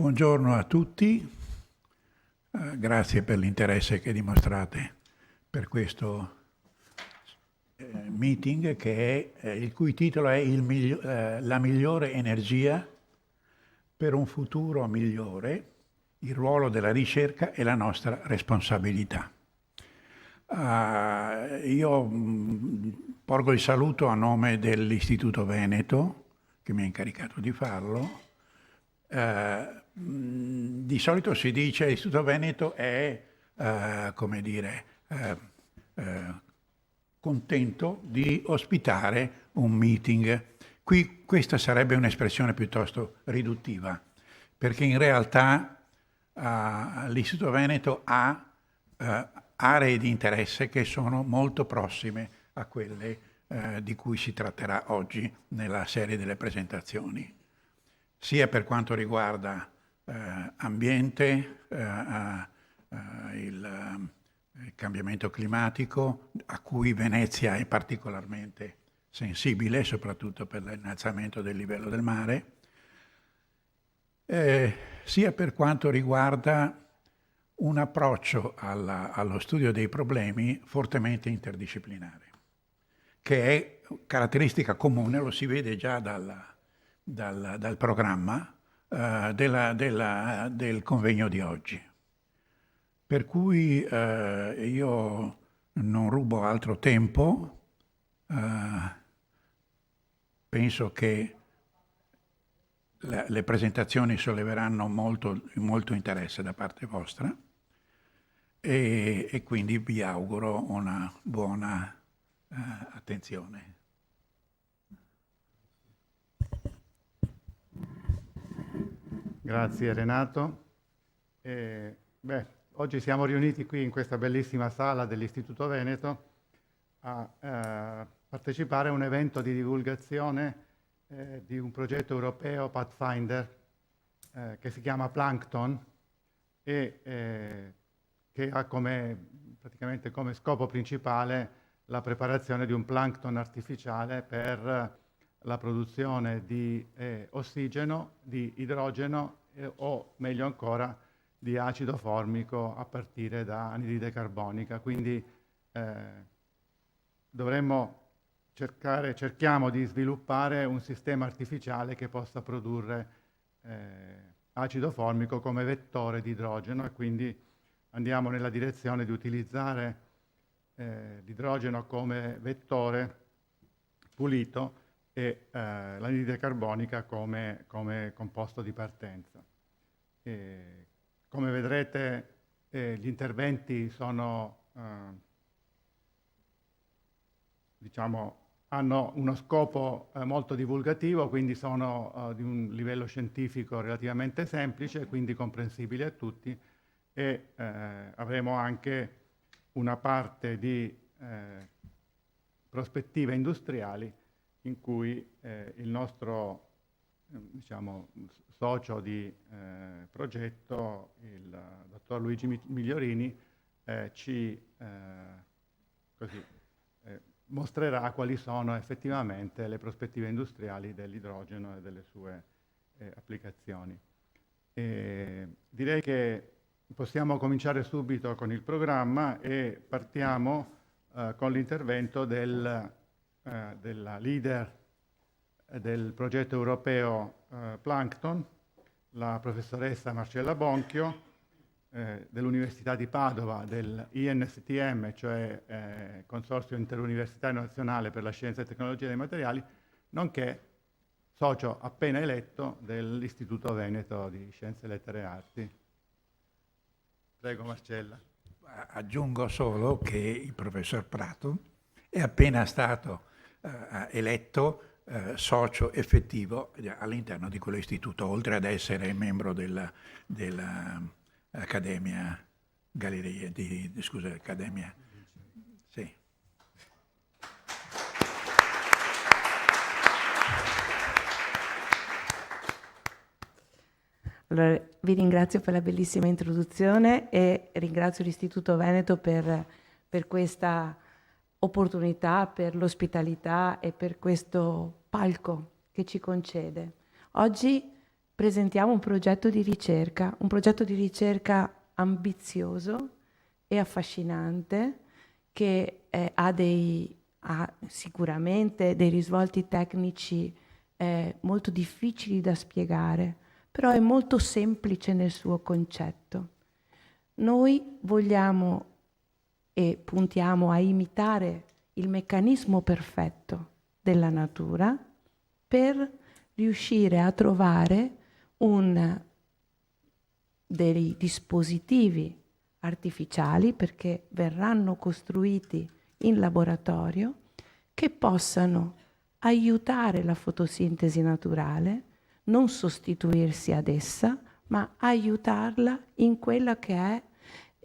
Buongiorno a tutti, grazie per l'interesse che dimostrate per questo meeting il cui titolo è La migliore energia per un futuro migliore, il ruolo della ricerca e la nostra responsabilità. Io porgo il saluto a nome dell'Istituto Veneto, che mi ha incaricato di farlo. Di solito si dice che l'Istituto Veneto è, come dire, contento di ospitare un meeting. Qui questa sarebbe un'espressione piuttosto riduttiva, perché in realtà l'Istituto Veneto ha aree di interesse che sono molto prossime a quelle di cui si tratterà oggi nella serie delle presentazioni, sia per quanto riguarda ambiente, il cambiamento climatico, a cui Venezia è particolarmente sensibile, soprattutto per l'innalzamento del livello del mare, sia per quanto riguarda un approccio allo studio dei problemi fortemente interdisciplinare, che è caratteristica comune, lo si vede già dal programma del convegno di oggi. Per cui io non rubo altro tempo, penso che le presentazioni solleveranno molto interesse da parte vostra e quindi vi auguro una buona attenzione. Grazie Renato. Oggi siamo riuniti qui in questa bellissima sala dell'Istituto Veneto a partecipare a un evento di divulgazione di un progetto europeo Pathfinder che si chiama Plankton e che ha praticamente come scopo principale la preparazione di un plankton artificiale per la produzione di ossigeno, di idrogeno o meglio ancora di acido formico a partire da anidride carbonica. Quindi cerchiamo di sviluppare un sistema artificiale che possa produrre acido formico come vettore di idrogeno e quindi andiamo nella direzione di utilizzare l'idrogeno come vettore pulito e l'anidride carbonica come composto di partenza. Come vedrete gli interventi sono, hanno uno scopo molto divulgativo, quindi sono di un livello scientifico relativamente semplice, quindi comprensibile a tutti, e avremo anche una parte di prospettive industriali in cui il nostro socio di progetto, il dottor Luigi Migliorini, ci mostrerà quali sono effettivamente le prospettive industriali dell'idrogeno e delle sue applicazioni. Direi che possiamo cominciare subito con il programma e partiamo con l'intervento della leader del progetto europeo Plankton, la professoressa Marcella Bonchio, dell'Università di Padova, del INSTM, cioè Consorzio Interuniversitario Nazionale per la Scienza e Tecnologia dei Materiali, nonché socio appena eletto dell'Istituto Veneto di Scienze, Lettere e Arti. Prego Marcella. Aggiungo solo che il professor Prato è appena stato eletto socio effettivo all'interno di quell'istituto, oltre ad essere membro dell'Accademia Gallerie Accademia. Sì. Allora, vi ringrazio per la bellissima introduzione e ringrazio l'Istituto Veneto per questa opportunità, per l'ospitalità e per questo palco che ci concede. Oggi presentiamo un progetto di ricerca ambizioso e affascinante che ha sicuramente dei risvolti tecnici molto difficili da spiegare, però è molto semplice nel suo concetto. Noi vogliamo e puntiamo a imitare il meccanismo perfetto della natura per riuscire a trovare dei dispositivi artificiali, perché verranno costruiti in laboratorio, che possano aiutare la fotosintesi naturale, non sostituirsi ad essa, ma aiutarla in quella che è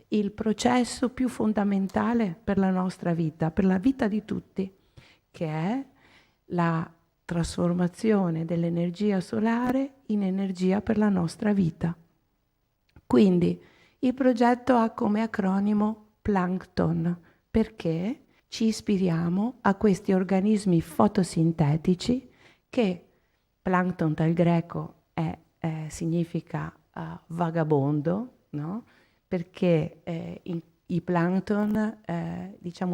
il processo più fondamentale per la nostra vita, per la vita di tutti, che è la trasformazione dell'energia solare in energia per la nostra vita. Quindi il progetto ha come acronimo Plankton, perché ci ispiriamo a questi organismi fotosintetici che, plankton dal greco significa vagabondo, no? Perché i plankton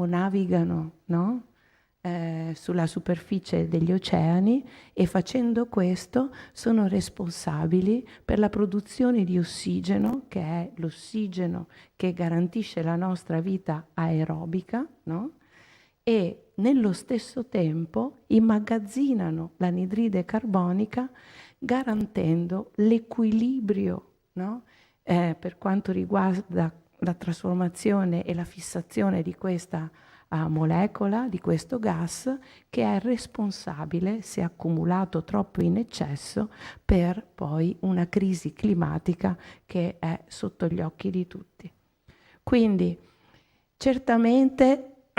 navigano, no? Sulla superficie degli oceani, e facendo questo sono responsabili per la produzione di ossigeno, che è l'ossigeno che garantisce la nostra vita aerobica, no? E nello stesso tempo immagazzinano l'anidride carbonica, garantendo l'equilibrio, no? Per quanto riguarda la trasformazione e la fissazione di questa molecola, di questo gas, che è responsabile, se accumulato troppo in eccesso, per poi una crisi climatica che è sotto gli occhi di tutti. Quindi certamente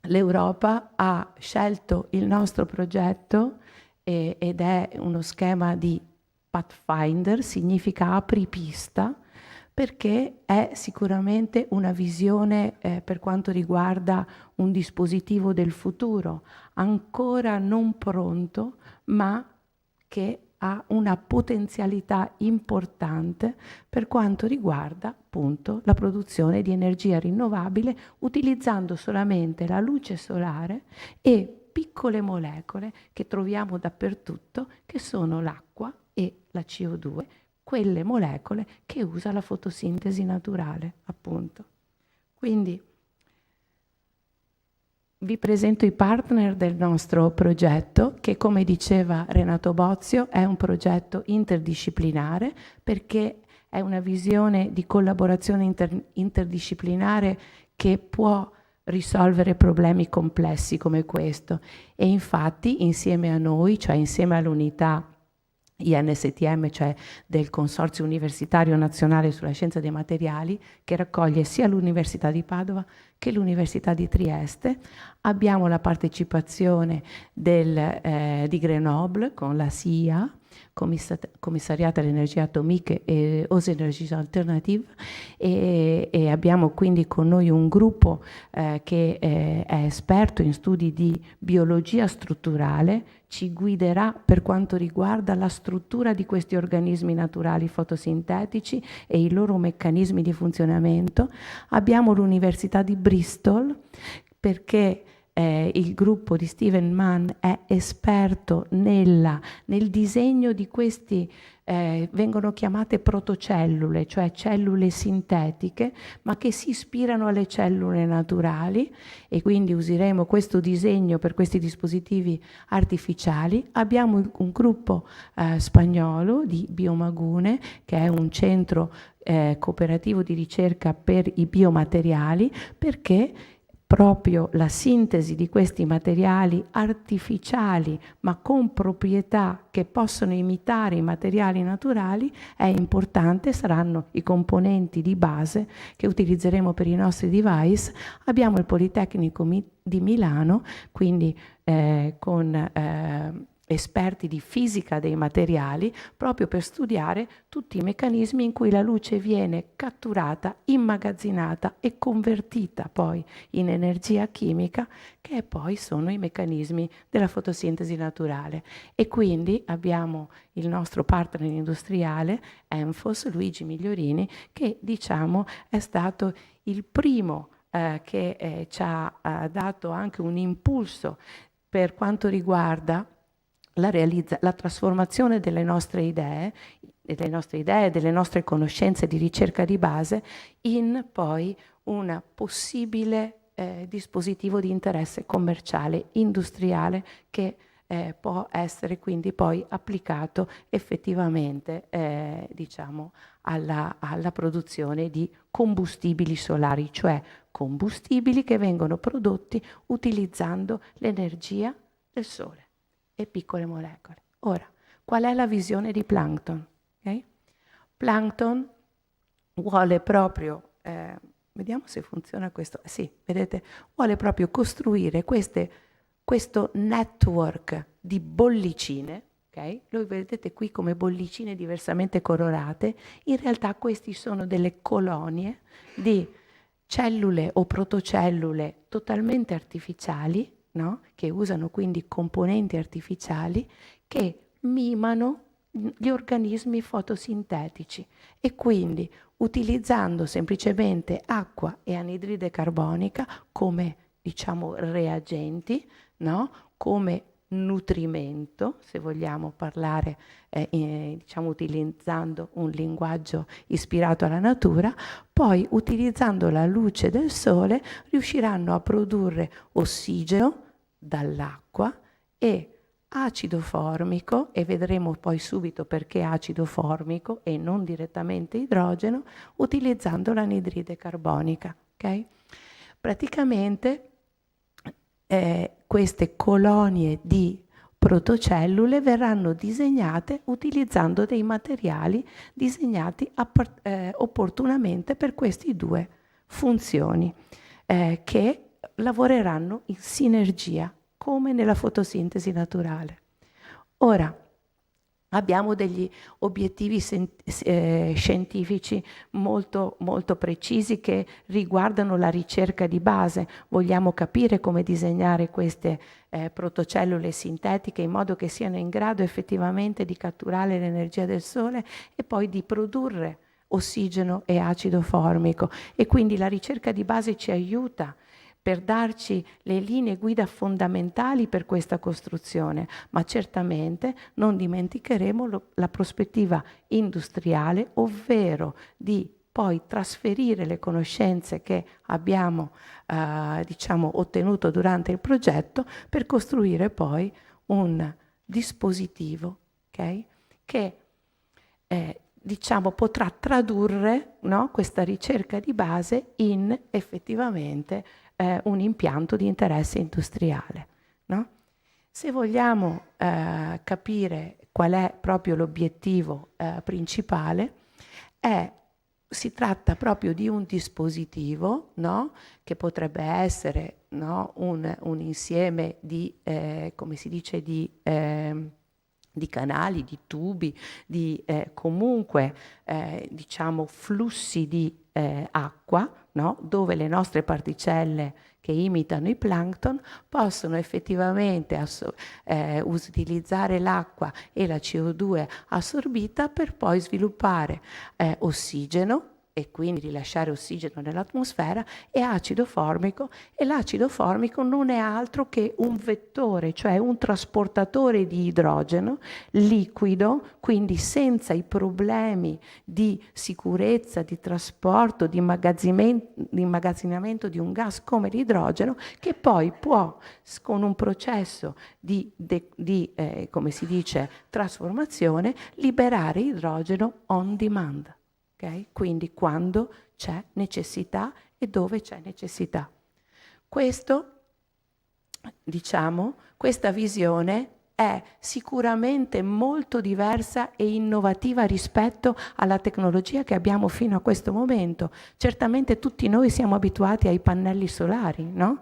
l'Europa ha scelto il nostro progetto ed è uno schema di Pathfinder, significa apripista, perché è sicuramente una visione per quanto riguarda un dispositivo del futuro, ancora non pronto, ma che ha una potenzialità importante per quanto riguarda appunto la produzione di energia rinnovabile, utilizzando solamente la luce solare e piccole molecole che troviamo dappertutto, che sono l'acqua e la CO2, quelle molecole che usa la fotosintesi naturale, appunto. Quindi vi presento i partner del nostro progetto, che, come diceva Renato Bozio, è un progetto interdisciplinare, perché è una visione di collaborazione interdisciplinare che può risolvere problemi complessi come questo. E infatti insieme a noi, cioè insieme all'unità INSTM, cioè del Consorzio Universitario Nazionale sulla Scienza dei Materiali, che raccoglie sia l'Università di Padova che l'Università di Trieste, abbiamo la partecipazione di Grenoble con la CIA, Commissariat alle Energie Atomiche e aux Énergies Alternatives, e abbiamo quindi con noi un gruppo che è esperto in studi di biologia strutturale, ci guiderà per quanto riguarda la struttura di questi organismi naturali fotosintetici e i loro meccanismi di funzionamento. Abbiamo l'Università di Bristol, perché il gruppo di Steven Mann è esperto nel disegno di questi, vengono chiamate protocellule, cioè cellule sintetiche, ma che si ispirano alle cellule naturali, e quindi useremo questo disegno per questi dispositivi artificiali. Abbiamo un gruppo spagnolo di Biomagune, che è un centro cooperativo di ricerca per i biomateriali, perché proprio la sintesi di questi materiali artificiali, ma con proprietà che possono imitare i materiali naturali, è importante, saranno i componenti di base che utilizzeremo per i nostri device. Abbiamo il Politecnico di Milano, quindi con esperti di fisica dei materiali, proprio per studiare tutti i meccanismi in cui la luce viene catturata, immagazzinata e convertita poi in energia chimica, che poi sono i meccanismi della fotosintesi naturale. E quindi abbiamo il nostro partner industriale, Enfos, Luigi Migliorini, che diciamo è stato il primo che ci ha dato anche un impulso per quanto riguarda la trasformazione delle nostre idee, delle nostre conoscenze di ricerca di base in poi un possibile dispositivo di interesse commerciale, industriale, che può essere quindi poi applicato effettivamente diciamo alla produzione di combustibili solari, cioè combustibili che vengono prodotti utilizzando l'energia del sole e piccole molecole. Ora, qual è la visione di Plankton? Okay? Plankton vuole proprio, vediamo se funziona questo, sì, vedete, vuole proprio costruire questo network di bollicine, ok? Lo vedete qui come bollicine diversamente colorate, in realtà questi sono delle colonie di cellule o protocellule totalmente artificiali, no? Che usano quindi componenti artificiali che mimano gli organismi fotosintetici e quindi utilizzando semplicemente acqua e anidride carbonica come diciamo reagenti, no? Come nutrimento, se vogliamo parlare diciamo utilizzando un linguaggio ispirato alla natura, poi utilizzando la luce del sole riusciranno a produrre ossigeno dall'acqua e acido formico, e vedremo poi subito perché acido formico e non direttamente idrogeno, utilizzando l'anidride carbonica. Okay? Praticamente queste colonie di protocellule verranno disegnate utilizzando dei materiali disegnati opportunamente per queste due funzioni che lavoreranno in sinergia come nella fotosintesi naturale. Ora, abbiamo degli obiettivi scientifici molto, molto precisi che riguardano la ricerca di base. Vogliamo capire come disegnare queste protocellule sintetiche in modo che siano in grado effettivamente di catturare l'energia del sole e poi di produrre ossigeno e acido formico. E quindi la ricerca di base ci aiuta per darci le linee guida fondamentali per questa costruzione, ma certamente non dimenticheremo la prospettiva industriale, ovvero di poi trasferire le conoscenze che abbiamo diciamo, ottenuto durante il progetto per costruire poi un dispositivo, okay, che diciamo, potrà tradurre, no, questa ricerca di base in effettivamente un impianto di interesse industriale. No? Se vogliamo capire qual è proprio l'obiettivo principale, si tratta proprio di un dispositivo, no? Che potrebbe essere, no? un insieme di, come si dice, di canali, di tubi, di comunque diciamo flussi di acqua, no? Dove le nostre particelle che imitano i plankton possono effettivamente utilizzare l'acqua e la CO2 assorbita per poi sviluppare ossigeno e quindi rilasciare ossigeno nell'atmosfera e acido formico, e l'acido formico non è altro che un vettore, cioè un trasportatore di idrogeno liquido, quindi senza i problemi di sicurezza, di trasporto, di immagazzinamento di un gas come l'idrogeno, che poi può con un processo di come si dice, trasformazione, liberare idrogeno on demand. Okay? Quindi quando c'è necessità e dove c'è necessità. Questo, diciamo, questa visione è sicuramente molto diversa e innovativa rispetto alla tecnologia che abbiamo fino a questo momento. Certamente tutti noi siamo abituati ai pannelli solari, no?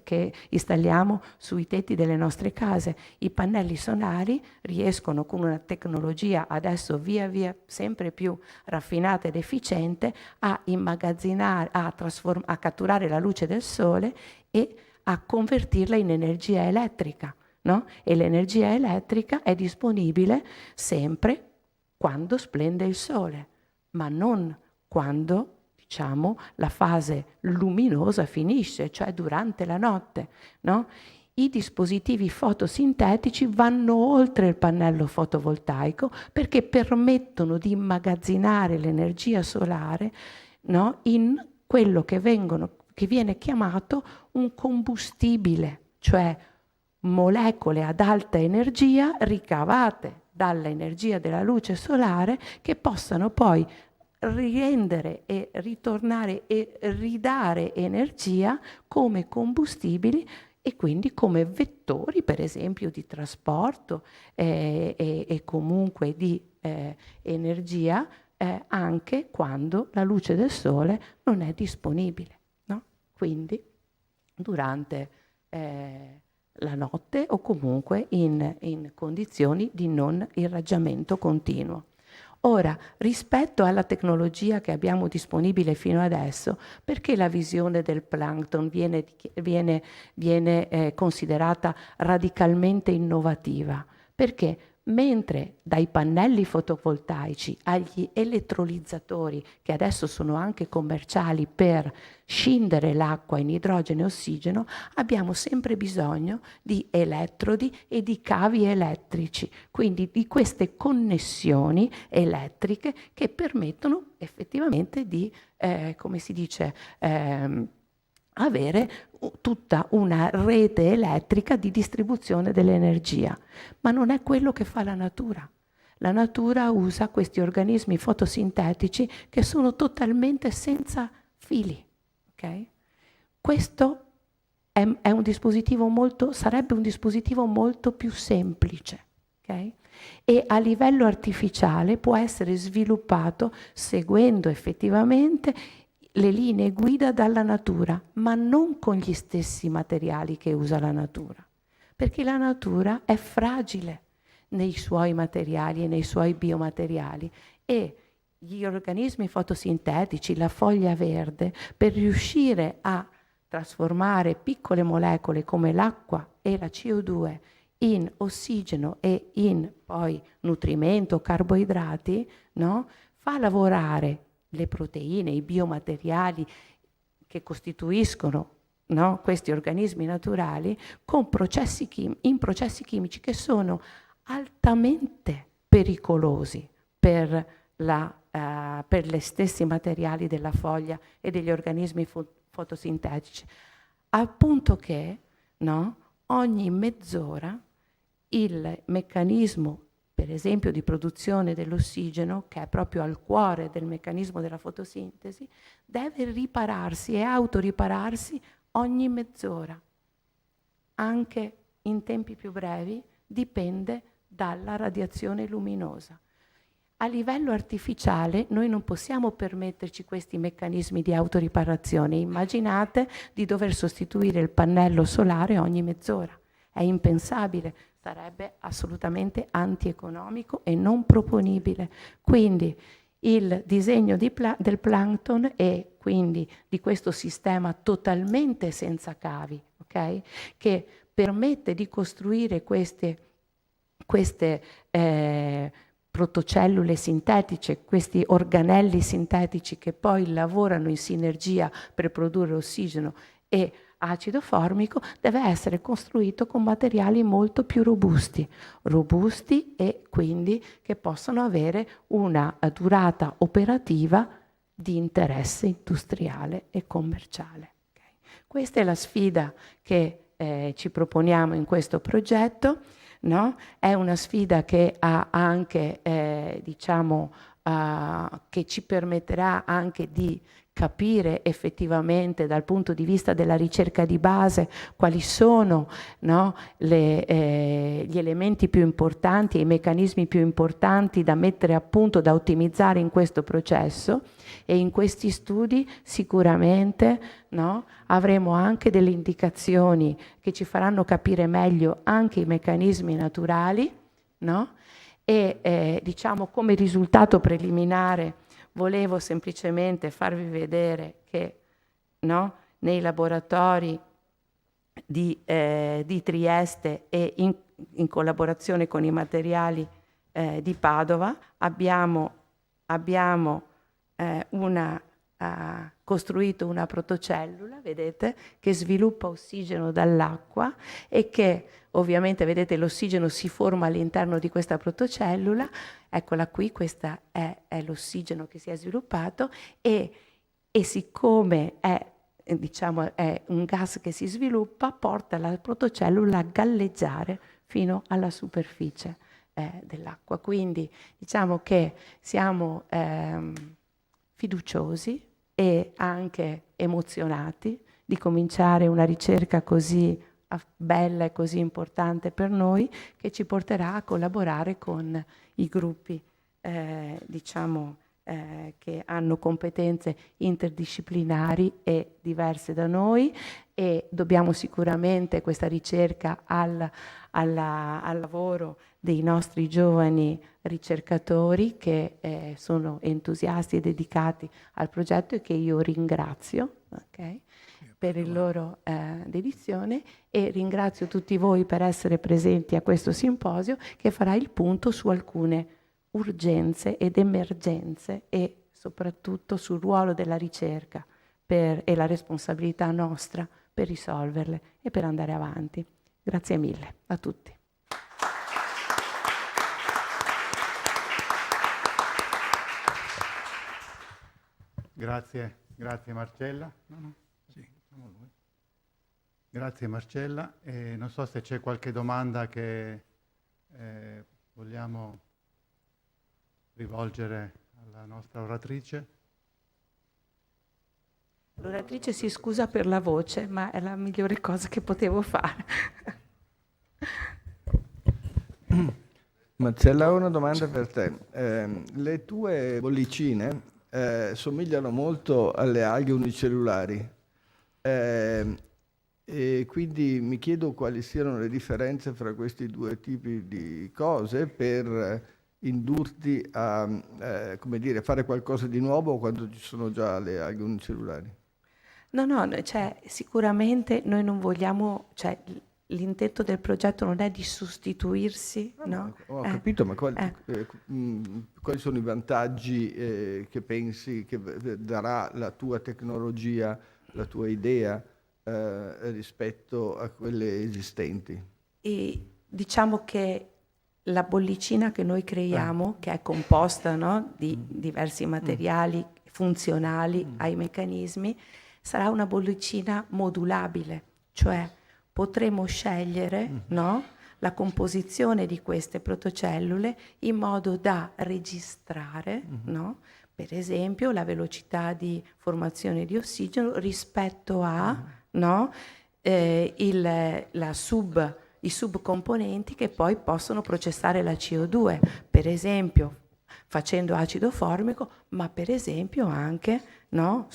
Che installiamo sui tetti delle nostre case. I pannelli solari riescono con una tecnologia adesso via via sempre più raffinata ed efficiente a immagazzinare, a catturare la luce del sole e a convertirla in energia elettrica. No? E l'energia elettrica è disponibile sempre quando splende il sole, ma non quando, diciamo, la fase luminosa finisce, cioè durante la notte. No? I dispositivi fotosintetici vanno oltre il pannello fotovoltaico perché permettono di immagazzinare l'energia solare, no? In quello che viene chiamato un combustibile, cioè molecole ad alta energia ricavate dall'energia della luce solare che possano poi rendere e ritornare e ridare energia come combustibili e quindi come vettori, per esempio, di trasporto e comunque di energia anche quando la luce del sole non è disponibile, no? Quindi durante la notte o comunque in condizioni di non irraggiamento continuo. Ora, rispetto alla tecnologia che abbiamo disponibile fino adesso, perché la visione del plankton viene considerata radicalmente innovativa? Perché mentre dai pannelli fotovoltaici agli elettrolizzatori, che adesso sono anche commerciali per scindere l'acqua in idrogeno e ossigeno, abbiamo sempre bisogno di elettrodi e di cavi elettrici, quindi di queste connessioni elettriche che permettono effettivamente di, come si dice, avere tutta una rete elettrica di distribuzione dell'energia. Ma non è quello che fa la natura. La natura usa questi organismi fotosintetici che sono totalmente senza fili. Okay? Questo è un dispositivo sarebbe un dispositivo molto più semplice. Okay? E a livello artificiale può essere sviluppato seguendo effettivamente le linee guida dalla natura, ma non con gli stessi materiali che usa la natura, perché la natura è fragile nei suoi materiali e nei suoi biomateriali e gli organismi fotosintetici, la foglia verde, per riuscire a trasformare piccole molecole come l'acqua e la CO2 in ossigeno e in poi nutrimento, carboidrati, no? Fa lavorare le proteine, i biomateriali che costituiscono, no, questi organismi naturali in processi chimici che sono altamente pericolosi per gli stessi materiali della foglia e degli organismi fotosintetici, al punto che, no, ogni mezz'ora il meccanismo, per esempio, di produzione dell'ossigeno, che è proprio al cuore del meccanismo della fotosintesi, deve ripararsi e autoripararsi ogni mezz'ora. Anche in tempi più brevi dipende dalla radiazione luminosa. A livello artificiale noi non possiamo permetterci questi meccanismi di autoriparazione. Immaginate di dover sostituire il pannello solare ogni mezz'ora. È impensabile, sarebbe assolutamente antieconomico e non proponibile. Quindi il disegno del plankton e quindi di questo sistema totalmente senza cavi, okay? Che permette di costruire queste protocellule sintetiche, questi organelli sintetici che poi lavorano in sinergia per produrre ossigeno e acido formico, deve essere costruito con materiali molto più robusti e quindi che possono avere una durata operativa di interesse industriale e commerciale. Okay. Questa è la sfida che ci proponiamo in questo progetto. No? È una sfida che ha anche, che ci permetterà anche di capire effettivamente dal punto di vista della ricerca di base quali sono, no, gli elementi più importanti e i meccanismi più importanti da mettere a punto, da ottimizzare in questo processo, e in questi studi sicuramente, no, avremo anche delle indicazioni che ci faranno capire meglio anche i meccanismi naturali, no? E diciamo, come risultato preliminare volevo semplicemente farvi vedere che, no, nei laboratori di Trieste e in collaborazione con i materiali di Padova abbiamo costruito una protocellula, vedete, che sviluppa ossigeno dall'acqua e che ovviamente, vedete, l'ossigeno si forma all'interno di questa protocellula. Eccola qui, questa è l'ossigeno che si è sviluppato e siccome è un gas che si sviluppa, porta la protocellula a galleggiare fino alla superficie dell'acqua. Quindi diciamo che siamo fiduciosi e anche emozionati di cominciare una ricerca così bella e così importante per noi, che ci porterà a collaborare con i gruppi che hanno competenze interdisciplinari e diverse da noi, e dobbiamo sicuramente questa ricerca al lavoro dei nostri giovani ricercatori che sono entusiasti e dedicati al progetto e che io ringrazio, okay, per il loro dedizione, e ringrazio tutti voi per essere presenti a questo simposio che farà il punto su alcune urgenze ed emergenze e soprattutto sul ruolo della ricerca e la responsabilità nostra per risolverle e per andare avanti. Grazie mille a tutti. Grazie Marcella. Grazie Marcella. Non so se c'è qualche domanda che vogliamo rivolgere alla nostra oratrice. L'oratrice si scusa per la voce, ma è la migliore cosa che potevo fare. Marcella, ho una domanda per te. Le tue bollicine somigliano molto alle alghe unicellulari, e quindi mi chiedo quali siano le differenze fra questi due tipi di cose per indurti a fare qualcosa di nuovo quando ci sono già le alghe unicellulari. No, cioè, sicuramente noi non vogliamo, cioè, l'intento del progetto non è di sostituirsi, no? Ho capito, ma quali sono i vantaggi che pensi che darà la tua tecnologia, la tua idea rispetto a quelle esistenti? E diciamo che la bollicina che noi creiamo, che è composta, no, di diversi materiali funzionali ai meccanismi, sarà una bollicina modulabile, cioè potremo scegliere, no, la composizione di queste protocellule in modo da registrare, no, per esempio la velocità di formazione di ossigeno rispetto a, no, i subcomponenti che poi possono processare la CO2, per esempio facendo acido formico, ma per esempio anche, no,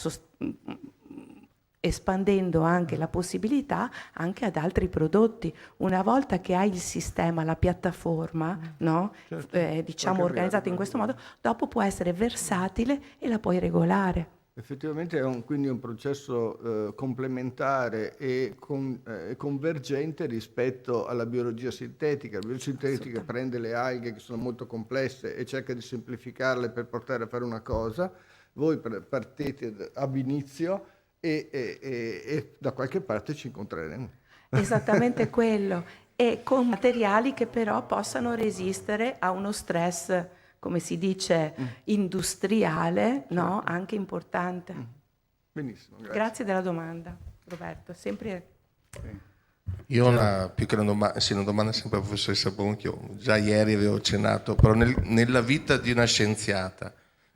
espandendo anche la possibilità anche ad altri prodotti. Una volta che hai il sistema, la piattaforma, no, diciamo organizzata in questo modo, dopo può essere versatile e la puoi regolare. Effettivamente è quindi un processo complementare e convergente rispetto alla biologia sintetica. La biologia sintetica prende le alghe che sono molto complesse e cerca di semplificarle per portare a fare una cosa. Voi partite ab inizio e da qualche parte ci incontreremo. Esattamente quello, e con materiali che però possano resistere a uno stress, come si dice, industriale, no? Anche importante. Benissimo, grazie. Grazie della domanda, Roberto. Sempre... Io ho una domanda sempre al professoressa Bonchio. Già ieri avevo accennato, però nella vita di una scienziata,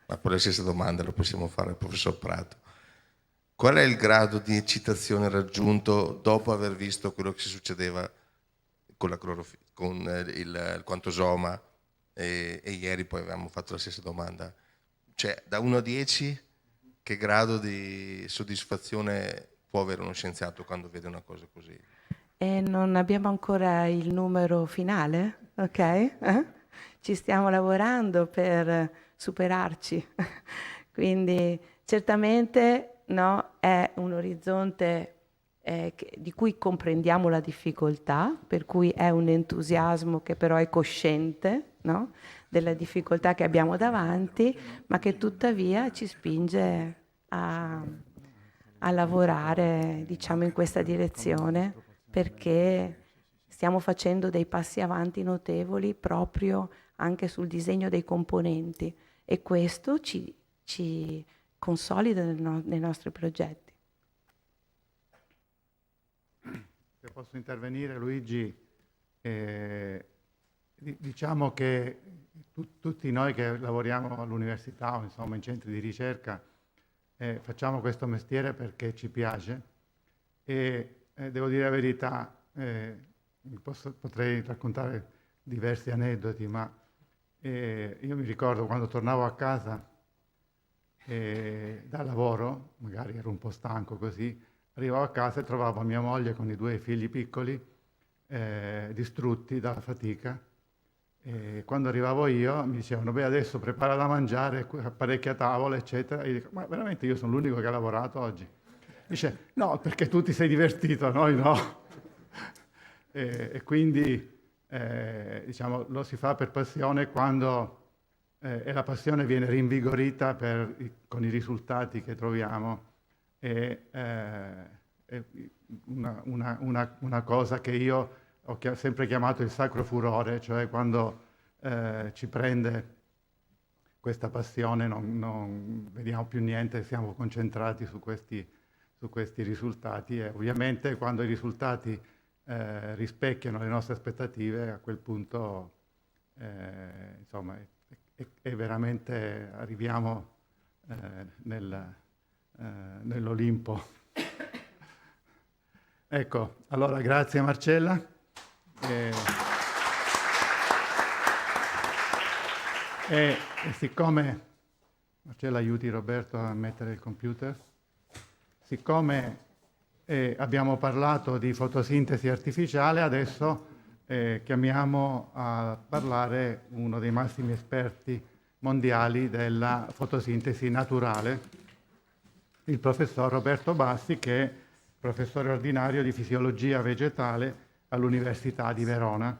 ma poi la stessa domanda la possiamo fare al professor Prato. qual è il grado di eccitazione raggiunto dopo aver visto quello che si succedeva con il quantosoma e ieri poi avevamo fatto la stessa domanda. Cioè, da 1 a 10, che grado di soddisfazione può avere uno scienziato quando vede una cosa così? E non abbiamo ancora il numero finale, ok? Ci stiamo lavorando per superarci. Quindi certamente no, è un orizzonte di cui comprendiamo la difficoltà, per cui è un entusiasmo che però è cosciente, no? Della difficoltà che abbiamo davanti, ma che tuttavia ci spinge a lavorare, diciamo, in questa direzione, perché stiamo facendo dei passi avanti notevoli proprio anche sul disegno dei componenti e questo ci consolida nei nostri progetti. Se posso intervenire, Luigi, diciamo che tutti noi che lavoriamo all'università o insomma in centri di ricerca facciamo questo mestiere perché ci piace e devo dire la verità, potrei raccontare diversi aneddoti, ma io mi ricordo quando tornavo a casa da lavoro, magari ero un po' stanco così, arrivavo a casa e trovavo mia moglie con i 2 figli piccoli distrutti dalla fatica. E quando arrivavo io mi dicevano, beh adesso prepara da mangiare, apparecchia tavola, eccetera. E io dico, ma veramente io sono l'unico che ha lavorato oggi? Dice, no, perché tu ti sei divertito, noi no. E quindi diciamo, lo si fa per passione quando e la passione viene rinvigorita con i risultati che troviamo. È una cosa che io ho sempre chiamato il sacro furore, cioè quando ci prende questa passione non vediamo più niente, siamo concentrati su questi risultati e ovviamente quando i risultati rispecchiano le nostre aspettative, a quel punto insomma è veramente arriviamo nell'Olimpo. Ecco, allora grazie Marcella. E siccome Marcella aiuti Roberto a mettere il computer, siccome abbiamo parlato di fotosintesi artificiale, adesso chiamiamo a parlare uno dei massimi esperti mondiali della fotosintesi naturale, il professor Roberto Bassi, che è professore ordinario di fisiologia vegetale all'Università di Verona.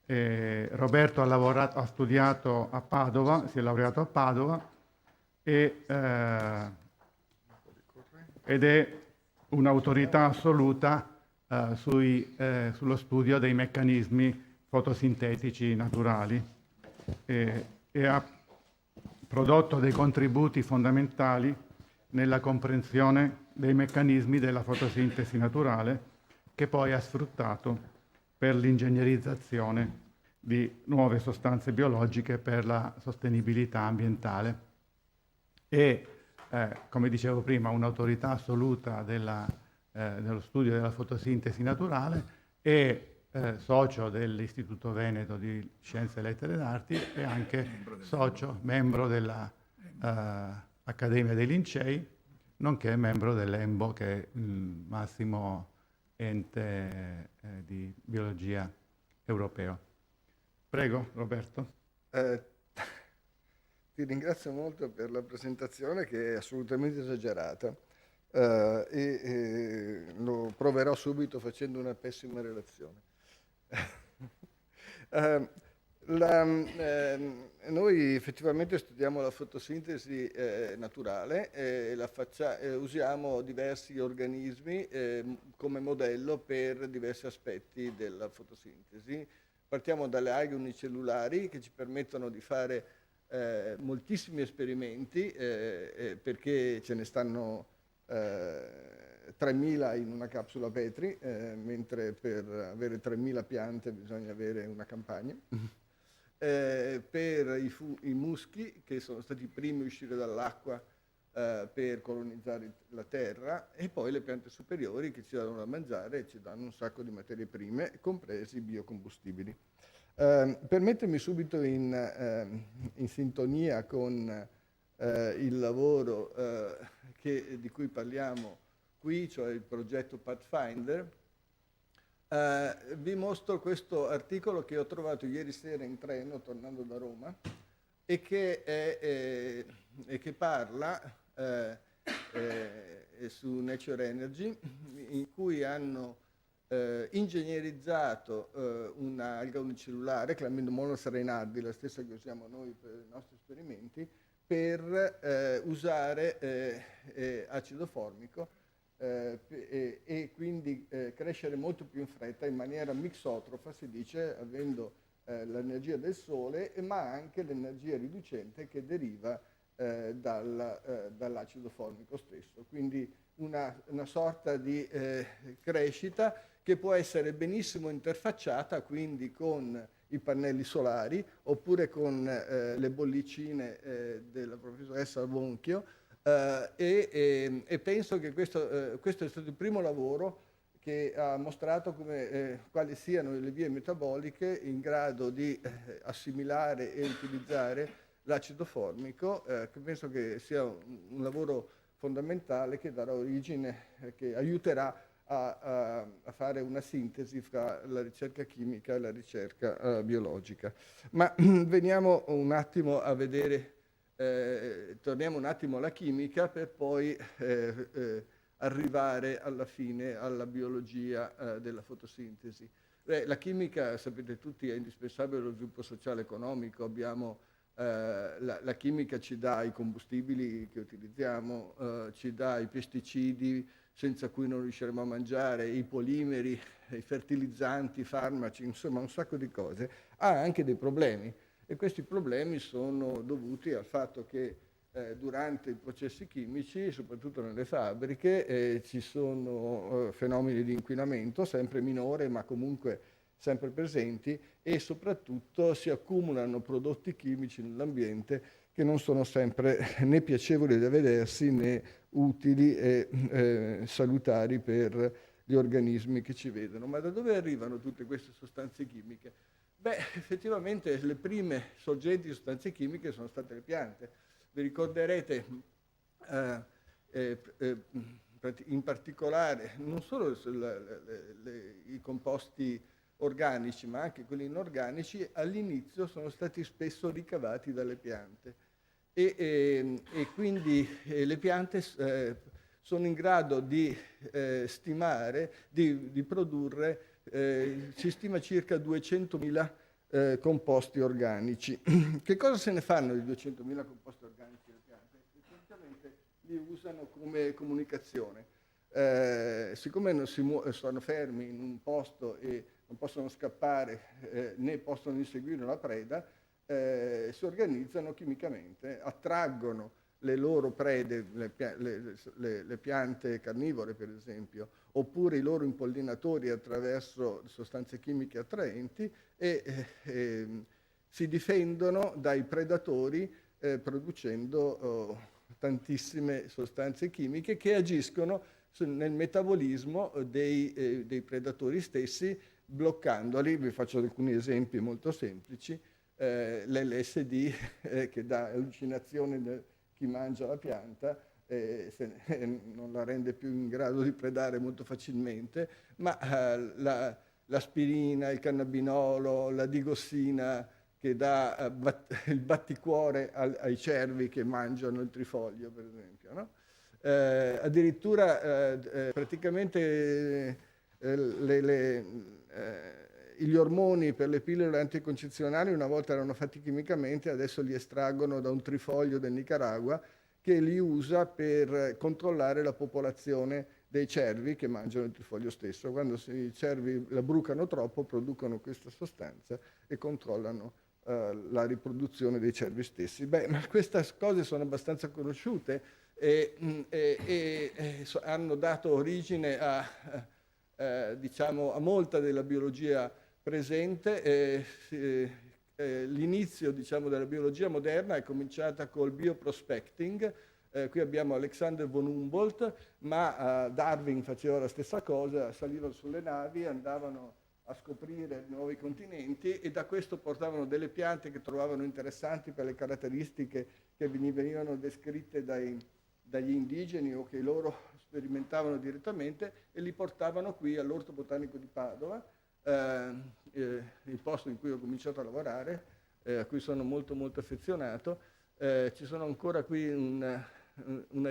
Roberto ha studiato a Padova, si è laureato a Padova ed è un'autorità assoluta sullo studio dei meccanismi fotosintetici naturali e ha prodotto dei contributi fondamentali nella comprensione dei meccanismi della fotosintesi naturale che poi ha sfruttato per l'ingegnerizzazione di nuove sostanze biologiche per la sostenibilità ambientale. E, come dicevo prima, un'autorità assoluta dello studio della fotosintesi naturale e socio dell'Istituto Veneto di Scienze, Lettere ed Arti e anche membro dell'Accademia dei Lincei, nonché membro dell'EMBO, che è il massimo ente di biologia europeo. Prego, Roberto. Ti ringrazio molto per la presentazione che è assolutamente esagerata e lo proverò subito facendo una pessima relazione. Noi effettivamente studiamo la fotosintesi naturale e usiamo diversi organismi come modello per diversi aspetti della fotosintesi. Partiamo dalle alghe unicellulari che ci permettono di fare moltissimi esperimenti perché ce ne stanno 3.000 in una capsula Petri, mentre per avere 3.000 piante bisogna avere una campagna. Per i muschi, che sono stati i primi a uscire dall'acqua per colonizzare la terra, e poi le piante superiori che ci danno da mangiare e ci danno un sacco di materie prime, compresi i biocombustibili. Per mettermi subito in sintonia con il lavoro di cui parliamo qui, cioè il progetto Pathfinder, vi mostro questo articolo che ho trovato ieri sera in treno tornando da Roma e che parla su Nature Energy, in cui hanno ingegnerizzato un'alga unicellulare, Chlamydomonas reinhardi, la stessa che usiamo noi per i nostri esperimenti, per usare acido formico e quindi crescere molto più in fretta, in maniera mixotrofa, si dice, avendo l'energia del sole, ma anche l'energia riducente che deriva dall'acido formico stesso. Quindi una sorta di crescita che può essere benissimo interfacciata quindi con i pannelli solari oppure con le bollicine della professoressa Bonchio, e penso che questo è stato il primo lavoro che ha mostrato quali siano le vie metaboliche in grado di assimilare e utilizzare l'acido formico, che penso che sia un lavoro fondamentale che darà origine, che aiuterà a fare una sintesi fra la ricerca chimica e la ricerca biologica. Ma veniamo un attimo a vedere, torniamo un attimo alla chimica per poi arrivare alla fine alla biologia della fotosintesi. La chimica, sapete tutti, è indispensabile allo sviluppo sociale e economico. Abbiamo la chimica ci dà i combustibili che utilizziamo, ci dà i pesticidi senza cui non riusciremo a mangiare, i polimeri, i fertilizzanti, i farmaci, insomma un sacco di cose. Ha anche dei problemi, e questi problemi sono dovuti al fatto che durante i processi chimici, soprattutto nelle fabbriche, ci sono fenomeni di inquinamento sempre minore, ma comunque sempre presenti, e soprattutto si accumulano prodotti chimici nell'ambiente che non sono sempre né piacevoli da vedersi né utili e salutari per gli organismi che ci vedono. Ma da dove arrivano tutte queste sostanze chimiche? Beh, effettivamente le prime sorgenti di sostanze chimiche sono state le piante. Vi ricorderete in particolare non solo i composti organici, ma anche quelli inorganici, all'inizio sono stati spesso ricavati dalle piante e quindi le piante sono in grado di stimare, di produrre, si stima circa 200.000 composti organici. Che cosa se ne fanno di 200.000 composti organici le piante? Essenzialmente li usano come comunicazione. Siccome non stanno fermi in un posto e non possono scappare né possono inseguire la preda, si organizzano chimicamente, attraggono le loro prede, le piante carnivore per esempio, oppure i loro impollinatori attraverso sostanze chimiche attraenti e si difendono dai predatori producendo tantissime sostanze chimiche che agiscono nel metabolismo dei predatori stessi, bloccandoli. Vi faccio alcuni esempi molto semplici. L'LSD che dà allucinazione a chi mangia la pianta, non la rende più in grado di predare molto facilmente, ma l'aspirina, il cannabinolo, la digossina che dà il batticuore ai cervi che mangiano il trifoglio, per esempio, no? Addirittura praticamente gli ormoni per le pillole anticoncezionali una volta erano fatti chimicamente, adesso li estraggono da un trifoglio del Nicaragua che li usa per controllare la popolazione dei cervi che mangiano il trifoglio stesso. Quando i cervi la brucano troppo producono questa sostanza e controllano la riproduzione dei cervi stessi. Beh, ma queste cose sono abbastanza conosciute e hanno dato origine diciamo, a molta della biologia presente. L'inizio, diciamo, della biologia moderna è cominciata col bioprospecting, Qui abbiamo Alexander von Humboldt, ma Darwin faceva la stessa cosa, salivano sulle navi, andavano a scoprire nuovi continenti e da questo portavano delle piante che trovavano interessanti per le caratteristiche che venivano descritte dagli indigeni o che loro sperimentavano direttamente e li portavano qui all'Orto Botanico di Padova, il posto in cui ho cominciato a lavorare, a cui sono molto molto affezionato. Ci sono ancora qui una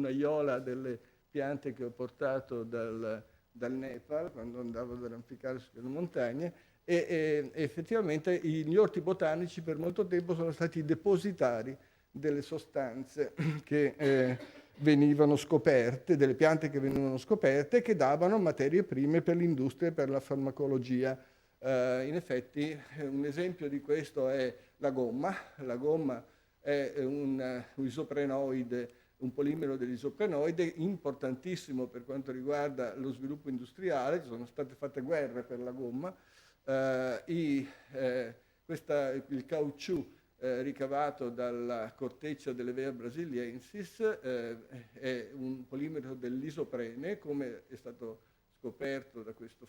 iola delle piante che ho portato dal Nepal quando andavo ad arrampicare sulle montagne e effettivamente gli orti botanici per molto tempo sono stati depositari delle sostanze che venivano scoperte, delle piante che venivano scoperte, che davano materie prime per l'industria e per la farmacologia. In effetti un esempio di questo è la gomma. La gomma è un isoprenoide, un polimero dell'isoprenoide importantissimo per quanto riguarda lo sviluppo industriale. Ci sono state fatte guerre per la gomma. Il caucciù ricavato dalla corteccia dell'Hevea brasiliensis è un polimero dell'isoprene, come è stato scoperto da questo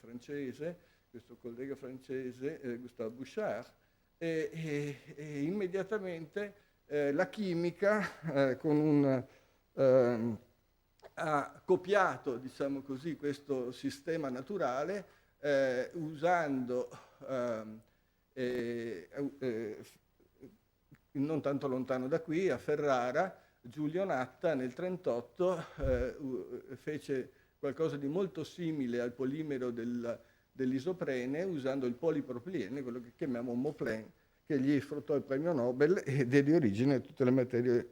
collega francese Gustave Bouchard, e immediatamente la chimica ha copiato, diciamo così, questo sistema naturale usando non tanto lontano da qui, a Ferrara, Giulio Natta nel 1938 fece qualcosa di molto simile al polimero dell'isoprene usando il polipropilene, quello che chiamiamo Moplen, che gli fruttò il premio Nobel e diede origine a tutte le materie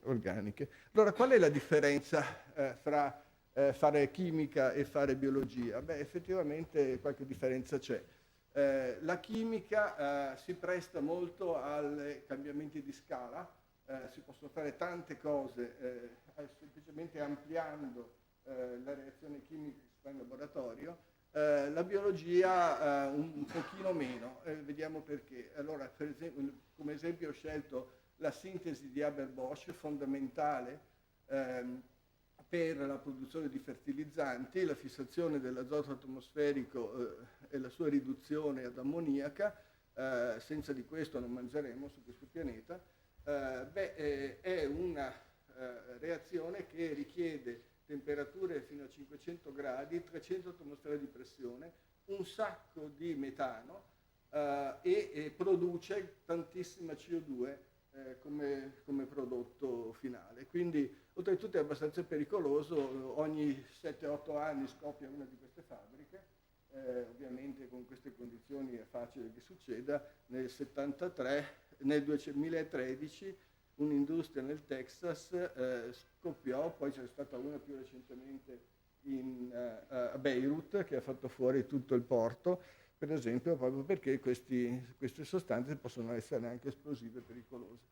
organiche. Allora, qual è la differenza fra fare chimica e fare biologia? Beh, effettivamente qualche differenza c'è. La chimica si presta molto ai cambiamenti di scala, si possono fare tante cose semplicemente ampliando la reazione chimica che si fa in laboratorio. La biologia un pochino meno, vediamo perché. Allora, come esempio ho scelto la sintesi di Haber-Bosch, fondamentale per la produzione di fertilizzanti, la fissazione dell'azoto atmosferico e la sua riduzione ad ammoniaca. Senza di questo non mangeremo su questo pianeta. È una reazione che richiede temperature fino a 500 gradi, 300 atmosfere di pressione, un sacco di metano e produce tantissima CO2 come prodotto finale. Quindi oltretutto è abbastanza pericoloso, ogni 7-8 anni scoppia una di queste fabbriche, ovviamente con queste condizioni è facile che succeda. Nel 2013 un'industria nel Texas scoppiò, poi c'è stata una più recentemente a Beirut che ha fatto fuori tutto il porto, per esempio, proprio perché queste sostanze possono essere anche esplosive e pericolose.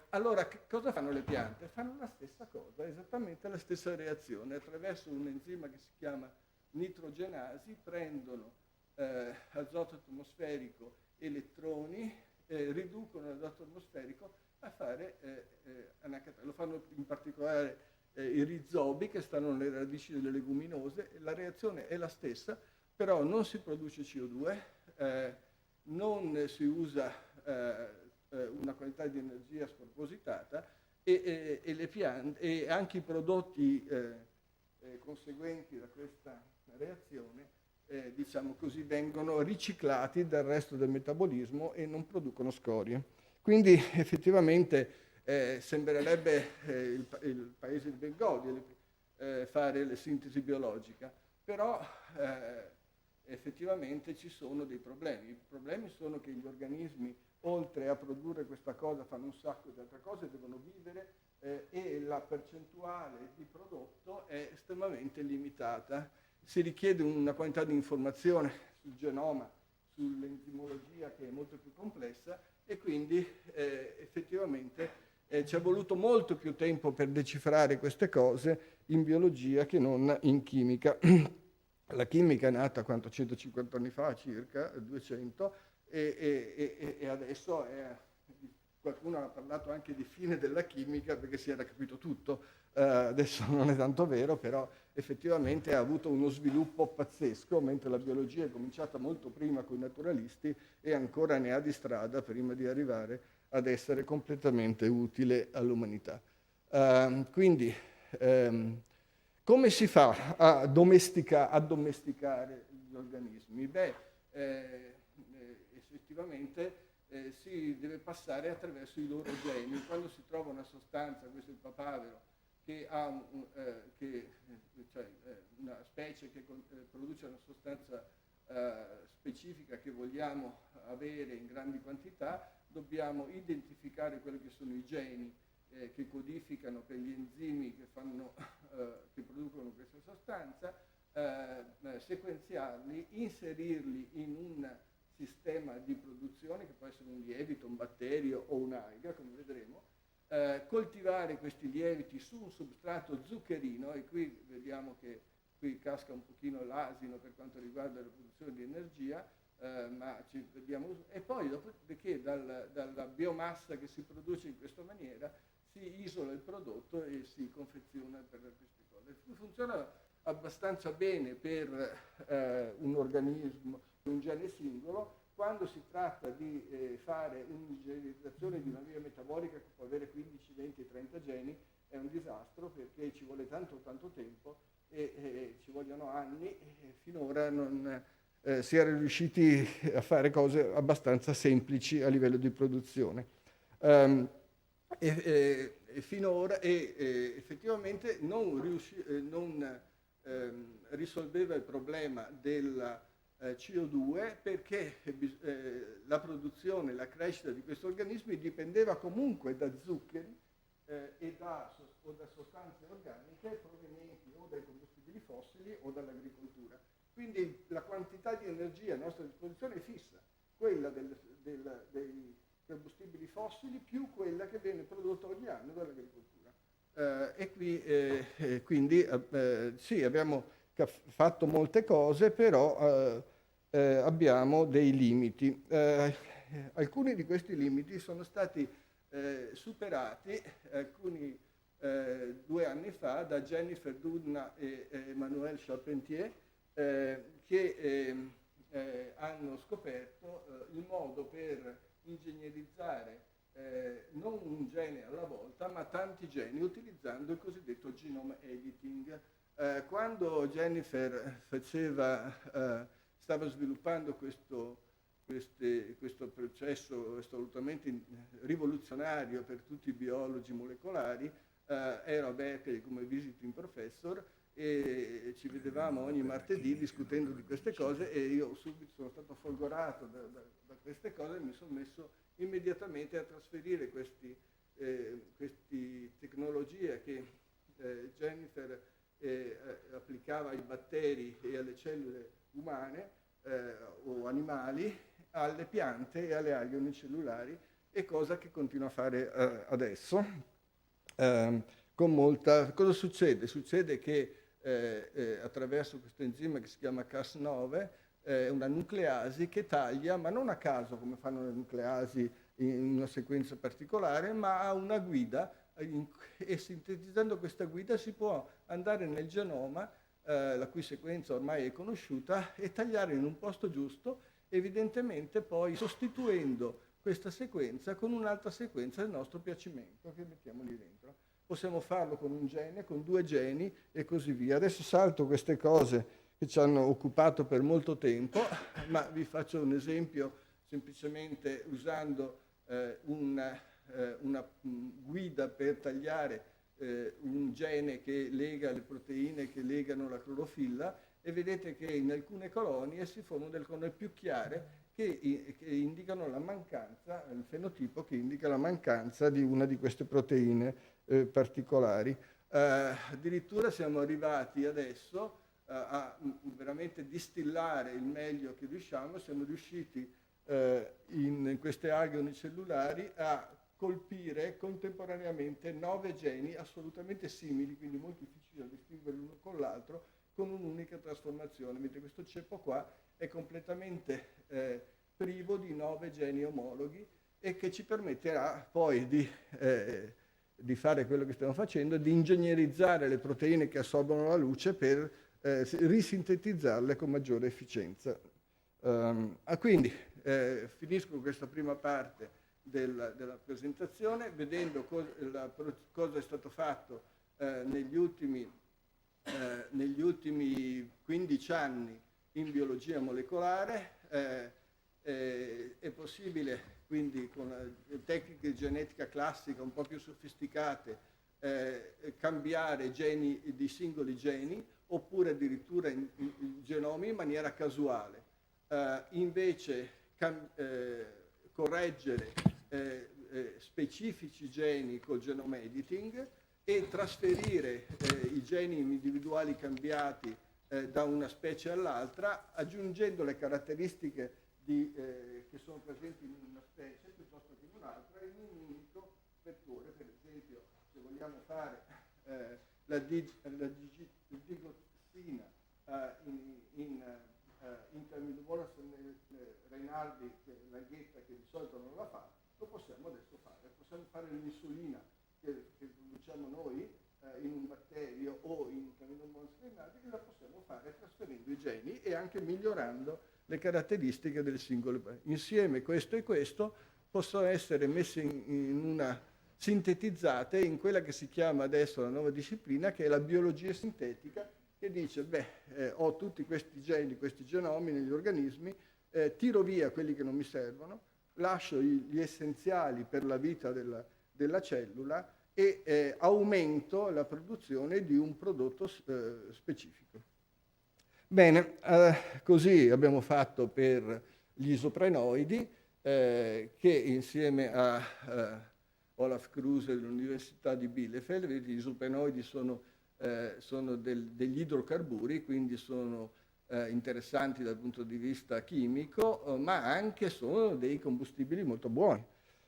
Allora, cosa fanno le piante? Fanno la stessa cosa, esattamente la stessa reazione. Attraverso un enzima che si chiama nitrogenasi prendono azoto atmosferico, elettroni, riducono l'azoto atmosferico a fare anacatale. Lo fanno in particolare i rizobi che stanno nelle radici delle leguminose. La reazione è la stessa, però non si produce CO2, non si usa una quantità di energia spropositata e le piante e anche i prodotti conseguenti da questa reazione diciamo così, vengono riciclati dal resto del metabolismo e non producono scorie. Quindi effettivamente sembrerebbe il paese di Bengodi fare la sintesi biologica, però effettivamente ci sono dei problemi. I problemi sono che gli organismi, oltre a produrre questa cosa, fanno un sacco di altre cose, devono vivere e la percentuale di prodotto è estremamente limitata. Si richiede una quantità di informazione sul genoma, sull'enzimologia che è molto più complessa e quindi effettivamente ci è voluto molto più tempo per decifrare queste cose in biologia che non in chimica. La chimica è nata 150 anni fa, circa 200, e adesso qualcuno ha parlato anche di fine della chimica perché si era capito tutto, adesso non è tanto vero, però effettivamente ha avuto uno sviluppo pazzesco, mentre la biologia è cominciata molto prima con i naturalisti e ancora ne ha di strada prima di arrivare ad essere completamente utile all'umanità. Quindi come si fa a addomesticare gli organismi? Beh, effettivamente si deve passare attraverso i loro geni. Quando si trova una sostanza, questo è il papavero, che ha una specie che produce una sostanza specifica che vogliamo avere in grandi quantità, dobbiamo identificare quelli che sono i geni che codificano per gli enzimi che producono questa sostanza, sequenziarli, inserirli in un sistema di produzione che può essere un lievito, un batterio o un'alga, come vedremo, coltivare questi lieviti su un substrato zuccherino, e qui vediamo che qui casca un pochino l'asino per quanto riguarda la produzione di energia, ma ci vediamo, e poi dopodiché dalla biomassa che si produce in questa maniera si isola il prodotto e si confeziona per queste cose. Funziona abbastanza bene per un organismo, un gene singolo. Quando si tratta di fare un'ingegnerizzazione di una via metabolica che può avere 15, 20, 30 geni, è un disastro perché ci vuole tanto tempo e ci vogliono anni, e finora non si era riusciti a fare cose abbastanza semplici a livello di produzione. Finora effettivamente non risolveva il problema della CO2 perché la produzione, la crescita di questi organismi dipendeva comunque da zuccheri o da sostanze organiche provenienti o dai combustibili fossili o dall'agricoltura. Quindi la quantità di energia a nostra disposizione è fissa, quella dei combustibili fossili più quella che viene prodotta ogni anno dall'agricoltura. Quindi sì, abbiamo fatto molte cose, però abbiamo dei limiti. Alcuni di questi limiti sono stati superati 2 anni fa da Jennifer Doudna e Emmanuel Charpentier, che hanno scoperto il modo per ingegnerizzare non un gene alla volta, ma tanti geni utilizzando il cosiddetto genome editing. Quando Jennifer stava sviluppando questo processo assolutamente rivoluzionario per tutti i biologi molecolari, ero a Berkeley come visiting professor e ci vedevamo ogni martedì discutendo di queste cose, e io subito sono stato folgorato da queste cose e mi sono messo immediatamente a trasferire queste tecnologie che Jennifer applicava ai batteri e alle cellule umane o animali, alle piante e alle alghe unicellulari, e cosa che continua a fare adesso con molta... Cosa succede? Succede che attraverso questo enzima che si chiama Cas9, una nucleasi che taglia, ma non a caso come fanno le nucleasi in una sequenza particolare, ma ha una guida, e sintetizzando questa guida si può andare nel genoma, la cui sequenza ormai è conosciuta, e tagliare in un posto giusto, evidentemente poi sostituendo questa sequenza con un'altra sequenza del nostro piacimento che mettiamo lì dentro. Possiamo farlo con un gene, con 2 geni e così via. Adesso salto queste cose che ci hanno occupato per molto tempo, ma vi faccio un esempio semplicemente usando una guida per tagliare un gene che lega le proteine che legano la clorofilla, e vedete che in alcune colonie si formano delle colonie più chiare che indicano la mancanza, il fenotipo che indica la mancanza di una di queste proteine particolari. Addirittura siamo arrivati adesso a veramente distillare il meglio che riusciamo. Siamo riusciti in queste alghe unicellulari a colpire contemporaneamente 9 geni assolutamente simili, quindi molto difficili da distinguere l'uno con l'altro, con un'unica trasformazione, mentre questo ceppo qua è completamente privo di 9 geni omologhi, e che ci permetterà poi di fare quello che stiamo facendo, di ingegnerizzare le proteine che assorbono la luce per risintetizzarle con maggiore efficienza. Quindi finisco questa prima parte della presentazione vedendo cosa è stato fatto negli ultimi 15 anni in biologia molecolare. È possibile quindi con tecniche di genetica classica un po' più sofisticate cambiare geni di singoli geni oppure addirittura i genomi in maniera casuale. Invece correggere specifici geni col genome editing e trasferire i geni individuali cambiati da una specie all'altra, aggiungendo le caratteristiche che sono presenti in una specie piuttosto che in un'altra in un unico vettore. Per esempio, se vogliamo fare la digoxina in Chlamydomonas Reinaldi, che è la ghetta che di solito non la fa, lo possiamo adesso fare. Possiamo fare l'insulina che produciamo noi in un batterio o in Chlamydomonas Reinaldi, che la possiamo fare trasferendo i geni e anche migliorando le caratteristiche del singolo. Insieme questo e questo possono essere messe in una sintetizzate in quella che si chiama adesso la nuova disciplina, che è la biologia sintetica, che dice, ho tutti questi geni, questi genomi negli organismi, tiro via quelli che non mi servono, lascio gli essenziali per la vita della cellula e aumento la produzione di un prodotto specifico. Bene, così abbiamo fatto per gli isoprenoidi, che insieme a Olaf Kruse dell'Università di Bielefeld, gli isoprenoidi sono degli idrocarburi, quindi sono interessanti dal punto di vista chimico, ma anche sono dei combustibili molto buoni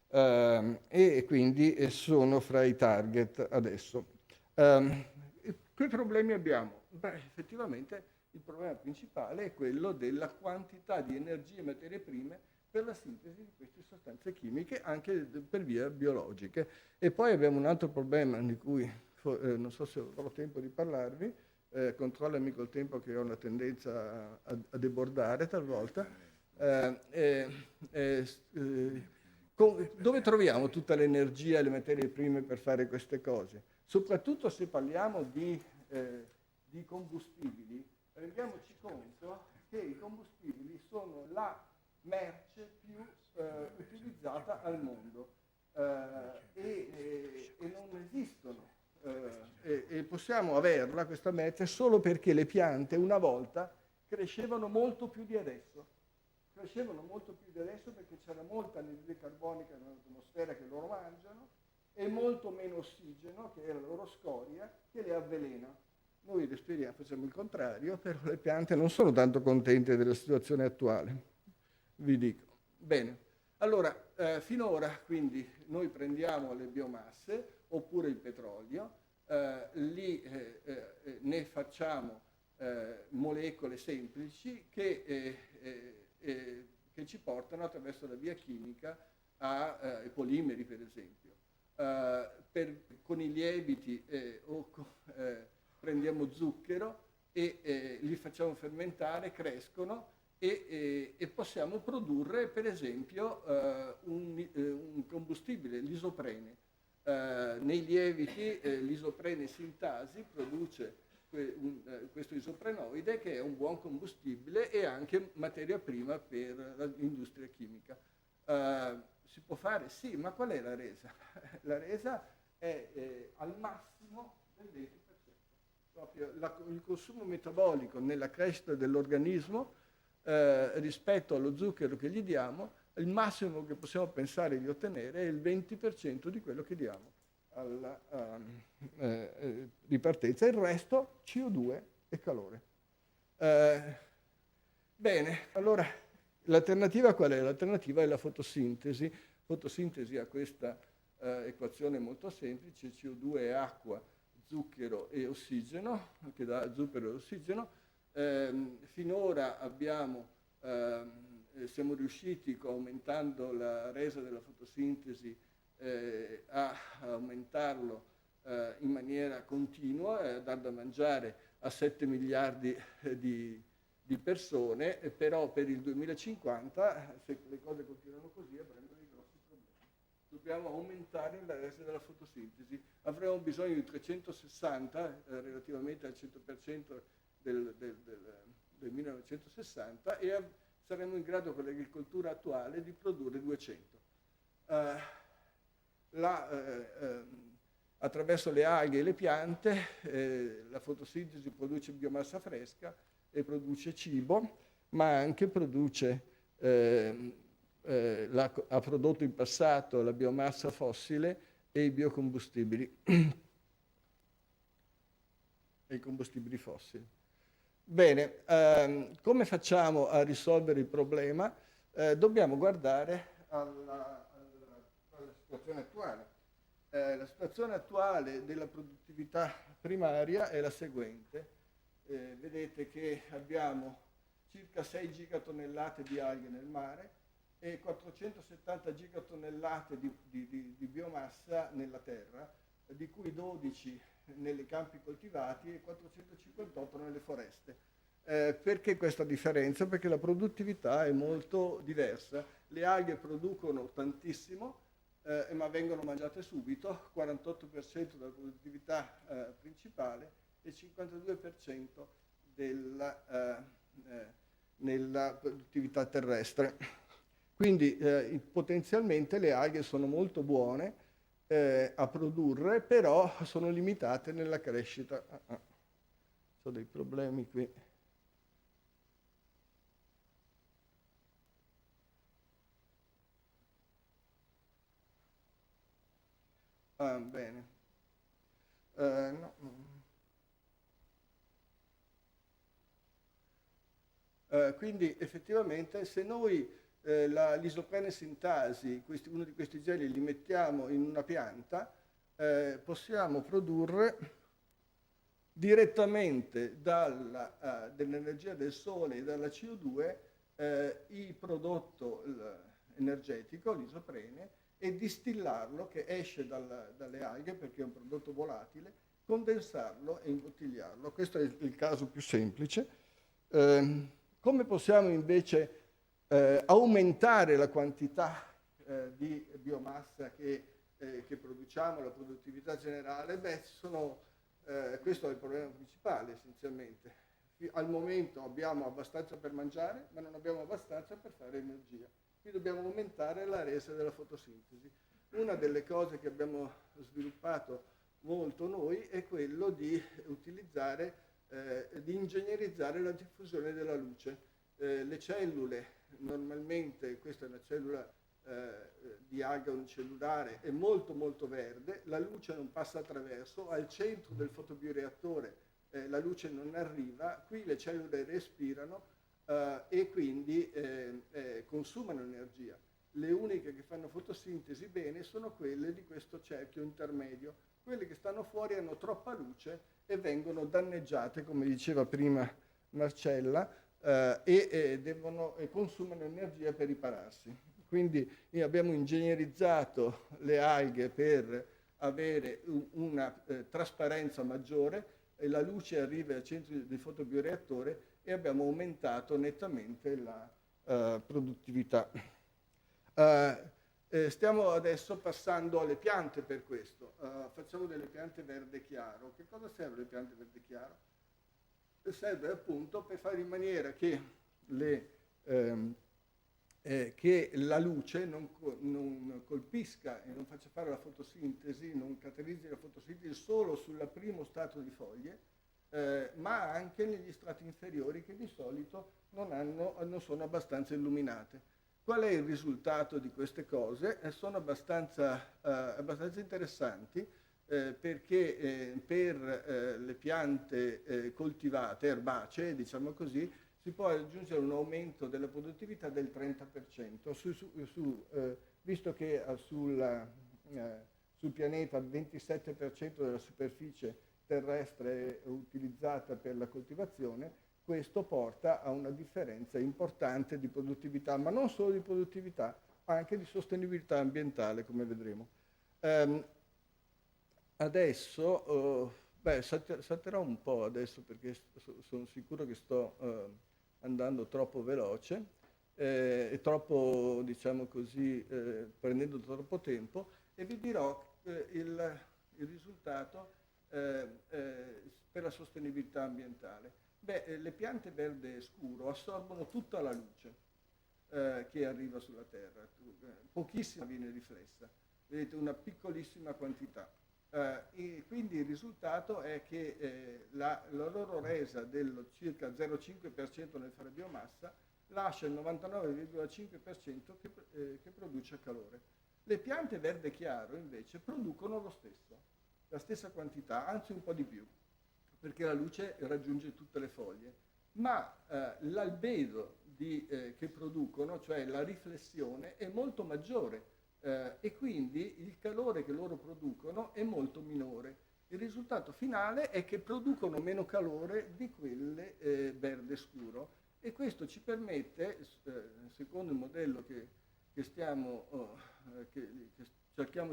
e quindi sono fra i target adesso. Che problemi abbiamo? Effettivamente il problema principale è quello della quantità di energie e materie prime per la sintesi di queste sostanze chimiche, anche per via biologiche. E poi abbiamo un altro problema di cui non so se avrò tempo di parlarvi, controllami col tempo che ho una tendenza a debordare talvolta. Dove troviamo tutta l'energia e le materie prime per fare queste cose? Soprattutto se parliamo di combustibili, rendiamoci conto che i combustibili sono la merce più utilizzata al mondo e non esistono. E possiamo averla, questa merce, solo perché le piante una volta crescevano molto più di adesso. Crescevano molto più di adesso perché c'era molta anidride carbonica nell'atmosfera che loro mangiano e molto meno ossigeno, che è la loro scoria, che le avvelena. Noi respiriamo, facciamo il contrario, però le piante non sono tanto contente della situazione attuale, vi dico. Bene, allora, finora quindi noi prendiamo le biomasse oppure il petrolio, ne facciamo molecole semplici che ci portano attraverso la via chimica ai polimeri, per esempio. Con i lieviti prendiamo zucchero e li facciamo fermentare, crescono e possiamo produrre, per esempio, un combustibile, l'isoprene. Nei lieviti l'isoprene sintasi produce questo isoprenoide, che è un buon combustibile e anche materia prima per l'industria chimica. Si può fare? Sì, ma qual è la resa? La resa è al massimo del 20%. Proprio il consumo metabolico nella crescita dell'organismo rispetto allo zucchero che gli diamo, il massimo che possiamo pensare di ottenere è il 20% di quello che diamo alla ripartenza, il resto CO2 e calore. Bene, allora l'alternativa qual è? L'alternativa è la fotosintesi. La fotosintesi ha questa equazione molto semplice: CO2 è acqua, zucchero e ossigeno, che dà zucchero e ossigeno. Finora abbiamo siamo riusciti, aumentando la resa della fotosintesi, a aumentarlo in maniera continua, a dar da mangiare a 7 miliardi di persone, però per il 2050, se le cose continuano così, avremo dei grossi problemi. Dobbiamo aumentare la resa della fotosintesi. Avremo bisogno di 360, relativamente al 100% del 1960, e saremo in grado con l'agricoltura attuale di produrre 200. Attraverso le alghe e le piante la fotosintesi produce biomassa fresca e produce cibo, ma anche produce, ha prodotto in passato la biomassa fossile e i biocombustibili e i combustibili fossili. Bene, come facciamo a risolvere il problema? Dobbiamo guardare alla situazione attuale. La situazione attuale della produttività primaria è la seguente. Vedete che abbiamo circa 6 gigatonnellate di alghe nel mare e 470 gigatonnellate di biomassa nella terra, di cui 12 nei campi coltivati e 458 nelle foreste. Perché questa differenza? Perché la produttività è molto diversa. Le alghe producono tantissimo, ma vengono mangiate subito, 48% della produttività principale e 52% nella produttività terrestre. Quindi potenzialmente le alghe sono molto buone a produrre, però sono limitate nella crescita. Ho dei problemi qui. Bene. No. Quindi effettivamente se noi l'isoprene sintasi, uno di questi geli, li mettiamo in una pianta, possiamo produrre direttamente dall'energia del sole e dalla CO2 il prodotto energetico, l'isoprene, e distillarlo, che esce dalle alghe perché è un prodotto volatile, condensarlo e imbottigliarlo. Questo è il caso più semplice. Come possiamo invece aumentare la quantità di biomassa che produciamo, la produttività generale? Questo è il problema principale essenzialmente. Al momento abbiamo abbastanza per mangiare, ma non abbiamo abbastanza per fare energia. Quindi dobbiamo aumentare la resa della fotosintesi. Una delle cose che abbiamo sviluppato molto noi è quello di utilizzare, di ingegnerizzare la diffusione della luce. Le cellule, normalmente, questa è una cellula di alga unicellulare, è molto molto verde, la luce non passa attraverso, al centro del fotobioreattore la luce non arriva, qui le cellule respirano e quindi consumano energia. Le uniche che fanno fotosintesi bene sono quelle di questo cerchio intermedio. Quelle che stanno fuori hanno troppa luce e vengono danneggiate, come diceva prima Marcella, e consumano energia per ripararsi. Quindi abbiamo ingegnerizzato le alghe per avere una trasparenza maggiore, e la luce arriva al centro del fotobioreattore e abbiamo aumentato nettamente la produttività. Stiamo adesso passando alle piante per questo. Facciamo delle piante verde chiaro. Che cosa serve le piante verde chiaro? Serve appunto per fare in maniera che la luce non colpisca e non faccia fare la fotosintesi, non catalizzi la fotosintesi solo sul primo strato di foglie, ma anche negli strati inferiori che di solito non sono abbastanza illuminate. Qual è il risultato di queste cose? Sono abbastanza interessanti perché per le piante coltivate, erbacee, diciamo così, si può raggiungere un aumento della produttività del 30%, visto che sul pianeta il 27% della superficie terrestre è utilizzata per la coltivazione, questo porta a una differenza importante di produttività, ma non solo di produttività, anche di sostenibilità ambientale, come vedremo. Adesso, salterò un po' adesso perché sono sicuro che sto andando troppo veloce e troppo, diciamo così, prendendo troppo tempo, e vi dirò il risultato per la sostenibilità ambientale. Le piante verde scuro assorbono tutta la luce che arriva sulla Terra, pochissima viene riflessa, vedete, una piccolissima quantità. E quindi il risultato è che la loro resa del circa 0,5% nel fare biomassa lascia il 99,5% che produce calore. Le piante verde chiaro invece producono lo stesso, la stessa quantità, anzi un po' di più, perché la luce raggiunge tutte le foglie, ma l'albedo che producono, cioè la riflessione, è molto maggiore e quindi il calore che loro producono è molto minore. Il risultato finale è che producono meno calore di quelle verde scuro, e questo ci permette, secondo il modello che cerchiamo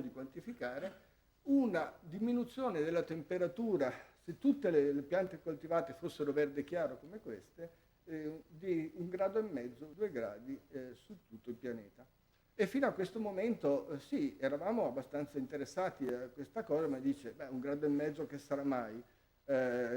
di quantificare, una diminuzione della temperatura, se tutte le piante coltivate fossero verde chiaro come queste, di 1,5 gradi, 2 gradi su tutto il pianeta. E fino a questo momento sì, eravamo abbastanza interessati a questa cosa, ma dice, 1,5 gradi che sarà mai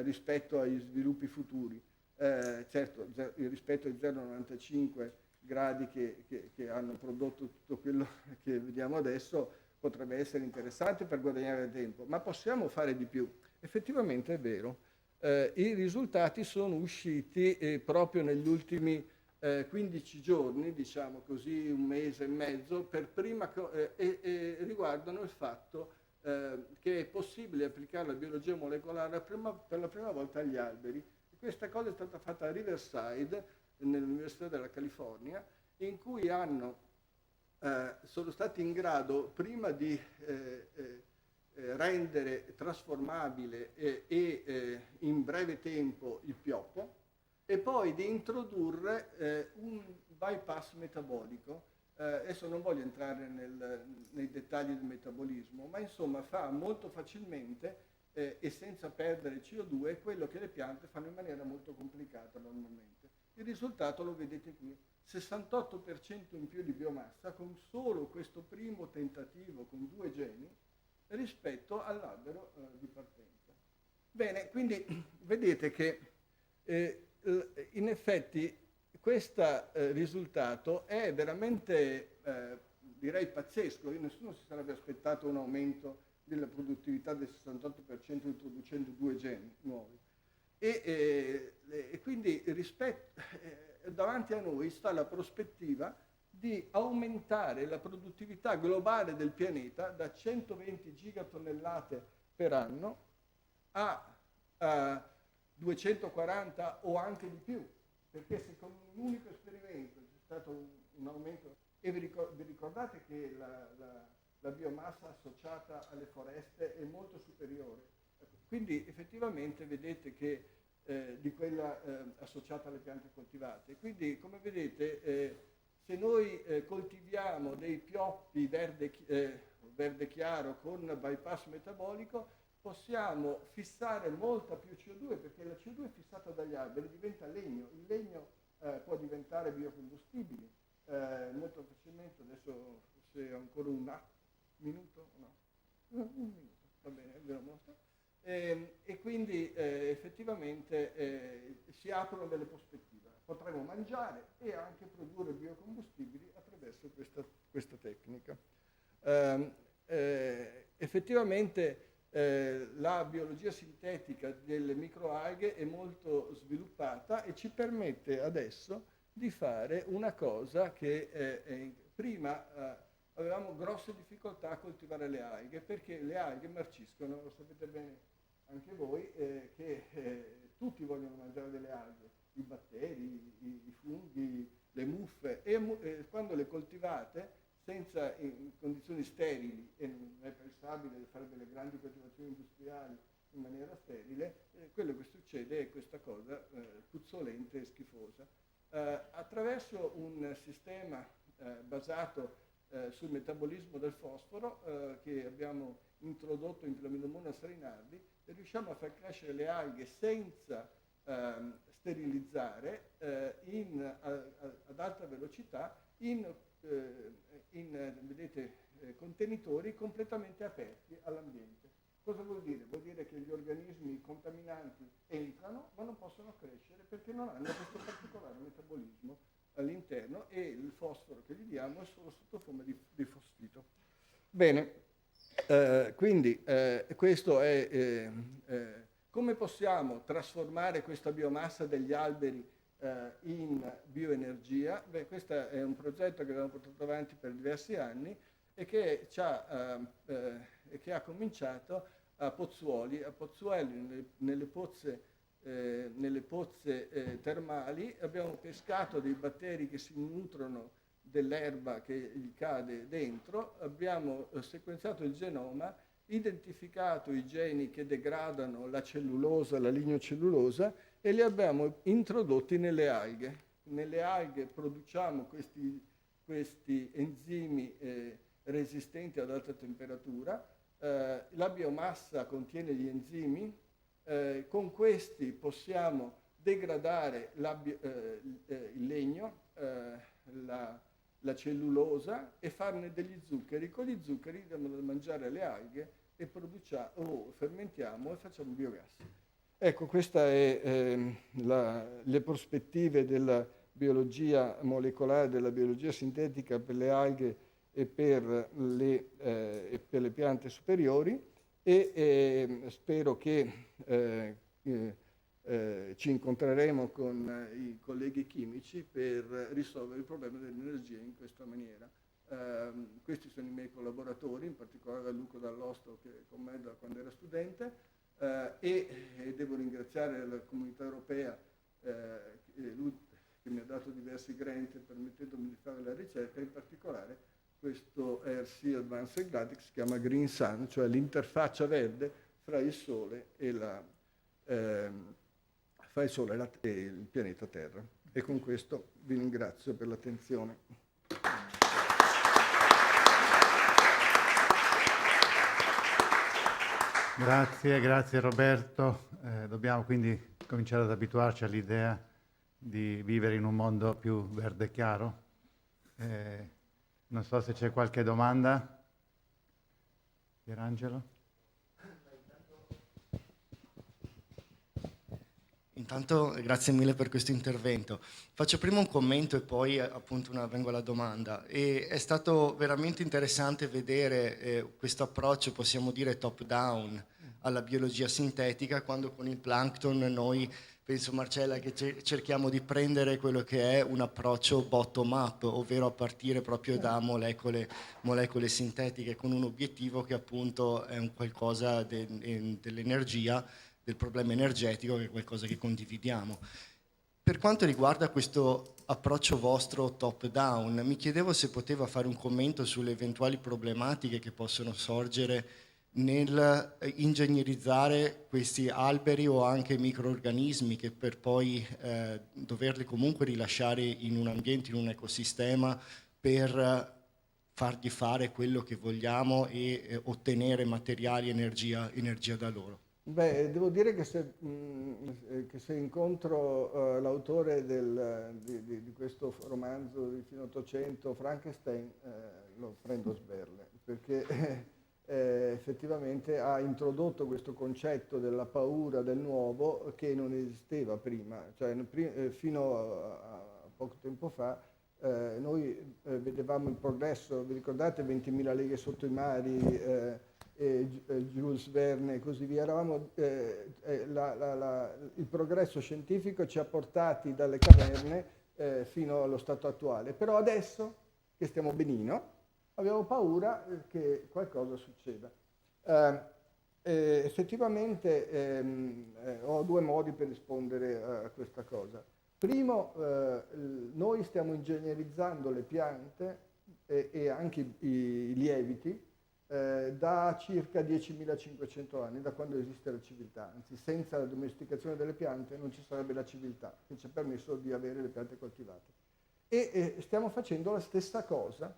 rispetto agli sviluppi futuri? Certo, rispetto ai 0,95 gradi che hanno prodotto tutto quello che vediamo adesso, potrebbe essere interessante per guadagnare tempo, ma possiamo fare di più. Effettivamente è vero. I risultati sono usciti proprio negli ultimi 15 giorni, diciamo così, un mese e mezzo, e riguardano il fatto che è possibile applicare la biologia molecolare per la prima volta agli alberi. Questa cosa è stata fatta a Riverside, nell'Università della California, in cui sono stati in grado, prima di rendere trasformabile in breve tempo il pioppo, e poi di introdurre un bypass metabolico. Adesso non voglio entrare nei dettagli del metabolismo, ma insomma fa molto facilmente e senza perdere CO2 quello che le piante fanno in maniera molto complicata normalmente. Il risultato lo vedete qui, 68% in più di biomassa con solo questo primo tentativo con 2 geni rispetto all'albero di partenza. Bene, quindi vedete che in effetti questo risultato è veramente, direi, pazzesco. Nessuno si sarebbe aspettato un aumento della produttività del 68% introducendo 2 geni nuovi. E quindi davanti a noi sta la prospettiva di aumentare la produttività globale del pianeta da 120 gigatonnellate per anno a 240 o anche di più, perché se con un unico esperimento c'è stato un aumento, e vi ricordate che la biomassa associata alle foreste è molto superiore, quindi effettivamente vedete che di quella associata alle piante coltivate. Quindi, come vedete, se noi coltiviamo dei pioppi verde chiaro con bypass metabolico, possiamo fissare molta più CO2, perché la CO2 è fissata dagli alberi, diventa legno. Il legno può diventare biocombustibile molto facilmente. Adesso, se ho ancora un minuto, no? Un minuto, va bene, ve lo mostro. E quindi effettivamente si aprono delle prospettive. Potremo mangiare e anche produrre biocombustibili attraverso questa tecnica. Effettivamente la biologia sintetica delle microalghe è molto sviluppata e ci permette adesso di fare una cosa che prima avevamo grosse difficoltà a coltivare le alghe, perché le alghe marciscono, lo sapete bene anche voi, che tutti vogliono mangiare delle alghe, i batteri, i funghi, le muffe, e quando le coltivate in condizioni sterili, e non è pensabile fare delle grandi coltivazioni industriali in maniera sterile, quello che succede è questa cosa puzzolente e schifosa. Attraverso un sistema basato sul metabolismo del fosforo che abbiamo introdotto in Chlamydomonas reinardi, riusciamo a far crescere le alghe senza sterilizzare ad alta velocità in contenitori completamente aperti all'ambiente. Cosa vuol dire? Vuol dire che gli organismi contaminanti entrano ma non possono crescere perché non hanno questo particolare metabolismo all'interno e il fosforo che gli diamo è solo sotto forma di fosfito. Bene, quindi questo è come possiamo trasformare questa biomassa degli alberi in bioenergia. Beh, questo è un progetto che abbiamo portato avanti per diversi anni e che ha cominciato a Pozzuoli. A Pozzuoli, nelle pozze termali, abbiamo pescato dei batteri che si nutrono dell'erba che gli cade dentro, abbiamo sequenziato il genoma, identificato i geni che degradano la cellulosa, la lignocellulosa, e li abbiamo introdotti nelle alghe. Nelle alghe produciamo questi enzimi resistenti ad alta temperatura, la biomassa contiene gli enzimi, con questi possiamo degradare il legno, la cellulosa e farne degli zuccheri. Con gli zuccheri diamo da mangiare alle alghe e fermentiamo e facciamo biogas. Ecco, queste è le prospettive della biologia molecolare, della biologia sintetica per le alghe e per le piante superiori, e spero che ci incontreremo con i colleghi chimici per risolvere il problema dell'energia in questa maniera. Questi sono i miei collaboratori, in particolare Luca Dall'Osto, che è con me da quando era studente, e devo ringraziare la comunità europea che mi ha dato diversi grant permettendomi di fare la ricerca, in particolare questo RC Advanced Grad che si chiama Green Sun, cioè l'interfaccia verde fra il Sole e il pianeta Terra. E con questo vi ringrazio per l'attenzione. Grazie Roberto. Dobbiamo quindi cominciare ad abituarci all'idea di vivere in un mondo più verde chiaro. Non so se c'è qualche domanda. Pierangelo? Intanto grazie mille per questo intervento. Faccio prima un commento e poi appunto vengo alla domanda. È stato veramente interessante vedere questo approccio, possiamo dire top down, alla biologia sintetica, quando con il plankton noi, penso Marcella, che cerchiamo di prendere quello che è un approccio bottom up, ovvero a partire proprio da molecole sintetiche, con un obiettivo che appunto è un qualcosa dell'energia, del problema energetico, che è qualcosa che condividiamo. Per quanto riguarda questo approccio vostro top down, mi chiedevo se poteva fare un commento sulle eventuali problematiche che possono sorgere nel ingegnerizzare questi alberi o anche microorganismi, che per poi doverli comunque rilasciare in un ambiente, in un ecosistema, per fargli fare quello che vogliamo e ottenere materiali e energia da loro. Beh, devo dire che se incontro l'autore di questo romanzo di fine Ottocento, Frankenstein, lo prendo a sberle, perché effettivamente ha introdotto questo concetto della paura del nuovo che non esisteva prima. Cioè, fino a poco tempo fa noi vedevamo il progresso, vi ricordate 20.000 leghe sotto i mari, Jules Verne e così via. Il progresso scientifico ci ha portati dalle caverne fino allo stato attuale, però adesso che stiamo benino abbiamo paura che qualcosa succeda. Effettivamente ho due modi per rispondere a questa cosa. Primo, noi stiamo ingegnerizzando le piante e anche i lieviti da circa 10.500 anni, da quando esiste la civiltà. Anzi, senza la domesticazione delle piante non ci sarebbe la civiltà, che ci ha permesso di avere le piante coltivate. E stiamo facendo la stessa cosa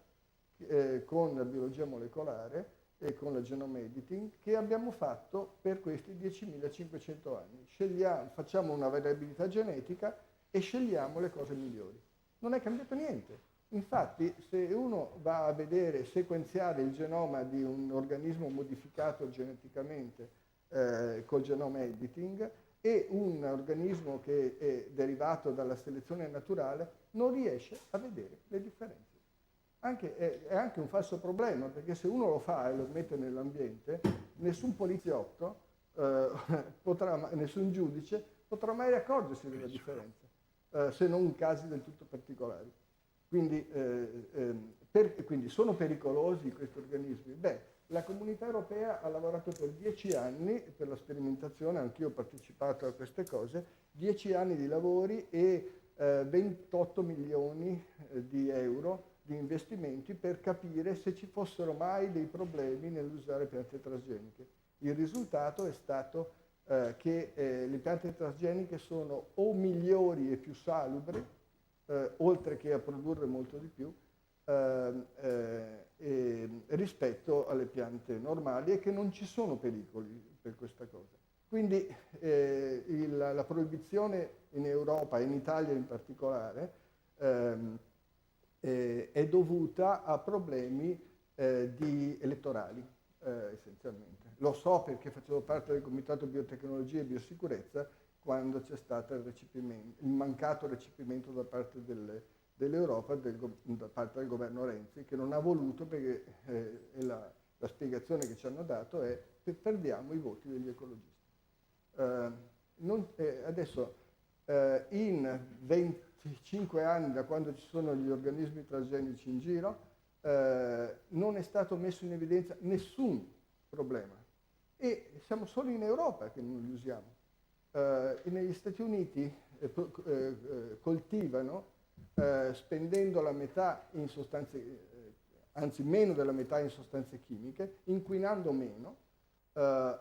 con la biologia molecolare e con la genome editing che abbiamo fatto per questi 10.500 anni. Facciamo una variabilità genetica e scegliamo le cose migliori. Non è cambiato niente. Infatti, se uno va a vedere, sequenziare il genoma di un organismo modificato geneticamente col genome editing e un organismo che è derivato dalla selezione naturale, non riesce a vedere le differenze. È anche un falso problema, perché se uno lo fa e lo mette nell'ambiente, nessun poliziotto, nessun giudice potrà mai accorgersi della differenza, se non in casi del tutto particolari. Quindi sono pericolosi questi organismi? Beh, la Comunità Europea ha lavorato per 10 anni per la sperimentazione, anch'io ho partecipato a queste cose, 10 anni di lavori e 28 milioni di euro di investimenti per capire se ci fossero mai dei problemi nell'usare piante trasgeniche. Il risultato è stato che le piante trasgeniche sono o migliori e più salubri, oltre che a produrre molto di più, rispetto alle piante normali, e che non ci sono pericoli per questa cosa. Quindi la proibizione in Europa e in Italia in particolare è dovuta a problemi elettorali, essenzialmente. Lo so perché facevo parte del Comitato Biotecnologia e Biosicurezza quando c'è stato il mancato recepimento da parte dell'Europa, da parte del governo Renzi, che non ha voluto, perché la spiegazione che ci hanno dato è che perdiamo i voti degli ecologisti. Adesso, in 25 anni da quando ci sono gli organismi transgenici in giro, non è stato messo in evidenza nessun problema. E siamo solo in Europa che non li usiamo. Negli Stati Uniti coltivano spendendo la metà in sostanze, anzi meno della metà in sostanze chimiche, inquinando meno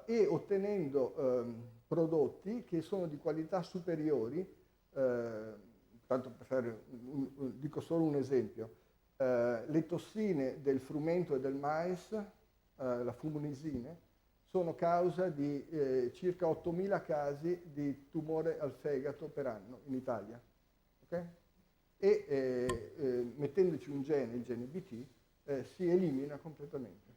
e ottenendo prodotti che sono di qualità superiori. Tanto per fare, dico solo un esempio, le tossine del frumento e del mais, la fumonisine, sono causa di circa 8.000 casi di tumore al fegato per anno in Italia. Okay? E mettendoci un gene, il gene BT, si elimina completamente.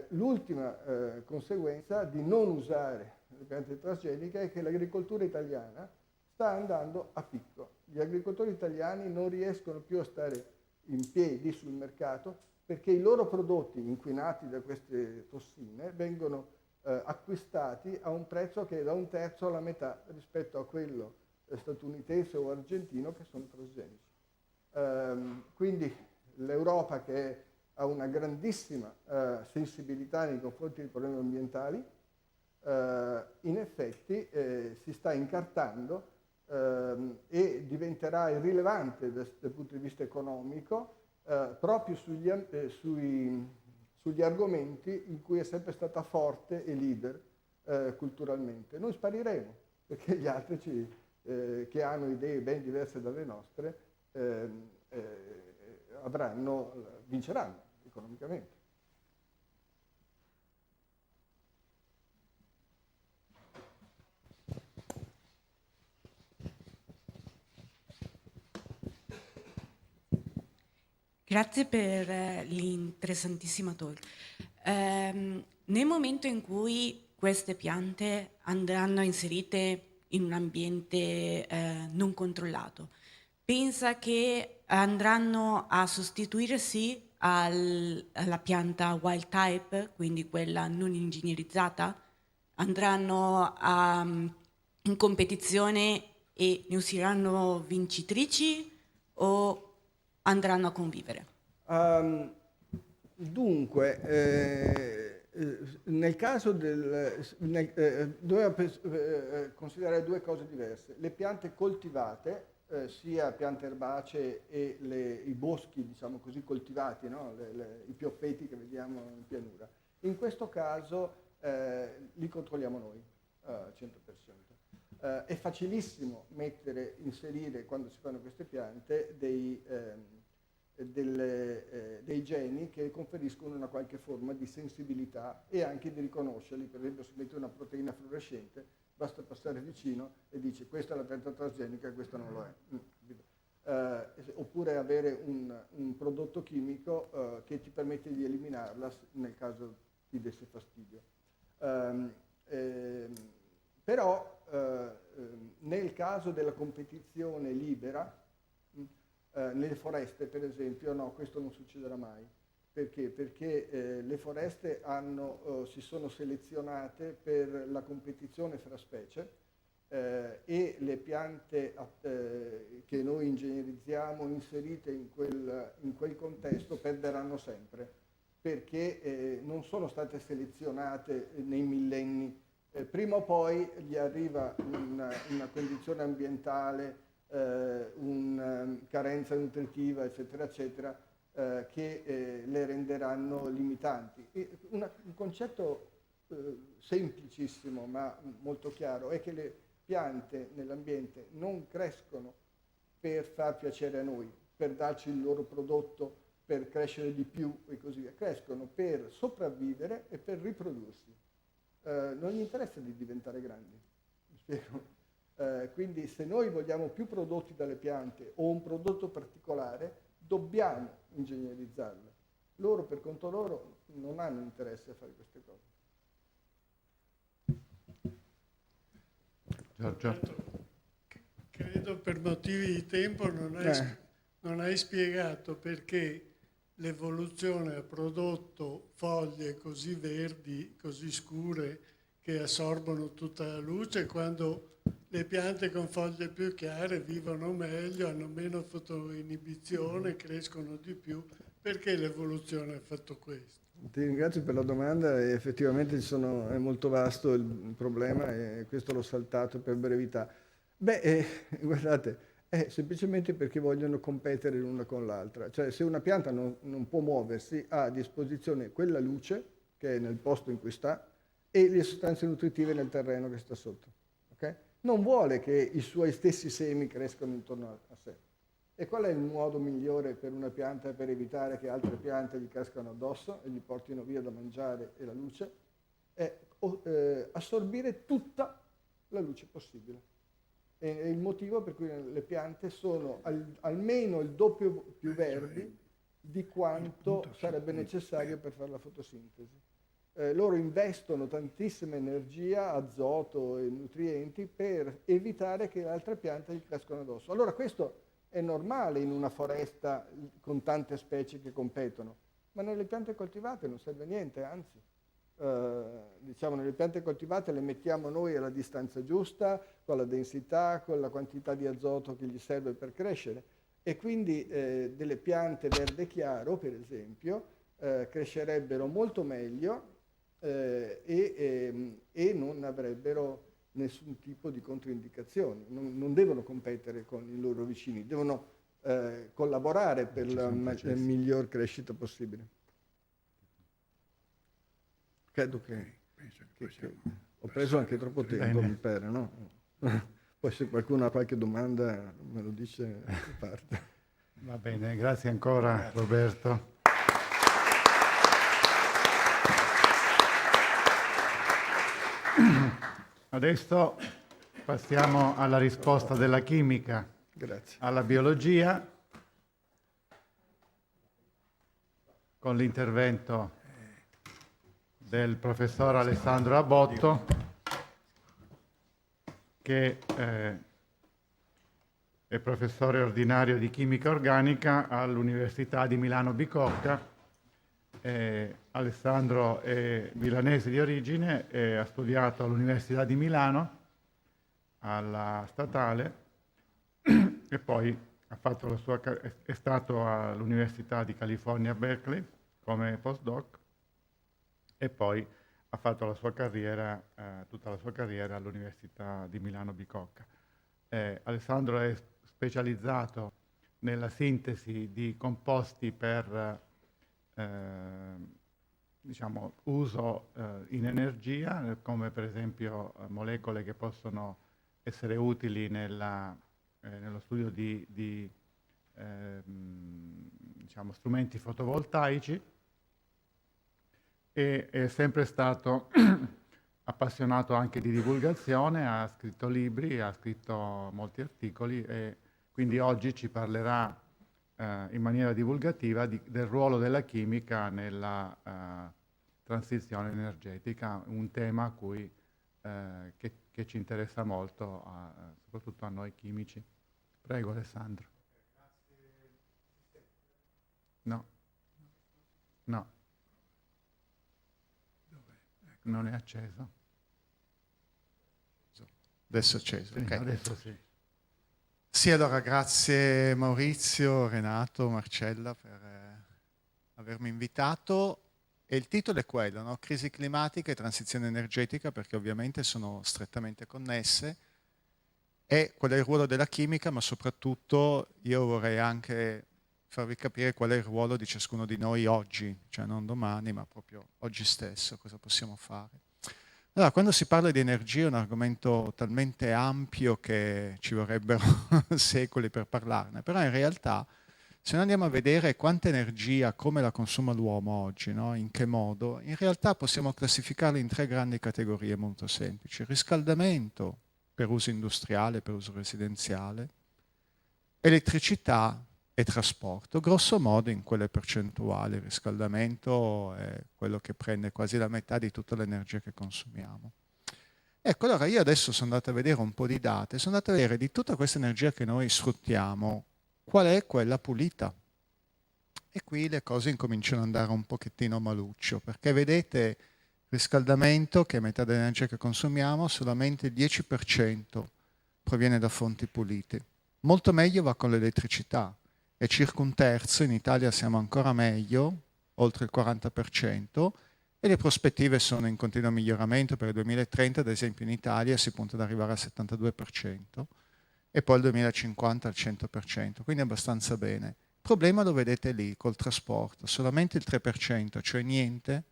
L'ultima conseguenza di non usare le piante trasgeniche è che l'agricoltura italiana sta andando a picco. Gli agricoltori italiani non riescono più a stare in piedi sul mercato perché i loro prodotti inquinati da queste tossine vengono acquistati a un prezzo che è da 1/3 alla metà rispetto a quello statunitense o argentino, che sono trasgenici. Quindi l'Europa, che ha una grandissima sensibilità nei confronti dei problemi ambientali, in effetti si sta incartando e diventerà irrilevante dal punto di vista economico proprio sugli argomenti in cui è sempre stata forte e leader culturalmente. Noi spariremo perché gli altri che hanno idee ben diverse dalle nostre vinceranno economicamente. Grazie per l'interessantissima talk. Nel momento in cui queste piante andranno inserite in un ambiente non controllato, pensa che andranno a sostituirsi alla pianta wild type, quindi quella non ingegnerizzata? Andranno in competizione e ne usciranno vincitrici o andranno a convivere? Nel caso dobbiamo considerare due cose diverse. Le piante coltivate sia piante erbacee e i boschi, diciamo così, coltivati, no? I pioppetti che vediamo in pianura. In questo caso li controlliamo noi, 100%. È facilissimo inserire, quando si fanno queste piante, dei geni che conferiscono una qualche forma di sensibilità e anche di riconoscerli. Per esempio, se mette una proteina fluorescente, basta passare vicino e dice questa è la pianta trasgenica, questa non lo è. Oppure avere un prodotto chimico che ti permette di eliminarla nel caso ti desse fastidio. Però nel caso della competizione libera, nelle foreste per esempio, no, questo non succederà mai. Perché? Perché le foreste si sono selezionate per la competizione fra specie e le piante che noi ingegnerizziamo inserite in quel contesto perderanno sempre, perché non sono state selezionate nei millenni. Prima o poi gli arriva una condizione ambientale, una carenza nutritiva, eccetera, eccetera, che le renderanno limitanti. Un concetto semplicissimo ma molto chiaro è che le piante nell'ambiente non crescono per far piacere a noi, per darci il loro prodotto, per crescere di più e così via. Crescono per sopravvivere e per riprodursi. Non gli interessa di diventare grandi, mi spiego. Quindi se noi vogliamo più prodotti dalle piante o un prodotto particolare, dobbiamo ingegnerizzarle. Loro per conto loro non hanno interesse a fare queste cose. Giorgio. Credo per motivi di tempo non hai spiegato perché l'evoluzione ha prodotto foglie così verdi, così scure, che assorbono tutta la luce, quando le piante con foglie più chiare vivono meglio, hanno meno fotoinibizione, crescono di più. Perché l'evoluzione ha fatto questo? Ti ringrazio per la domanda e effettivamente è molto vasto il problema e questo l'ho saltato per brevità. Guardate, è semplicemente perché vogliono competere l'una con l'altra. Cioè se una pianta non può muoversi, ha a disposizione quella luce che è nel posto in cui sta e le sostanze nutritive nel terreno che sta sotto. Okay? Non vuole che i suoi stessi semi crescano intorno a sé. E qual è il modo migliore per una pianta per evitare che altre piante gli cascano addosso e gli portino via da mangiare e la luce? È assorbire tutta la luce possibile. È il motivo per cui le piante sono almeno il doppio più verdi di quanto sarebbe necessario per fare la fotosintesi. Loro investono tantissima energia, azoto e nutrienti per evitare che le altre piante gli crescano addosso. Allora questo è normale in una foresta con tante specie che competono, ma nelle piante coltivate non serve a niente, anzi. Diciamo, nelle piante coltivate le mettiamo noi alla distanza giusta, con la densità, con la quantità di azoto che gli serve per crescere. E quindi delle piante verde chiaro, per esempio, crescerebbero molto meglio e non avrebbero nessun tipo di controindicazioni. Non devono competere con i loro vicini, devono collaborare per la miglior crescita possibile. Credo che ho preso anche troppo tempo, mi pare, no? Poi se qualcuno ha qualche domanda me lo dice a parte. Va bene, grazie ancora Roberto. Adesso passiamo alla risposta della chimica alla biologia con l'intervento del professor Alessandro Abbotto, che è professore ordinario di chimica organica all'Università di Milano Bicocca. Alessandro è milanese di origine e ha studiato all'Università di Milano, alla Statale, e poi è stato all'Università di California Berkeley come postdoc e poi ha fatto tutta la sua carriera all'Università di Milano Bicocca. Alessandro è specializzato nella sintesi di composti per diciamo, uso in energia, come per esempio molecole che possono essere utili nello studio di diciamo, strumenti fotovoltaici, e è sempre stato appassionato anche di divulgazione, ha scritto libri, ha scritto molti articoli, e quindi oggi ci parlerà in maniera divulgativa del ruolo della chimica nella transizione energetica, un tema a cui, che ci interessa molto, soprattutto a noi chimici. Prego Alessandro. No. No. Non è acceso. Adesso è acceso. Sì, Okay. adesso sì. Sì, allora grazie Maurizio, Renato, Marcella per avermi invitato. E il titolo è quello, no? Crisi climatica e transizione energetica, perché ovviamente sono strettamente connesse. E qual è il ruolo della chimica, ma soprattutto io vorrei anche farvi capire qual è il ruolo di ciascuno di noi oggi, cioè non domani, ma proprio oggi stesso, cosa possiamo fare. Allora, quando si parla di energia è un argomento talmente ampio che ci vorrebbero secoli per parlarne, però in realtà se noi andiamo a vedere quanta energia, come la consuma l'uomo oggi, no? In che modo, in realtà possiamo classificarla in 3 grandi categorie molto semplici: riscaldamento per uso industriale, per uso residenziale, elettricità e trasporto, grosso modo in quelle percentuali. Il riscaldamento è quello che prende quasi la metà di tutta l'energia che consumiamo. Ecco, allora io adesso sono andato a vedere un po' di date, sono andato a vedere di tutta questa energia che noi sfruttiamo, qual è quella pulita. E qui le cose incominciano ad andare un pochettino maluccio, perché vedete, riscaldamento, che è metà dell'energia che consumiamo, solamente il 10% proviene da fonti pulite. Molto meglio va con l'elettricità. È circa un terzo, in Italia siamo ancora meglio, oltre il 40%, e le prospettive sono in continuo miglioramento. Per il 2030, ad esempio in Italia, si punta ad arrivare al 72%, e poi il 2050 al 100%, quindi abbastanza bene. Il problema lo vedete lì, col trasporto, solamente il 3%, cioè niente,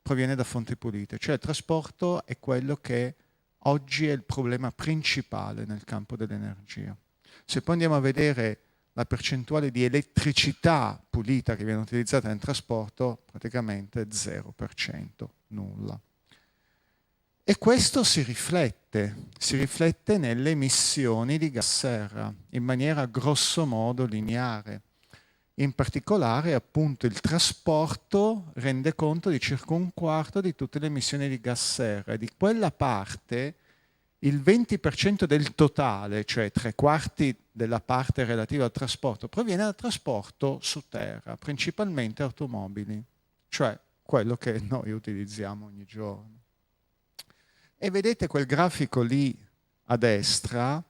proviene da fonti pulite. Cioè il trasporto è quello che oggi è il problema principale nel campo dell'energia. Se poi andiamo a vedere la percentuale di elettricità pulita che viene utilizzata nel trasporto, praticamente 0%, nulla. E questo si riflette nelle emissioni di gas serra in maniera grosso modo lineare. In particolare, appunto, il trasporto rende conto di circa un quarto di tutte le emissioni di gas serra. Di quella parte, il 20% del totale, cioè 3/4 della parte relativa al trasporto, proviene dal trasporto su terra, principalmente automobili, cioè quello che noi utilizziamo ogni giorno. E vedete quel grafico lì a destra,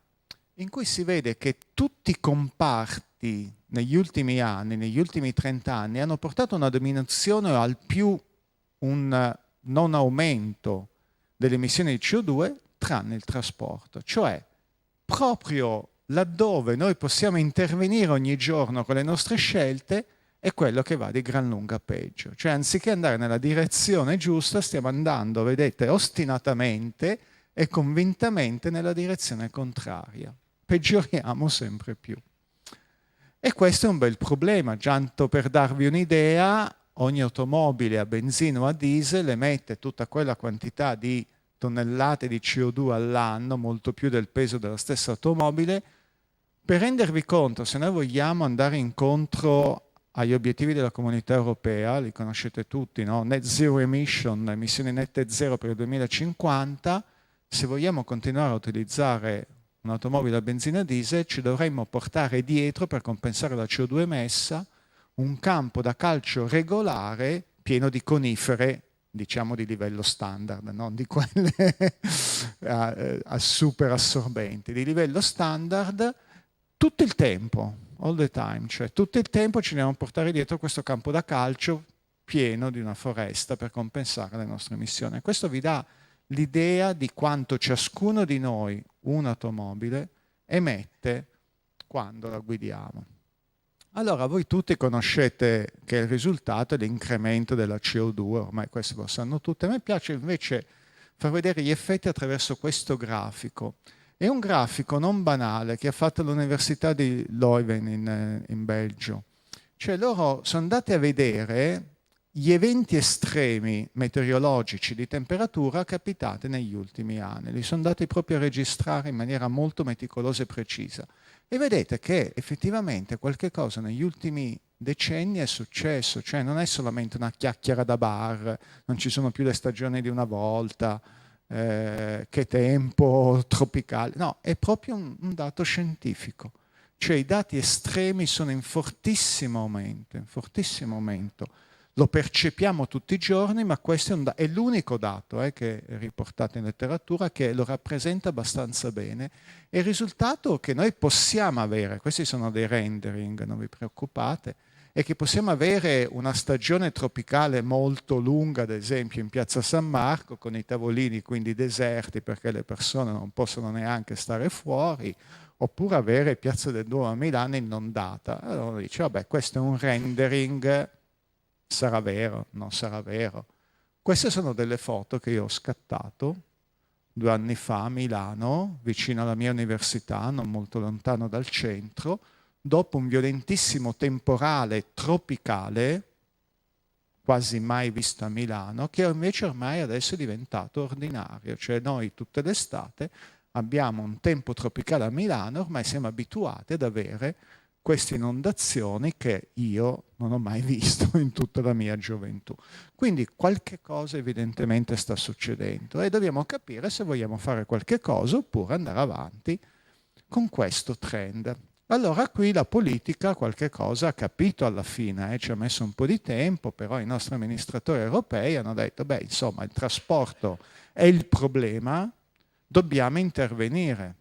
in cui si vede che tutti i comparti negli ultimi anni, negli ultimi 30 anni, hanno portato una diminuzione o al più un non aumento delle emissioni di CO2, tranne il trasporto. Cioè, proprio laddove noi possiamo intervenire ogni giorno con le nostre scelte, è quello che va di gran lunga peggio. Cioè, anziché andare nella direzione giusta, stiamo andando, vedete, ostinatamente e convintamente nella direzione contraria. Peggioriamo sempre più. E questo è un bel problema. Tanto per darvi un'idea, ogni automobile a benzina o a diesel emette tutta quella quantità di tonnellate di CO2 all'anno, molto più del peso della stessa automobile. Per rendervi conto, se noi vogliamo andare incontro agli obiettivi della Comunità Europea, li conoscete tutti, no? Net Zero Emission, emissioni nette zero per il 2050, se vogliamo continuare a utilizzare un'automobile a benzina e diesel, ci dovremmo portare dietro, per compensare la CO2 emessa, un campo da calcio regolare pieno di conifere, diciamo di livello standard, non di quelle super assorbenti, di livello standard tutto il tempo, all the time, cioè tutto il tempo ci andiamo a portare dietro questo campo da calcio pieno di una foresta per compensare le nostre emissioni. Questo vi dà l'idea di quanto ciascuno di noi, un'automobile, emette quando la guidiamo. Allora voi tutti conoscete che il risultato è l'incremento della CO2, ormai questo lo sanno tutti. A me piace invece far vedere gli effetti attraverso questo grafico. È un grafico non banale che ha fatto l'Università di Leuven in Belgio. Cioè loro sono andati a vedere gli eventi estremi meteorologici di temperatura capitati negli ultimi anni. Li sono andati proprio a registrare in maniera molto meticolosa e precisa. E vedete che effettivamente qualche cosa negli ultimi decenni è successo, cioè non è solamente una chiacchiera da bar, non ci sono più le stagioni di una volta, che tempo tropicale, no, è proprio un dato scientifico. Cioè i dati estremi sono in fortissimo aumento, Lo percepiamo tutti i giorni, ma questo è l'unico dato che è riportato in letteratura che lo rappresenta abbastanza bene. E il risultato che noi possiamo avere, questi sono dei rendering, non vi preoccupate, è che possiamo avere una stagione tropicale molto lunga, ad esempio in Piazza San Marco, con i tavolini quindi deserti perché le persone non possono neanche stare fuori, oppure avere Piazza del Duomo a Milano inondata. Allora uno dice, vabbè, questo è un rendering, sarà vero, non sarà vero. Queste sono delle foto che io ho scattato 2 anni fa a Milano, vicino alla mia università, non molto lontano dal centro, dopo un violentissimo temporale tropicale, quasi mai visto a Milano, che invece ormai adesso è diventato ordinario. Cioè noi tutte l'estate abbiamo un tempo tropicale a Milano, ormai siamo abituati ad avere queste inondazioni che io non ho mai visto in tutta la mia gioventù. Quindi qualche cosa evidentemente sta succedendo e dobbiamo capire se vogliamo fare qualche cosa oppure andare avanti con questo trend. Allora qui la politica qualche cosa ha capito alla fine, ci ha messo un po' di tempo, però i nostri amministratori europei hanno detto, beh, insomma, il trasporto è il problema, dobbiamo intervenire.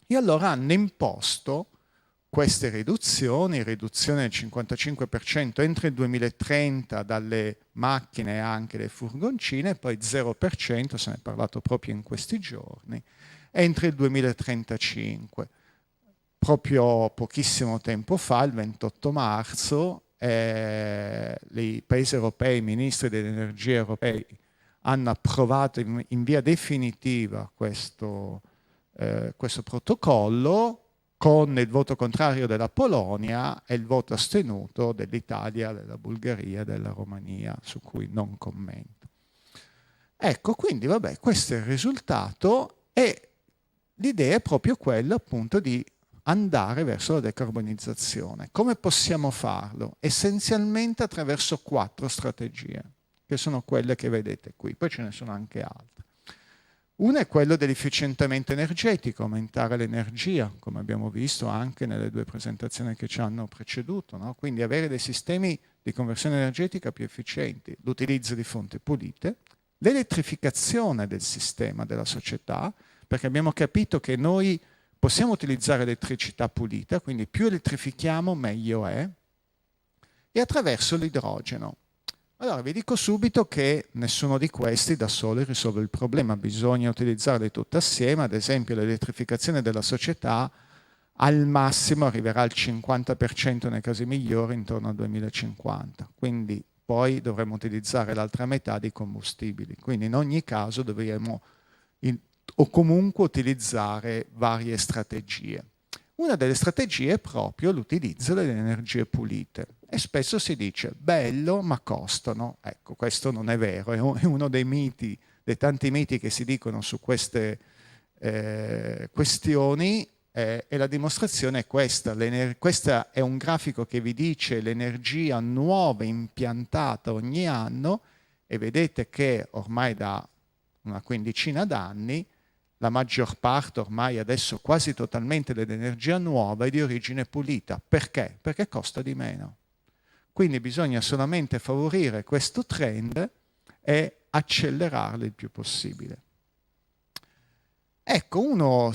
E allora hanno imposto queste riduzione del 55% entro il 2030 dalle macchine e anche le furgoncine, poi 0%, se ne è parlato proprio in questi giorni, entro il 2035. Proprio pochissimo tempo fa, il 28 marzo, i paesi europei, i ministri dell'energia europei, hanno approvato in via definitiva questo protocollo, con il voto contrario della Polonia e il voto astenuto dell'Italia, della Bulgaria, della Romania, su cui non commento. Ecco, quindi vabbè, questo è il risultato e l'idea è proprio quella appunto di andare verso la decarbonizzazione. Come possiamo farlo? Essenzialmente attraverso 4 strategie, che sono quelle che vedete qui, poi ce ne sono anche altre. Una è quello dell'efficientamento energetico, aumentare l'energia, come abbiamo visto anche nelle 2 presentazioni che ci hanno preceduto, no? Quindi avere dei sistemi di conversione energetica più efficienti, l'utilizzo di fonti pulite, l'elettrificazione del sistema della società, perché abbiamo capito che noi possiamo utilizzare elettricità pulita, quindi più elettrifichiamo meglio è, e attraverso l'idrogeno. Allora vi dico subito che nessuno di questi da soli risolve il problema, bisogna utilizzarli tutti assieme, ad esempio l'elettrificazione della società al massimo arriverà al 50% nei casi migliori intorno al 2050, quindi poi dovremo utilizzare l'altra metà dei combustibili, quindi in ogni caso dovremo o comunque utilizzare varie strategie. Una delle strategie è proprio l'utilizzo delle energie pulite e spesso si dice bello ma costano. Ecco, questo non è vero, è uno dei miti, dei tanti miti che si dicono su queste questioni e la dimostrazione è questa. Questo è un grafico che vi dice l'energia nuova impiantata ogni anno e vedete che ormai da una quindicina d'anni la maggior parte, ormai adesso quasi totalmente dell'energia nuova è di origine pulita. Perché? Perché costa di meno. Quindi bisogna solamente favorire questo trend e accelerarlo il più possibile. Ecco,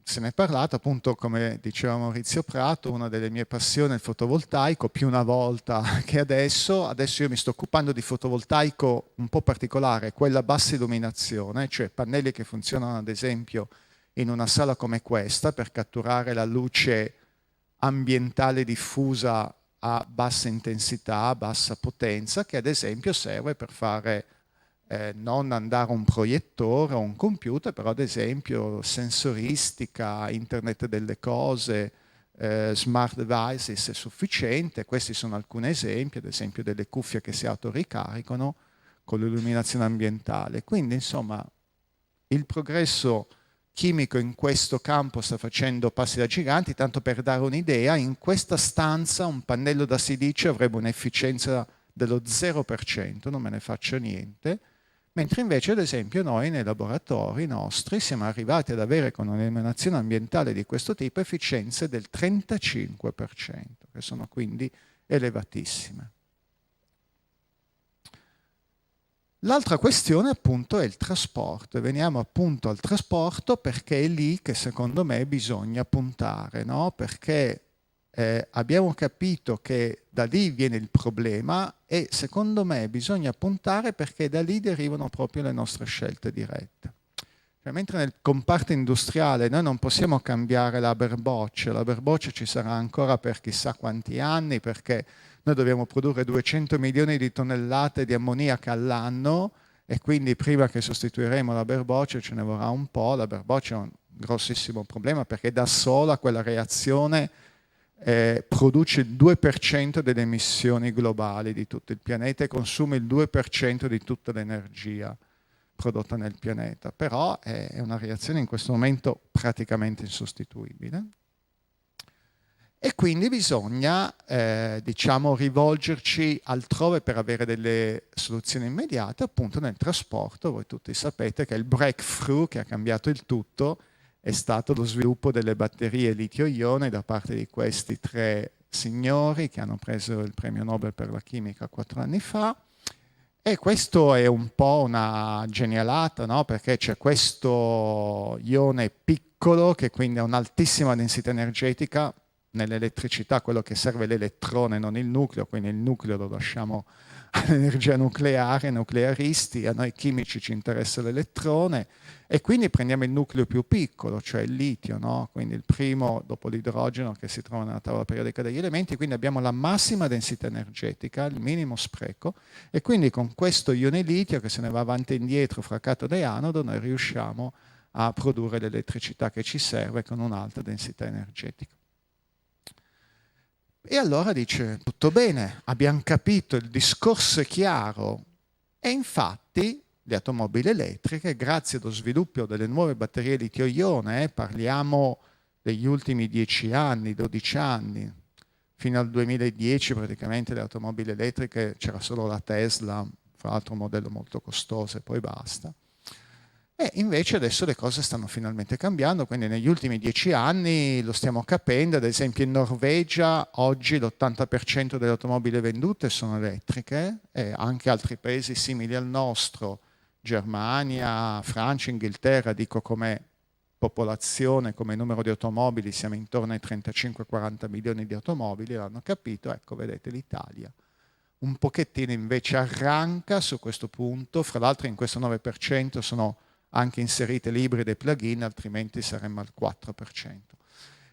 se ne è parlato appunto, come diceva Maurizio Prato, una delle mie passioni è il fotovoltaico, più una volta che adesso io mi sto occupando di fotovoltaico un po' particolare, quella a bassa illuminazione, cioè pannelli che funzionano ad esempio in una sala come questa per catturare la luce ambientale diffusa a bassa intensità, a bassa potenza, che ad esempio serve per fare non andare un proiettore o un computer, però ad esempio sensoristica, internet delle cose, smart devices è sufficiente. Questi sono alcuni esempi, ad esempio delle cuffie che si autoricaricano con l'illuminazione ambientale. Quindi insomma il progresso chimico in questo campo sta facendo passi da giganti. Tanto per dare un'idea, in questa stanza un pannello da silicio avrebbe un'efficienza dello 0%, non me ne faccio niente, mentre invece ad esempio noi nei laboratori nostri siamo arrivati ad avere con un'illuminazione ambientale di questo tipo efficienze del 35%, che sono quindi elevatissime. L'altra questione appunto è il trasporto, e veniamo appunto al trasporto perché è lì che secondo me bisogna puntare, no? Perché abbiamo capito che da lì viene il problema e secondo me bisogna puntare perché da lì derivano proprio le nostre scelte dirette. Cioè, mentre nel comparto industriale noi non possiamo cambiare la berboccia ci sarà ancora per chissà quanti anni perché noi dobbiamo produrre 200 milioni di tonnellate di ammoniaca all'anno e quindi prima che sostituiremo la berboccia ce ne vorrà un po'. La berboccia è un grossissimo problema perché da sola quella reazione produce il 2% delle emissioni globali di tutto il pianeta e consuma il 2% di tutta l'energia prodotta nel pianeta. Però è una reazione in questo momento praticamente insostituibile. E quindi bisogna diciamo, rivolgerci altrove per avere delle soluzioni immediate, appunto nel trasporto. Voi tutti sapete che il breakthrough che ha cambiato il tutto è stato lo sviluppo delle batterie litio-ione da parte di questi 3 signori che hanno preso il premio Nobel per la chimica 4 anni fa. E questo è un po' una genialata, no? Perché c'è questo ione piccolo che quindi ha un'altissima densità energetica. Nell'elettricità quello che serve è l'elettrone, non il nucleo, quindi il nucleo lo lasciamo all'energia nucleare, nuclearisti, a noi chimici ci interessa l'elettrone e quindi prendiamo il nucleo più piccolo, cioè il litio, no? Quindi il primo dopo l'idrogeno che si trova nella tavola periodica degli elementi, quindi abbiamo la massima densità energetica, il minimo spreco e quindi con questo ione litio che se ne va avanti e indietro fra catodo e anodo noi riusciamo a produrre l'elettricità che ci serve con un'alta densità energetica. E allora dice, tutto bene, abbiamo capito, il discorso è chiaro. E infatti le automobili elettriche, grazie allo sviluppo delle nuove batterie litio-ione, parliamo degli ultimi 10 anni, 12 anni, fino al 2010 praticamente le automobili elettriche c'era solo la Tesla, fra l'altro un modello molto costoso e poi basta. E invece adesso le cose stanno finalmente cambiando, quindi negli ultimi 10 anni lo stiamo capendo, ad esempio in Norvegia oggi l'80% delle automobili vendute sono elettriche e anche altri paesi simili al nostro, Germania, Francia, Inghilterra, dico come popolazione, come numero di automobili, siamo intorno ai 35-40 milioni di automobili, l'hanno capito, ecco vedete l'Italia. Un pochettino invece arranca su questo punto, fra l'altro in questo 9% sono anche inserite le ibride e plug-in, altrimenti saremmo al 4%.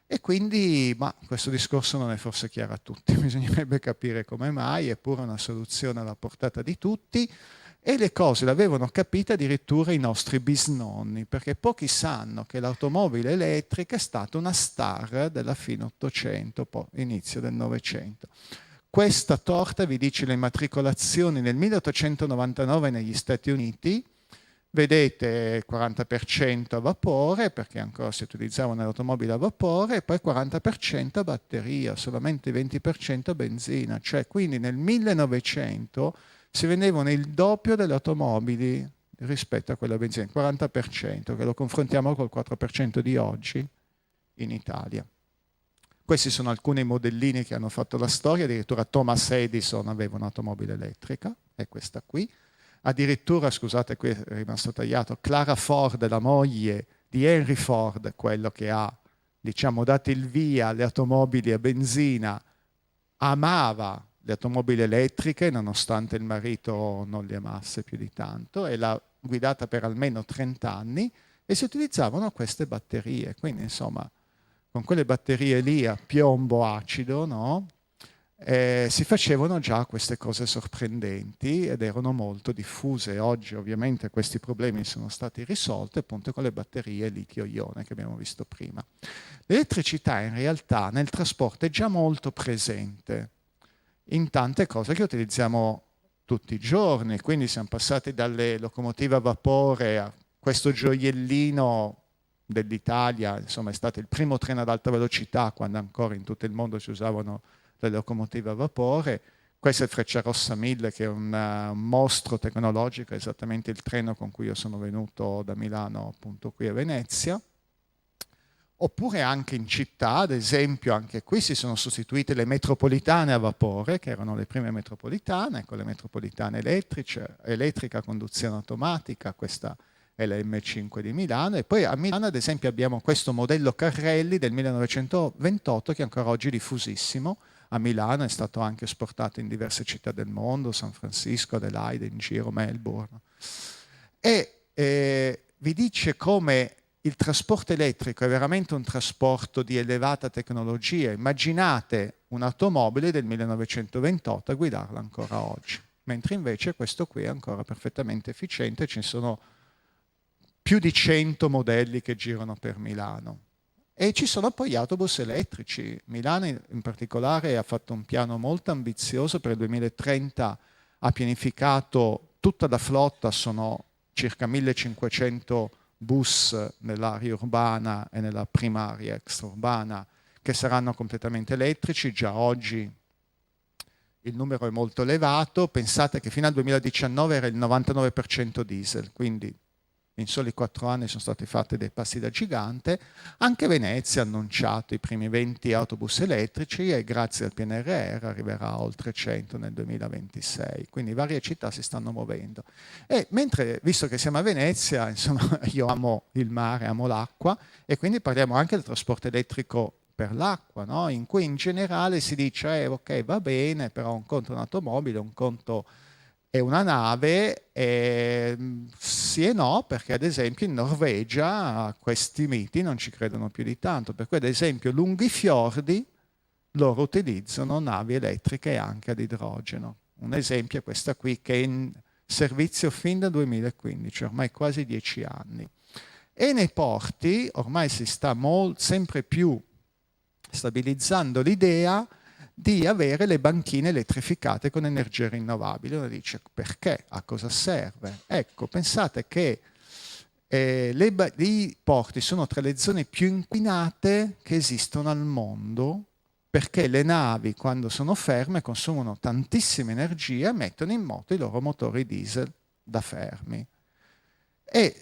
E quindi, ma questo discorso non è forse chiaro a tutti, bisognerebbe capire come mai, eppure una soluzione alla portata di tutti, e le cose l'avevano capita addirittura i nostri bisnonni, perché pochi sanno che l'automobile elettrica è stata una star della fine 800, poi inizio del 900. Questa torta vi dice le immatricolazioni nel 1899 negli Stati Uniti. Vedete il 40% a vapore, perché ancora si utilizzava nell'automobile a vapore, e poi 40% a batteria, solamente 20% a benzina. Cioè, quindi nel 1900 si vendevano il doppio delle automobili rispetto a quella a benzina, il 40%, che lo confrontiamo col 4% di oggi in Italia. Questi sono alcuni modellini che hanno fatto la storia, addirittura Thomas Edison aveva un'automobile elettrica, è questa qui. Addirittura, scusate, qui è rimasto tagliato, Clara Ford, la moglie di Henry Ford, quello che ha, diciamo, dato il via alle automobili a benzina, amava le automobili elettriche, nonostante il marito non le amasse più di tanto, e l'ha guidata per almeno 30 anni, e si utilizzavano queste batterie. Quindi insomma, con quelle batterie lì a piombo acido, no? Si facevano già queste cose sorprendenti ed erano molto diffuse. Oggi ovviamente questi problemi sono stati risolti appunto con le batterie litio-ione che abbiamo visto prima. L'elettricità in realtà nel trasporto è già molto presente in tante cose che utilizziamo tutti i giorni, quindi siamo passati dalle locomotive a vapore a questo gioiellino dell'Italia, insomma è stato il primo treno ad alta velocità quando ancora in tutto il mondo si usavano le locomotive a vapore. Questo è il Frecciarossa 1000 che è un mostro tecnologico, è esattamente il treno con cui io sono venuto da Milano appunto qui a Venezia. Oppure anche in città, ad esempio, anche qui si sono sostituite le metropolitane a vapore, che erano le prime metropolitane, con le metropolitane elettrica a conduzione automatica, questa è la M5 di Milano, e poi a Milano ad esempio abbiamo questo modello Carrelli del 1928 che è ancora oggi diffusissimo. A Milano è stato anche esportato in diverse città del mondo, San Francisco, Adelaide, in giro, Melbourne. E vi dice come il trasporto elettrico è veramente un trasporto di elevata tecnologia. Immaginate un'automobile del 1928 a guidarla ancora oggi, mentre invece questo qui è ancora perfettamente efficiente. Ci sono più di 100 modelli che girano per Milano. E ci sono poi gli autobus elettrici. Milano in particolare ha fatto un piano molto ambizioso per il 2030, ha pianificato tutta la flotta, sono circa 1500 bus nell'area urbana e nella primaria extraurbana che saranno completamente elettrici. Già oggi il numero è molto elevato. Pensate che fino al 2019 era il 99% diesel, quindi in soli 4 anni sono stati fatti dei passi da gigante. Anche Venezia ha annunciato i primi 20 autobus elettrici e grazie al PNRR arriverà a oltre 100 nel 2026. Quindi varie città si stanno muovendo. E mentre, visto che siamo a Venezia, insomma, io amo il mare, amo l'acqua, e quindi parliamo anche del trasporto elettrico per l'acqua, no? In cui in generale si dice ok, va bene, però un conto è un'automobile, un conto è una nave, sì e no, perché ad esempio in Norvegia questi miti non ci credono più di tanto, per cui ad esempio lunghi fiordi loro utilizzano navi elettriche anche ad idrogeno. Un esempio è questa qui che è in servizio fin dal 2015, ormai quasi 10 anni. E nei porti ormai si sta sempre più stabilizzando l'idea di avere le banchine elettrificate con energie rinnovabili. Uno dice perché? A cosa serve? Ecco, pensate che i porti sono tra le zone più inquinate che esistono al mondo, perché le navi quando sono ferme consumano tantissima energia e mettono in moto i loro motori diesel da fermi. E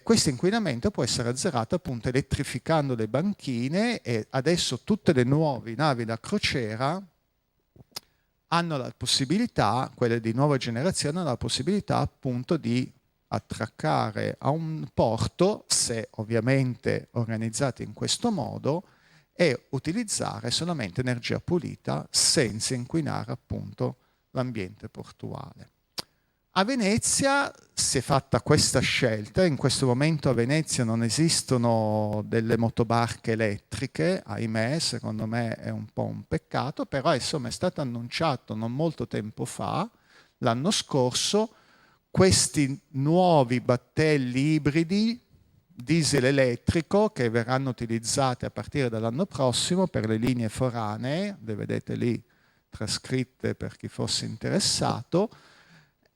questo inquinamento può essere azzerato appunto elettrificando le banchine, e adesso tutte le nuove navi da crociera hanno la possibilità, quelle di nuova generazione, hanno la possibilità appunto di attraccare a un porto, se ovviamente organizzati in questo modo, e utilizzare solamente energia pulita senza inquinare appunto l'ambiente portuale. A Venezia si è fatta questa scelta. In questo momento a Venezia non esistono delle motobarche elettriche, ahimè, secondo me è un po' un peccato, però insomma è stato annunciato non molto tempo fa, l'anno scorso, questi nuovi battelli ibridi diesel elettrico che verranno utilizzati a partire dall'anno prossimo per le linee foranee, le vedete lì trascritte per chi fosse interessato.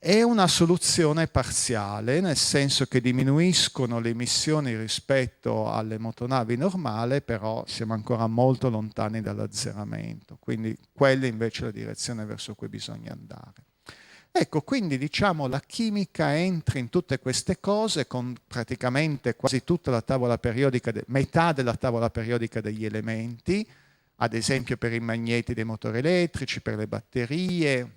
È una soluzione parziale, nel senso che diminuiscono le emissioni rispetto alle motonavi normali, però siamo ancora molto lontani dall'azzeramento, quindi quella invece è la direzione verso cui bisogna andare. Ecco, quindi diciamo la chimica entra in tutte queste cose con praticamente quasi tutta la tavola periodica, metà della tavola periodica degli elementi, ad esempio per i magneti dei motori elettrici, per le batterie,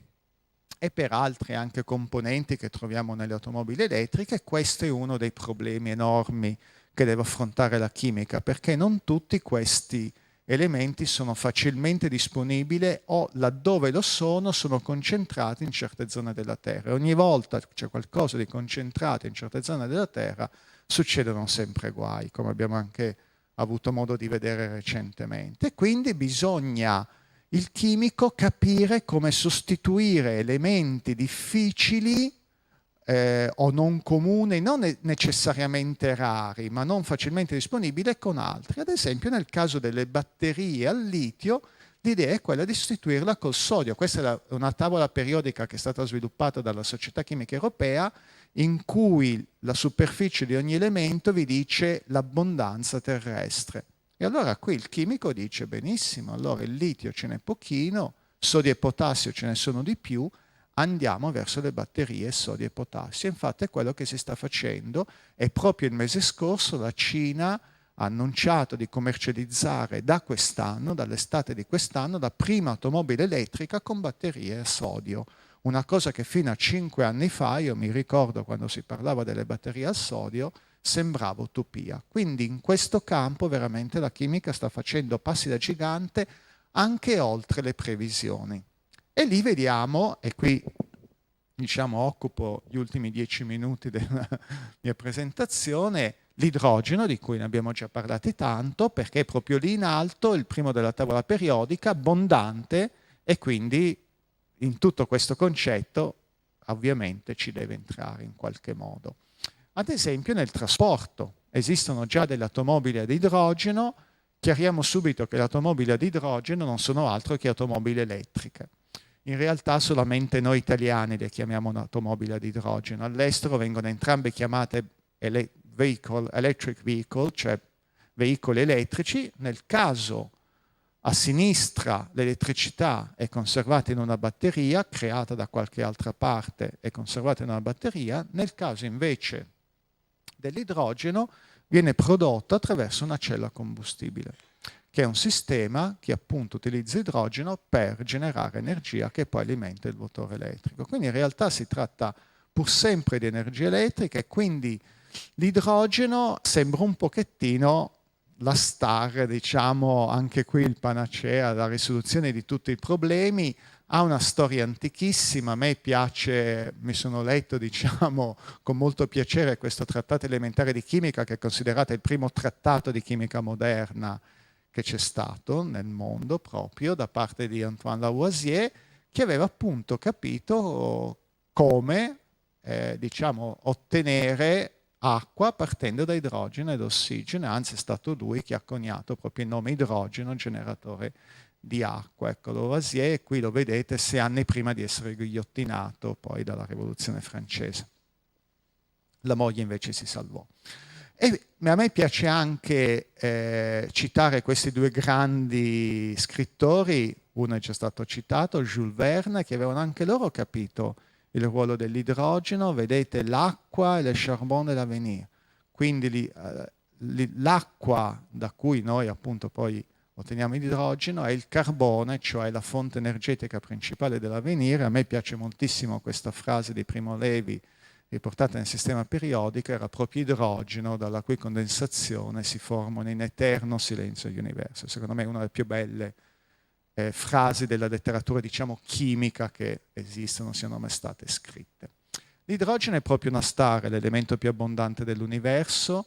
e per altri anche componenti che troviamo nelle automobili elettriche. Questo è uno dei problemi enormi che deve affrontare la chimica, perché non tutti questi elementi sono facilmente disponibili o laddove lo sono concentrati in certe zone della Terra. Ogni volta che c'è qualcosa di concentrato in certe zone della Terra succedono sempre guai, come abbiamo anche avuto modo di vedere recentemente. Quindi bisogna il chimico capire come sostituire elementi difficili o non comuni, non necessariamente rari, ma non facilmente disponibili, con altri. Ad esempio, nel caso delle batterie al litio, l'idea è quella di sostituirla col sodio. Questa è una tavola periodica che è stata sviluppata dalla Società Chimica Europea, in cui la superficie di ogni elemento vi dice l'abbondanza terrestre. E allora qui il chimico dice: benissimo, allora il litio ce n'è pochino, sodio e potassio ce ne sono di più, andiamo verso le batterie sodio e potassio. Infatti è quello che si sta facendo, e proprio il mese scorso la Cina ha annunciato di commercializzare da quest'anno, dall'estate di quest'anno, la prima automobile elettrica con batterie a sodio. Una cosa che fino a 5 anni fa, io mi ricordo quando si parlava delle batterie al sodio, sembrava utopia. Quindi in questo campo veramente la chimica sta facendo passi da gigante anche oltre le previsioni. E lì vediamo, e qui diciamo occupo gli ultimi 10 minuti della mia presentazione, l'idrogeno, di cui ne abbiamo già parlato tanto, perché è proprio lì in alto, il primo della tavola periodica, abbondante, e quindi in tutto questo concetto ovviamente ci deve entrare in qualche modo. Ad esempio nel trasporto esistono già delle automobili ad idrogeno. Chiariamo subito che le automobili ad idrogeno non sono altro che automobili elettriche. In realtà solamente noi italiani le chiamiamo un'automobile ad idrogeno. All'estero vengono entrambe chiamate electric vehicle, cioè veicoli elettrici. Nel caso a sinistra l'elettricità è conservata in una batteria, creata da qualche altra parte e conservata in una batteria. Nel caso invece dell'idrogeno viene prodotto attraverso una cella a combustibile, che è un sistema che appunto utilizza idrogeno per generare energia che poi alimenta il motore elettrico. Quindi in realtà si tratta pur sempre di energia elettrica, e quindi l'idrogeno sembra un pochettino la star, diciamo, anche qui il panacea, la risoluzione di tutti i problemi. Ha una storia antichissima, a me piace, mi sono letto, diciamo, con molto piacere questo trattato elementare di chimica, che è considerato il primo trattato di chimica moderna che c'è stato nel mondo, proprio da parte di Antoine Lavoisier, che aveva appunto capito come diciamo, ottenere acqua partendo da idrogeno ed ossigeno. Anzi è stato lui che ha coniato proprio il nome idrogeno, generatore di acqua. Ecco, Lavoisier, qui lo vedete 6 anni prima di essere ghigliottinato poi dalla Rivoluzione francese. La moglie invece si salvò. E a me piace anche citare questi 2 grandi scrittori, uno è già stato citato, Jules Verne, che avevano anche loro capito il ruolo dell'idrogeno. Vedete l'acqua e le charbon de l'avenir. Quindi l'acqua da cui noi appunto poi otteniamo l'idrogeno è il carbone, cioè la fonte energetica principale dell'avvenire. A me piace moltissimo questa frase di Primo Levi, riportata nel sistema periodico, era proprio idrogeno, dalla cui condensazione si formano in eterno silenzio gli universi. Secondo me è una delle più belle frasi della letteratura, diciamo, chimica che esistono, siano mai state scritte. L'idrogeno è proprio una star, l'elemento più abbondante dell'universo,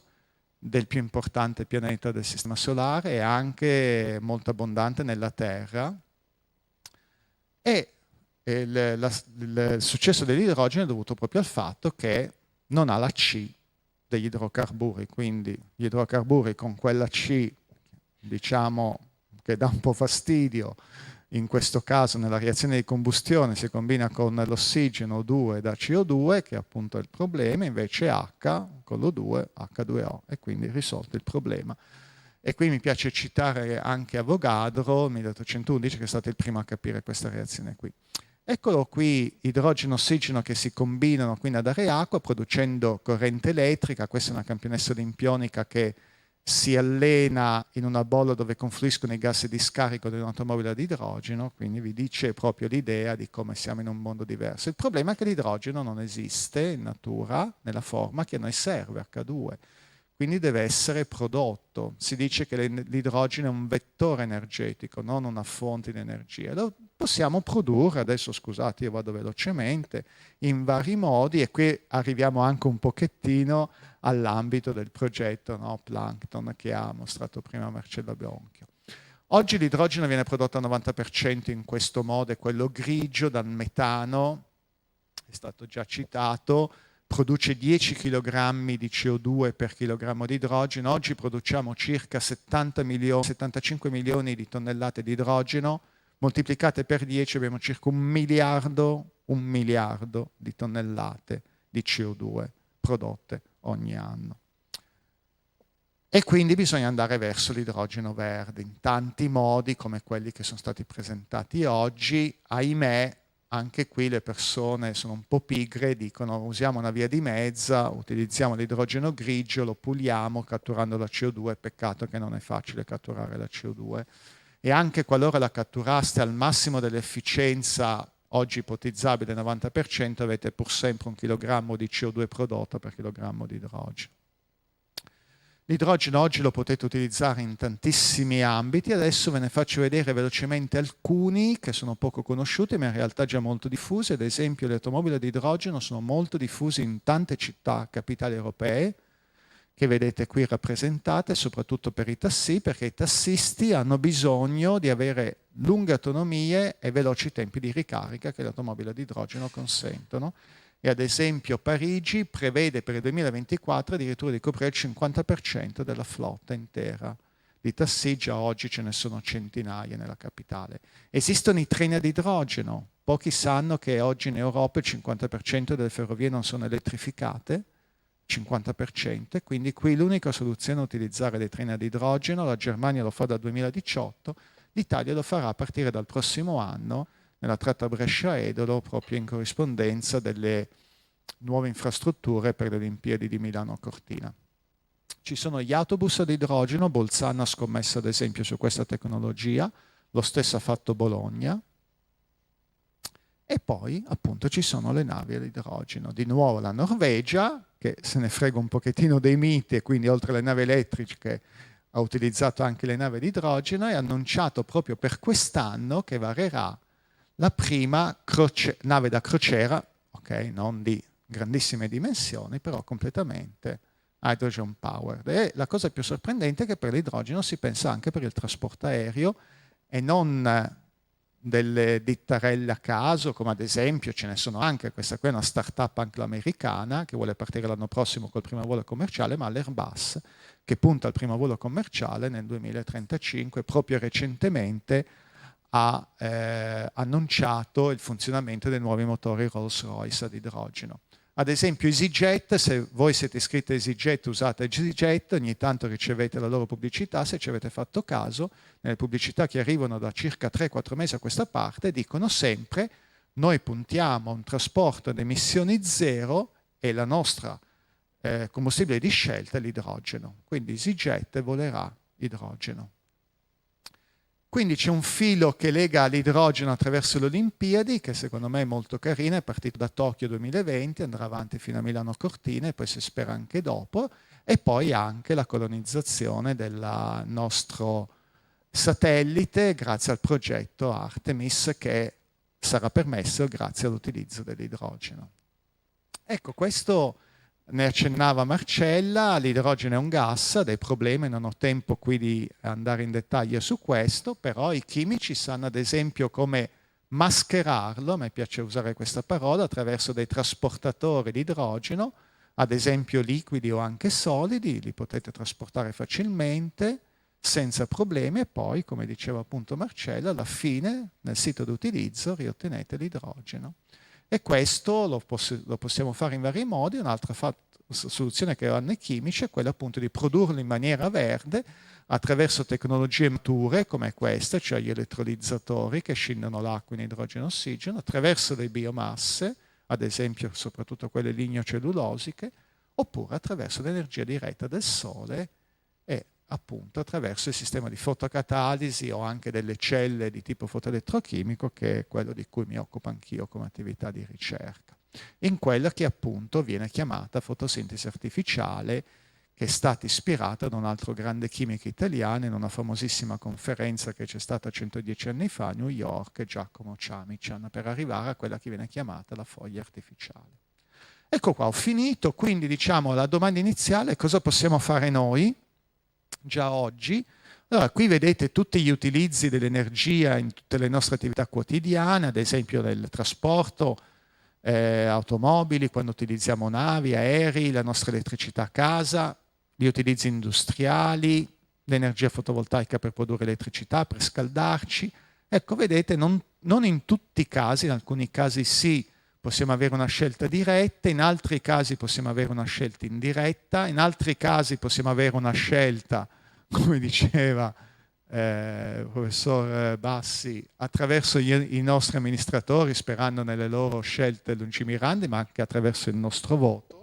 del più importante pianeta del sistema solare, e anche molto abbondante nella Terra. E il successo dell'idrogeno è dovuto proprio al fatto che non ha la C degli idrocarburi, quindi gli idrocarburi con quella C, diciamo, che dà un po' fastidio, in questo caso nella reazione di combustione si combina con l'ossigeno O2 da CO2, che appunto è il problema, invece H con l'O2, H2O, e quindi risolto il problema. E qui mi piace citare anche Avogadro, 1811, che è stato il primo a capire questa reazione qui. Eccolo qui, idrogeno e ossigeno che si combinano quindi a dare acqua, producendo corrente elettrica. Questa è una campionessa olimpionica che si allena in una bolla dove confluiscono i gas di scarico di un'automobile ad idrogeno, quindi vi dice proprio l'idea di come siamo in un mondo diverso. Il problema è che l'idrogeno non esiste in natura nella forma che a noi serve, H2. quindi deve essere prodotto. Si dice che l'idrogeno è un vettore energetico, non una fonte di energia. Lo possiamo produrre, adesso scusate io vado velocemente, in vari modi, e qui arriviamo anche un pochettino all'ambito del progetto, no? Plankton, che ha mostrato prima Marcello Bronchio. Oggi l'idrogeno viene prodotto al 90% in questo modo, è quello grigio dal metano, è stato già citato, produce 10 kg di CO2 per chilogrammo di idrogeno. Oggi produciamo circa 75 milioni di tonnellate di idrogeno, moltiplicate per 10 abbiamo circa un miliardo di tonnellate di CO2 prodotte ogni anno. E quindi bisogna andare verso l'idrogeno verde in tanti modi come quelli che sono stati presentati oggi. Ahimè, anche qui le persone sono un po' pigre, dicono usiamo una via di mezza, utilizziamo l'idrogeno grigio, lo puliamo catturando la CO2, peccato che non è facile catturare la CO2. E anche qualora la catturaste al massimo dell'efficienza, oggi ipotizzabile 90%, avete pur sempre un chilogrammo di CO2 prodotto per chilogrammo di idrogeno. L'idrogeno oggi lo potete utilizzare in tantissimi ambiti, adesso ve ne faccio vedere velocemente alcuni che sono poco conosciuti ma in realtà già molto diffusi. Ad esempio le automobili ad idrogeno sono molto diffuse in tante città capitali europee, che vedete qui rappresentate, soprattutto per i tassì, perché i tassisti hanno bisogno di avere lunghe autonomie e veloci tempi di ricarica che le automobili ad idrogeno consentono. E ad esempio Parigi prevede per il 2024 addirittura di coprire il 50% della flotta intera di tassì, già oggi ce ne sono centinaia nella capitale. Esistono i treni ad idrogeno, pochi sanno che oggi in Europa il 50% delle ferrovie non sono elettrificate, 50%, quindi qui l'unica soluzione è utilizzare dei treni ad idrogeno, la Germania lo fa dal 2018, l'Italia lo farà a partire dal prossimo anno, nella tratta Brescia-Edolo, proprio in corrispondenza delle nuove infrastrutture per le Olimpiadi di Milano-Cortina. Ci sono gli autobus ad idrogeno, Bolzano ha scommesso ad esempio su questa tecnologia, lo stesso ha fatto Bologna, e poi appunto ci sono le navi ad idrogeno. Di nuovo la Norvegia, che se ne frega un pochettino dei miti e quindi oltre alle navi elettriche ha utilizzato anche le navi ad idrogeno e ha annunciato proprio per quest'anno che varerà la prima nave da crociera, okay, non di grandissime dimensioni, però completamente hydrogen powered. E la cosa più sorprendente è che per l'idrogeno si pensa anche per il trasporto aereo e non delle dittarelle a caso, come ad esempio ce ne sono anche, questa qui è una startup anglo-americana che vuole partire l'anno prossimo col primo volo commerciale, ma l'Airbus che punta al primo volo commerciale nel 2035, proprio recentemente ha annunciato il funzionamento dei nuovi motori Rolls-Royce ad idrogeno. Ad esempio EasyJet, se voi siete iscritti a EasyJet, usate EasyJet, ogni tanto ricevete la loro pubblicità, se ci avete fatto caso, nelle pubblicità che arrivano da circa 3-4 mesi a questa parte, dicono sempre noi puntiamo a un trasporto ad emissioni zero e la nostra combustibile di scelta è l'idrogeno. Quindi EasyJet volerà idrogeno. Quindi c'è un filo che lega l'idrogeno attraverso le Olimpiadi, che secondo me è molto carino, è partito da Tokyo 2020, andrà avanti fino a Milano Cortina e poi si spera anche dopo, e poi anche la colonizzazione del nostro satellite grazie al progetto Artemis, che sarà permesso grazie all'utilizzo dell'idrogeno. Ecco, questo ne accennava Marcella, l'idrogeno è un gas, ha dei problemi, non ho tempo qui di andare in dettaglio su questo, però i chimici sanno ad esempio come mascherarlo, a me piace usare questa parola, attraverso dei trasportatori di idrogeno, ad esempio liquidi o anche solidi, li potete trasportare facilmente, senza problemi, e poi, come diceva appunto Marcella, alla fine, nel sito di utilizzo, riottenete l'idrogeno. E questo lo possiamo fare in vari modi. Un'altra soluzione che hanno i chimici è quella appunto di produrlo in maniera verde attraverso tecnologie mature come queste, cioè gli elettrolizzatori che scindono l'acqua in idrogeno e ossigeno, attraverso le biomasse, ad esempio soprattutto quelle lignocellulosiche, oppure attraverso l'energia diretta del sole e appunto attraverso il sistema di fotocatalisi o anche delle celle di tipo fotoelettrochimico, che è quello di cui mi occupo anch'io come attività di ricerca, in quella che appunto viene chiamata fotosintesi artificiale, che è stata ispirata da un altro grande chimico italiano in una famosissima conferenza che c'è stata 110 anni fa a New York, Giacomo Ciamician, per arrivare a quella che viene chiamata la foglia artificiale. Ecco qua, ho finito, quindi diciamo la domanda iniziale: cosa possiamo fare noi già oggi? Allora, qui vedete tutti gli utilizzi dell'energia in tutte le nostre attività quotidiane, ad esempio nel trasporto, automobili, quando utilizziamo navi, aerei, la nostra elettricità a casa, gli utilizzi industriali, l'energia fotovoltaica per produrre elettricità, per scaldarci. Ecco, vedete, non in tutti i casi, in alcuni casi sì, possiamo avere una scelta diretta, in altri casi possiamo avere una scelta indiretta, in altri casi possiamo avere una scelta, come diceva il professor Bassi, attraverso i nostri amministratori, sperando nelle loro scelte lungimiranti, ma anche attraverso il nostro voto.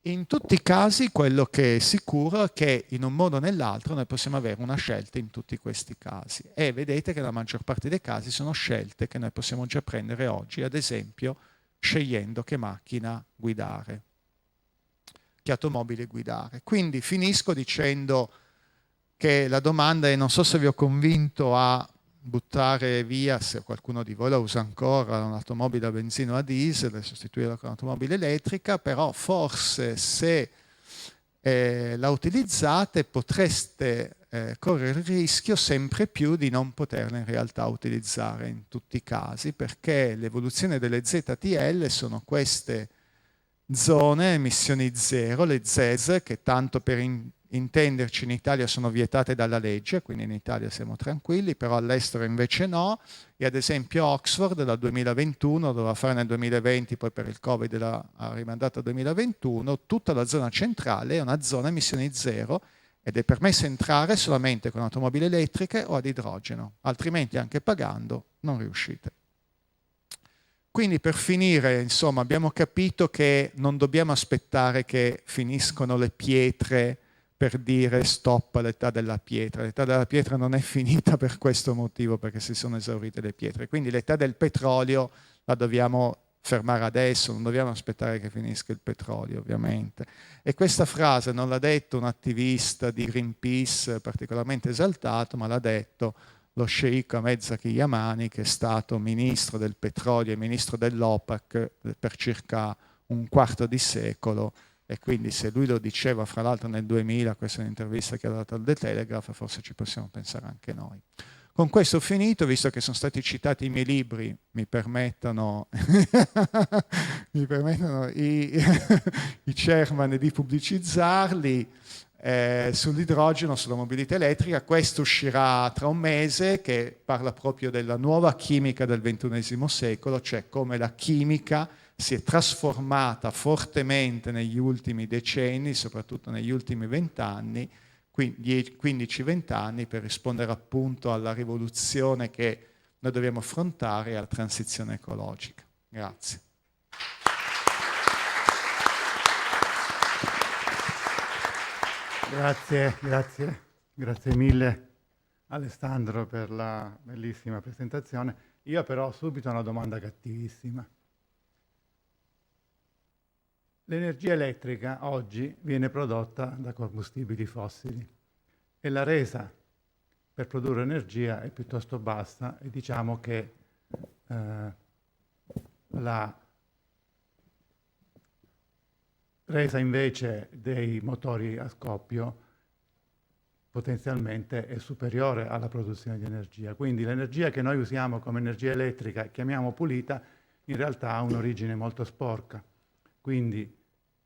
In tutti i casi quello che è sicuro è che in un modo o nell'altro noi possiamo avere una scelta in tutti questi casi, e vedete che la maggior parte dei casi sono scelte che noi possiamo già prendere oggi, ad esempio scegliendo che macchina guidare, che automobile guidare. Quindi finisco dicendo che la domanda è: non so se vi ho convinto a buttare via, se qualcuno di voi la usa ancora, un'automobile a benzina o a diesel e sostituirla con un'automobile elettrica, però forse se la utilizzate potreste correre il rischio sempre più di non poterla in realtà utilizzare in tutti i casi, perché l'evoluzione delle ZTL sono queste zone emissioni zero, le ZES, che tanto per intenderci in Italia sono vietate dalla legge, quindi in Italia siamo tranquilli, però all'estero invece no, e ad esempio Oxford dal 2021, doveva fare nel 2020, poi per il Covid ha rimandato al 2021, tutta la zona centrale è una zona emissioni zero ed è permesso entrare solamente con automobili elettriche o ad idrogeno, altrimenti anche pagando non riuscite. Quindi per finire, insomma, abbiamo capito che non dobbiamo aspettare che finiscono le pietre per dire stop all'età della pietra. L'età della pietra non è finita per questo motivo, perché si sono esaurite le pietre. Quindi l'età del petrolio la dobbiamo fermare adesso, non dobbiamo aspettare che finisca il petrolio, ovviamente. E questa frase non l'ha detto un attivista di Greenpeace particolarmente esaltato, ma l'ha detto lo sceicco Ahmed Zaki Yamani, che è stato ministro del petrolio e ministro dell'OPEC per circa un quarto di secolo. E quindi se lui lo diceva, fra l'altro nel 2000, questa è un'intervista che ha dato al The Telegraph, forse ci possiamo pensare anche noi. Con questo ho finito, visto che sono stati citati i miei libri, mi permettono i chairman di pubblicizzarli. Sull'idrogeno, sulla mobilità elettrica, questo uscirà tra un mese, che parla proprio della nuova chimica del XXI secolo, cioè come la chimica si è trasformata fortemente negli ultimi decenni, soprattutto negli ultimi 20 anni, 15-20 anni, per rispondere appunto alla rivoluzione che noi dobbiamo affrontare e alla transizione ecologica. Grazie. Grazie mille Alessandro per la bellissima presentazione. Io però ho subito una domanda cattivissima. L'energia elettrica oggi viene prodotta da combustibili fossili e la resa per produrre energia è piuttosto bassa, e diciamo che la resa invece dei motori a scoppio potenzialmente è superiore alla produzione di energia. Quindi l'energia che noi usiamo come energia elettrica, chiamiamo pulita, in realtà ha un'origine molto sporca. Quindi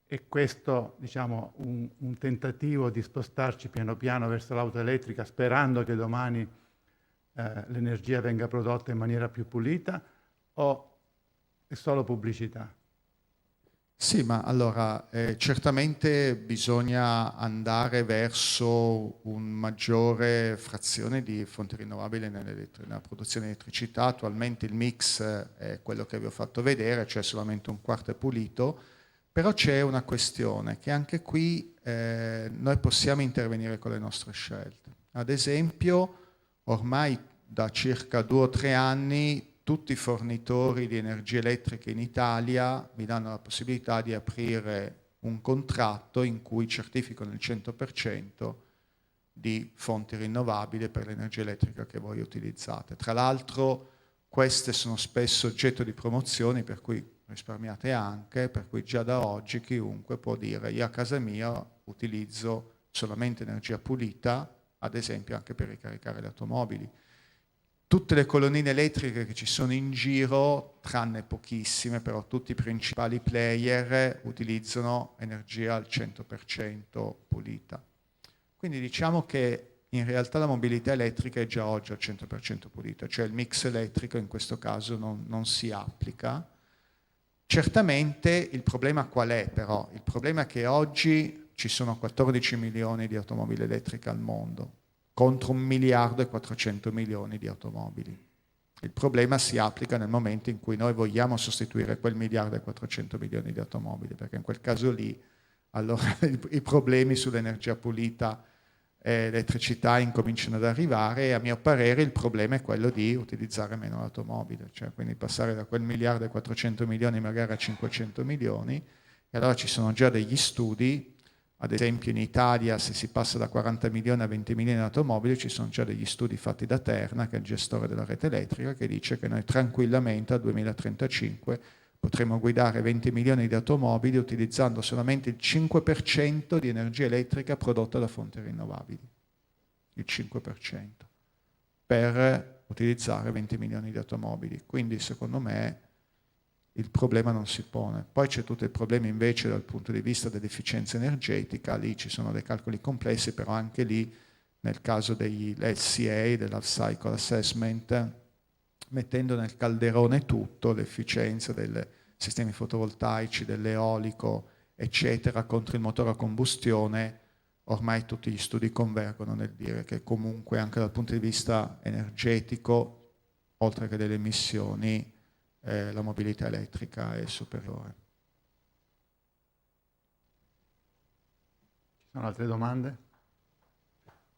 è questo, diciamo, un tentativo di spostarci piano piano verso l'auto elettrica, sperando che domani l'energia venga prodotta in maniera più pulita, o è solo pubblicità? Sì, ma allora certamente bisogna andare verso una maggiore frazione di fonti rinnovabili nella produzione di elettricità. Attualmente il mix è quello che vi ho fatto vedere, cioè solamente un quarto è pulito, però c'è una questione che anche qui noi possiamo intervenire con le nostre scelte. Ad esempio, ormai da circa 2 o 3 anni tutti i fornitori di energia elettrica in Italia vi danno la possibilità di aprire un contratto in cui certificano il 100% di fonti rinnovabili per l'energia elettrica che voi utilizzate. Tra l'altro queste sono spesso oggetto di promozioni, per cui risparmiate anche, per cui già da oggi chiunque può dire io a casa mia utilizzo solamente energia pulita, ad esempio anche per ricaricare le automobili. Tutte le colonnine elettriche che ci sono in giro, tranne pochissime, però tutti i principali player utilizzano energia al 100% pulita. Quindi diciamo che in realtà la mobilità elettrica è già oggi al 100% pulita, cioè il mix elettrico in questo caso non si applica. Certamente il problema qual è però? Il problema è che oggi ci sono 14 milioni di automobili elettriche al mondo, contro 1 miliardo e 400 milioni di automobili. Il problema si applica nel momento in cui noi vogliamo sostituire quel 1 miliardo e 400 milioni di automobili, perché in quel caso lì allora i problemi sull'energia pulita e elettricità incominciano ad arrivare e a mio parere il problema è quello di utilizzare meno l'automobile, cioè quindi passare da quel 1 miliardo e 400 milioni magari a 500 milioni e allora ci sono già degli studi. Ad esempio in Italia se si passa da 40 milioni a 20 milioni di automobili ci sono già degli studi fatti da Terna, che è il gestore della rete elettrica, che dice che noi tranquillamente al 2035 potremo guidare 20 milioni di automobili utilizzando solamente il 5% di energia elettrica prodotta da fonti rinnovabili. Il 5%. Per utilizzare 20 milioni di automobili. Quindi secondo me il problema non si pone. Poi c'è tutto il problema invece dal punto di vista dell'efficienza energetica, lì ci sono dei calcoli complessi, però anche lì nel caso dell'LCA, dell'Life Cycle Assessment, mettendo nel calderone tutto, l'efficienza dei sistemi fotovoltaici, dell'eolico, eccetera, contro il motore a combustione, ormai tutti gli studi convergono nel dire che comunque anche dal punto di vista energetico, oltre che delle emissioni, la mobilità elettrica è superiore. Ci sono altre domande?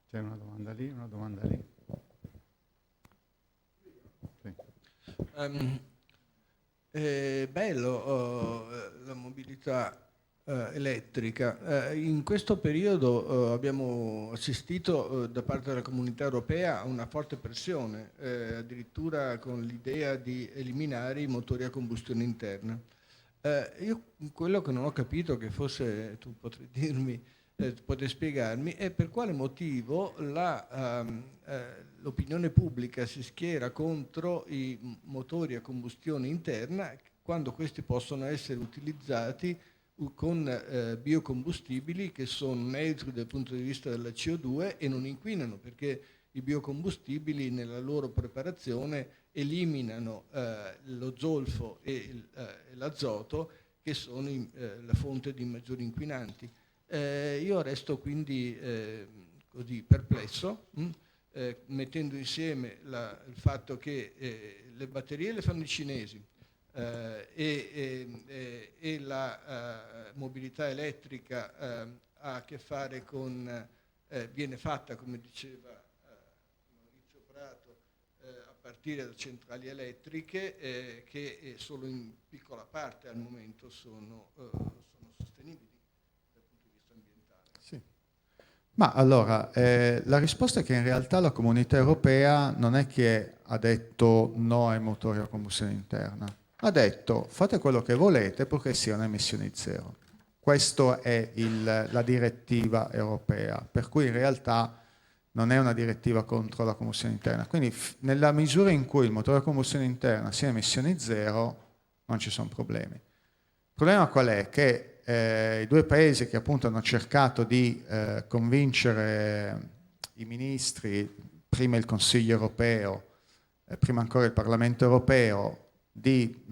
C'è una domanda lì, una domanda lì. Sì. È bello la mobilità elettrica. In questo periodo abbiamo assistito da parte della Comunità Europea a una forte pressione, addirittura con l'idea di eliminare i motori a combustione interna. Io quello che non ho capito, che forse tu potrai dirmi, potrai spiegarmi, è per quale motivo l'opinione pubblica si schiera contro i motori a combustione interna quando questi possono essere utilizzati con biocombustibili che sono neutri dal punto di vista della CO2 e non inquinano, perché i biocombustibili nella loro preparazione eliminano lo zolfo e l'azoto, che sono la fonte di maggiori inquinanti. Io resto quindi così perplesso, mettendo insieme il fatto che le batterie le fanno i cinesi, e la mobilità elettrica ha a che fare con, viene fatta, come diceva Maurizio Prato, a partire da centrali elettriche che solo in piccola parte al momento sono sostenibili dal punto di vista ambientale. Sì. Ma allora, la risposta è che in realtà la Comunità Europea non è che ha detto no ai motori a combustione interna. Ha detto fate quello che volete purché siano emissioni zero. Questa è la direttiva europea, per cui in realtà non è una direttiva contro la combustione interna. Quindi nella misura in cui il motore a combustione interna sia emissioni zero non ci sono problemi. Il problema qual è? Che i due paesi che appunto hanno cercato di convincere i ministri, prima il Consiglio europeo, prima ancora il Parlamento europeo, di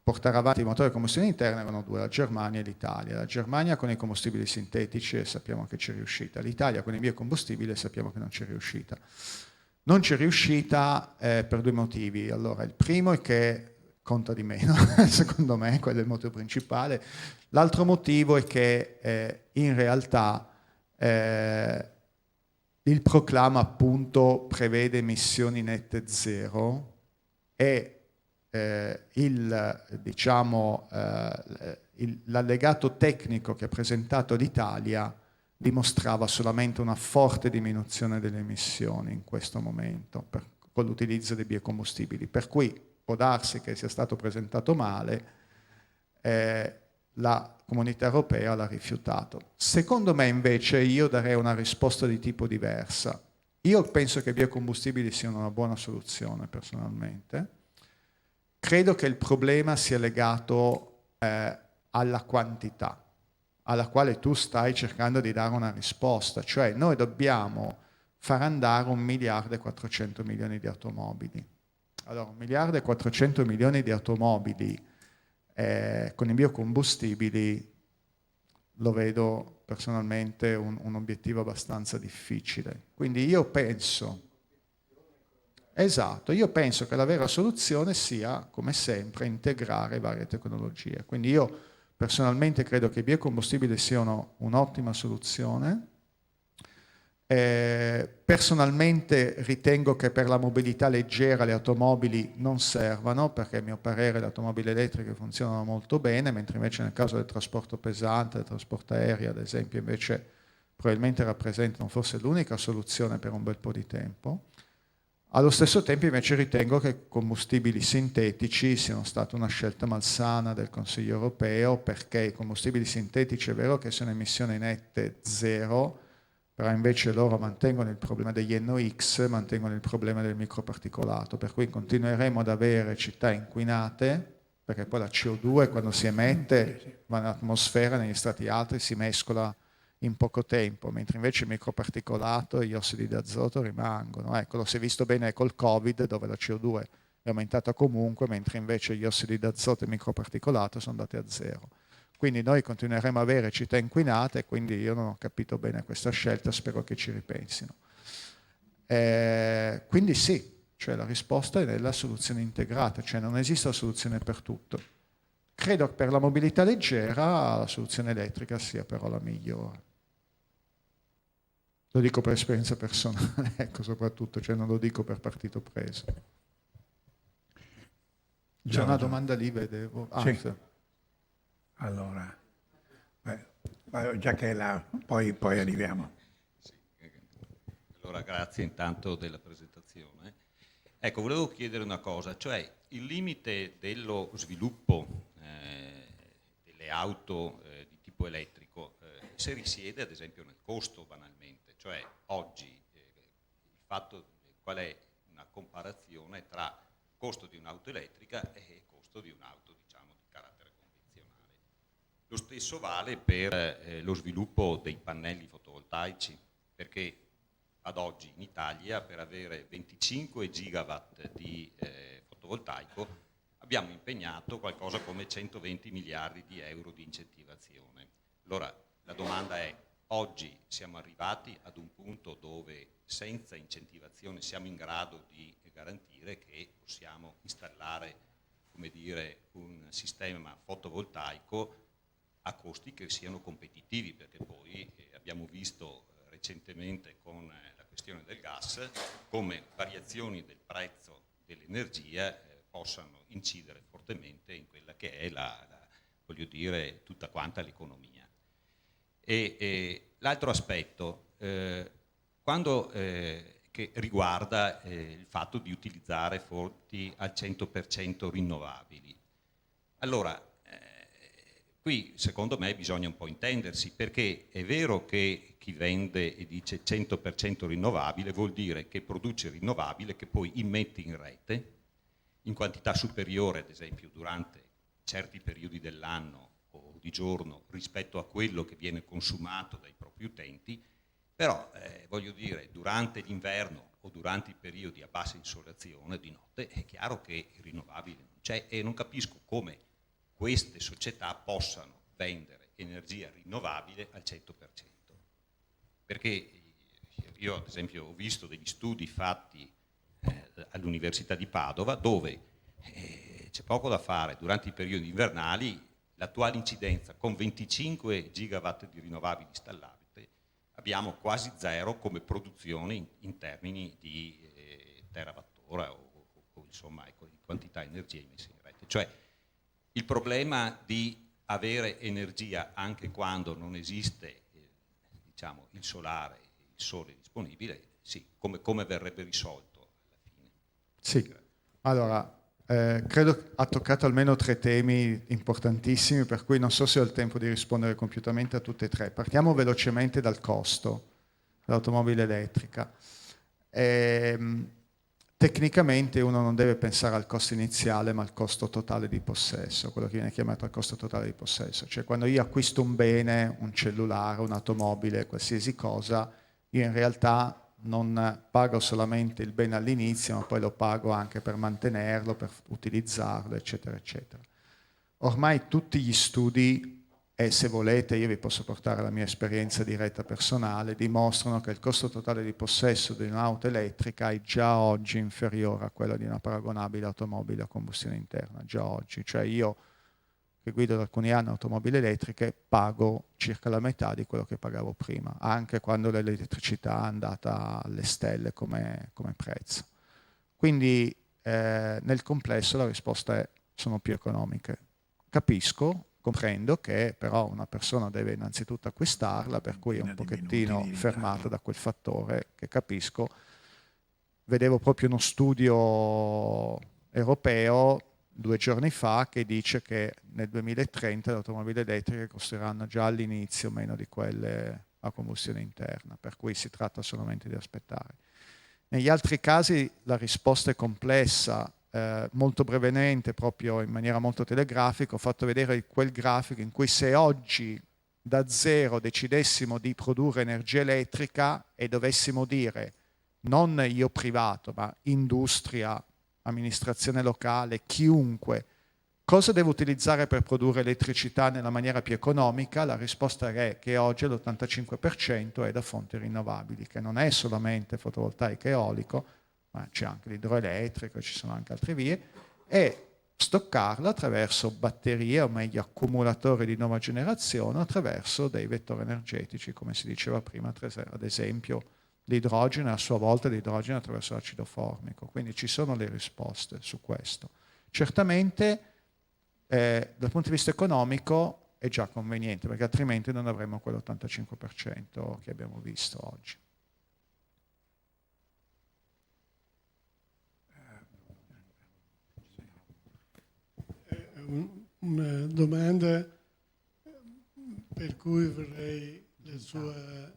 portare avanti i motori a combustione interna erano due, la Germania e l'Italia. La Germania con i combustibili sintetici e sappiamo che ci è riuscita, l'Italia con i biocombustibili e sappiamo che non ci è riuscita. Non ci è riuscita per due motivi. Allora, il primo è che conta di meno, secondo me, quello è il motivo principale. L'altro motivo è che in realtà il proclama appunto prevede emissioni nette il l'allegato tecnico che ha presentato l'Italia dimostrava solamente una forte diminuzione delle emissioni in questo momento con l'utilizzo dei biocombustibili, per cui può darsi che sia stato presentato male, la Comunità Europea l'ha rifiutato. Secondo me invece io darei una risposta di tipo diversa. Io penso che i biocombustibili siano una buona soluzione personalmente. Credo che il problema sia legato alla quantità, alla quale tu stai cercando di dare una risposta, cioè noi dobbiamo far andare 1,4 miliardi di automobili. Allora, 1,4 miliardi di automobili con i biocombustibili lo vedo personalmente un obiettivo abbastanza difficile. Quindi io penso che la vera soluzione sia, come sempre, integrare varie tecnologie. Quindi io personalmente credo che i biocombustibili siano un'ottima soluzione. Personalmente ritengo che per la mobilità leggera le automobili non servano, perché a mio parere le automobili elettriche funzionano molto bene, mentre invece nel caso del trasporto pesante, del trasporto aereo ad esempio, invece probabilmente rappresentano forse l'unica soluzione per un bel po' di tempo. Allo stesso tempo invece ritengo che combustibili sintetici siano stata una scelta malsana del Consiglio europeo, perché i combustibili sintetici è vero che sono emissioni nette zero, però invece loro mantengono il problema degli NOx, mantengono il problema del microparticolato, per cui continueremo ad avere città inquinate, perché poi la CO2 quando si emette va nell'atmosfera, negli strati alti si mescola in poco tempo, mentre invece il microparticolato e gli ossidi d'azoto rimangono. Ecco, lo si è visto bene col Covid, dove la CO2 è aumentata comunque, mentre invece gli ossidi d'azoto e il microparticolato sono andati a zero. Quindi noi continueremo a avere città inquinate e quindi io non ho capito bene questa scelta, spero che ci ripensino. Quindi sì, cioè la risposta è nella soluzione integrata, cioè non esiste la soluzione per tutto. Credo che per la mobilità leggera la soluzione elettrica sia però la migliore. Lo dico per esperienza personale, ecco, soprattutto, cioè non lo dico per partito preso. C'è una domanda lì, vedevo. Sì. Sì. Allora, già che è là, poi arriviamo. Sì. Allora, grazie intanto della presentazione. Ecco, volevo chiedere una cosa, cioè il limite dello sviluppo delle auto di tipo elettrico se risiede ad esempio nel costo banalmente, cioè oggi il fatto qual è una comparazione tra costo di un'auto elettrica e costo di un'auto diciamo di carattere convenzionale. Lo stesso vale per lo sviluppo dei pannelli fotovoltaici, perché ad oggi in Italia per avere 25 gigawatt di fotovoltaico abbiamo impegnato qualcosa come 120 miliardi di euro di incentivazione. Allora la domanda è, oggi siamo arrivati ad un punto dove senza incentivazione siamo in grado di garantire che possiamo installare, come dire, un sistema fotovoltaico a costi che siano competitivi, perché poi abbiamo visto recentemente con la questione del gas come variazioni del prezzo dell'energia possano incidere fortemente in quella che è voglio dire, tutta quanta l'economia. E l'altro aspetto, che riguarda il fatto di utilizzare fonti al 100% rinnovabili. Allora, qui secondo me bisogna un po' intendersi, perché è vero che chi vende e dice 100% rinnovabile vuol dire che produce rinnovabile che poi immette in rete in quantità superiore, ad esempio, durante certi periodi dell'anno o di giorno rispetto a quello che viene consumato dai propri utenti, però voglio dire, durante l'inverno o durante i periodi a bassa insolazione di notte è chiaro che il rinnovabile non c'è e non capisco come queste società possano vendere energia rinnovabile al 100%. Perché io ad esempio ho visto degli studi fatti all'Università di Padova dove c'è poco da fare, durante i periodi invernali l'attuale incidenza con 25 gigawatt di rinnovabili installati abbiamo quasi zero come produzione in termini di terawattora o insomma ecco, di quantità di energia immessa in rete. Cioè il problema di avere energia anche quando non esiste diciamo, il solare, il sole disponibile, sì, come verrebbe risolto alla fine? Sì, allora credo ha toccato almeno 3 temi importantissimi, per cui non so se ho il tempo di rispondere compiutamente a tutte e 3. Partiamo velocemente dal costo dell'automobile elettrica. Tecnicamente uno non deve pensare al costo iniziale, ma al costo totale di possesso, quello che viene chiamato il costo totale di possesso. Cioè quando io acquisto un bene, un cellulare, un'automobile, qualsiasi cosa, io in realtà non pago solamente il bene all'inizio, ma poi lo pago anche per mantenerlo, per utilizzarlo, eccetera, eccetera. Ormai tutti gli studi, e se volete io vi posso portare la mia esperienza diretta personale, dimostrano che il costo totale di possesso di un'auto elettrica è già oggi inferiore a quello di una paragonabile automobile a combustione interna, già oggi. Cioè io, che guido da alcuni anni automobili elettriche, pago circa la metà di quello che pagavo prima, anche quando l'elettricità è andata alle stelle come prezzo. Quindi nel complesso la risposta è: sono più economiche. Comprendo che però una persona deve innanzitutto acquistarla, per cui è un pochettino fermata da quel fattore che capisco. Vedevo proprio uno studio europeo 2 giorni fa che dice che nel 2030 le automobili elettriche costeranno già all'inizio meno di quelle a combustione interna, per cui si tratta solamente di aspettare. Negli altri casi la risposta è complessa. Molto brevemente, proprio in maniera molto telegrafica, ho fatto vedere quel grafico in cui se oggi da zero decidessimo di produrre energia elettrica e dovessimo dire, non io privato, ma industria, amministrazione locale, chiunque, cosa deve utilizzare per produrre elettricità nella maniera più economica, la risposta è che oggi l'85% è da fonti rinnovabili, che non è solamente fotovoltaico e eolico, ma c'è anche l'idroelettrico, ci sono anche altre vie, e stoccarla attraverso batterie, o meglio accumulatori di nuova generazione, attraverso dei vettori energetici, come si diceva prima, ad esempio l'idrogeno e a sua volta l'idrogeno attraverso l'acido formico. Quindi ci sono le risposte su questo. Certamente dal punto di vista economico è già conveniente, perché altrimenti non avremmo quell'85% che abbiamo visto oggi. Una domanda per cui vorrei la sua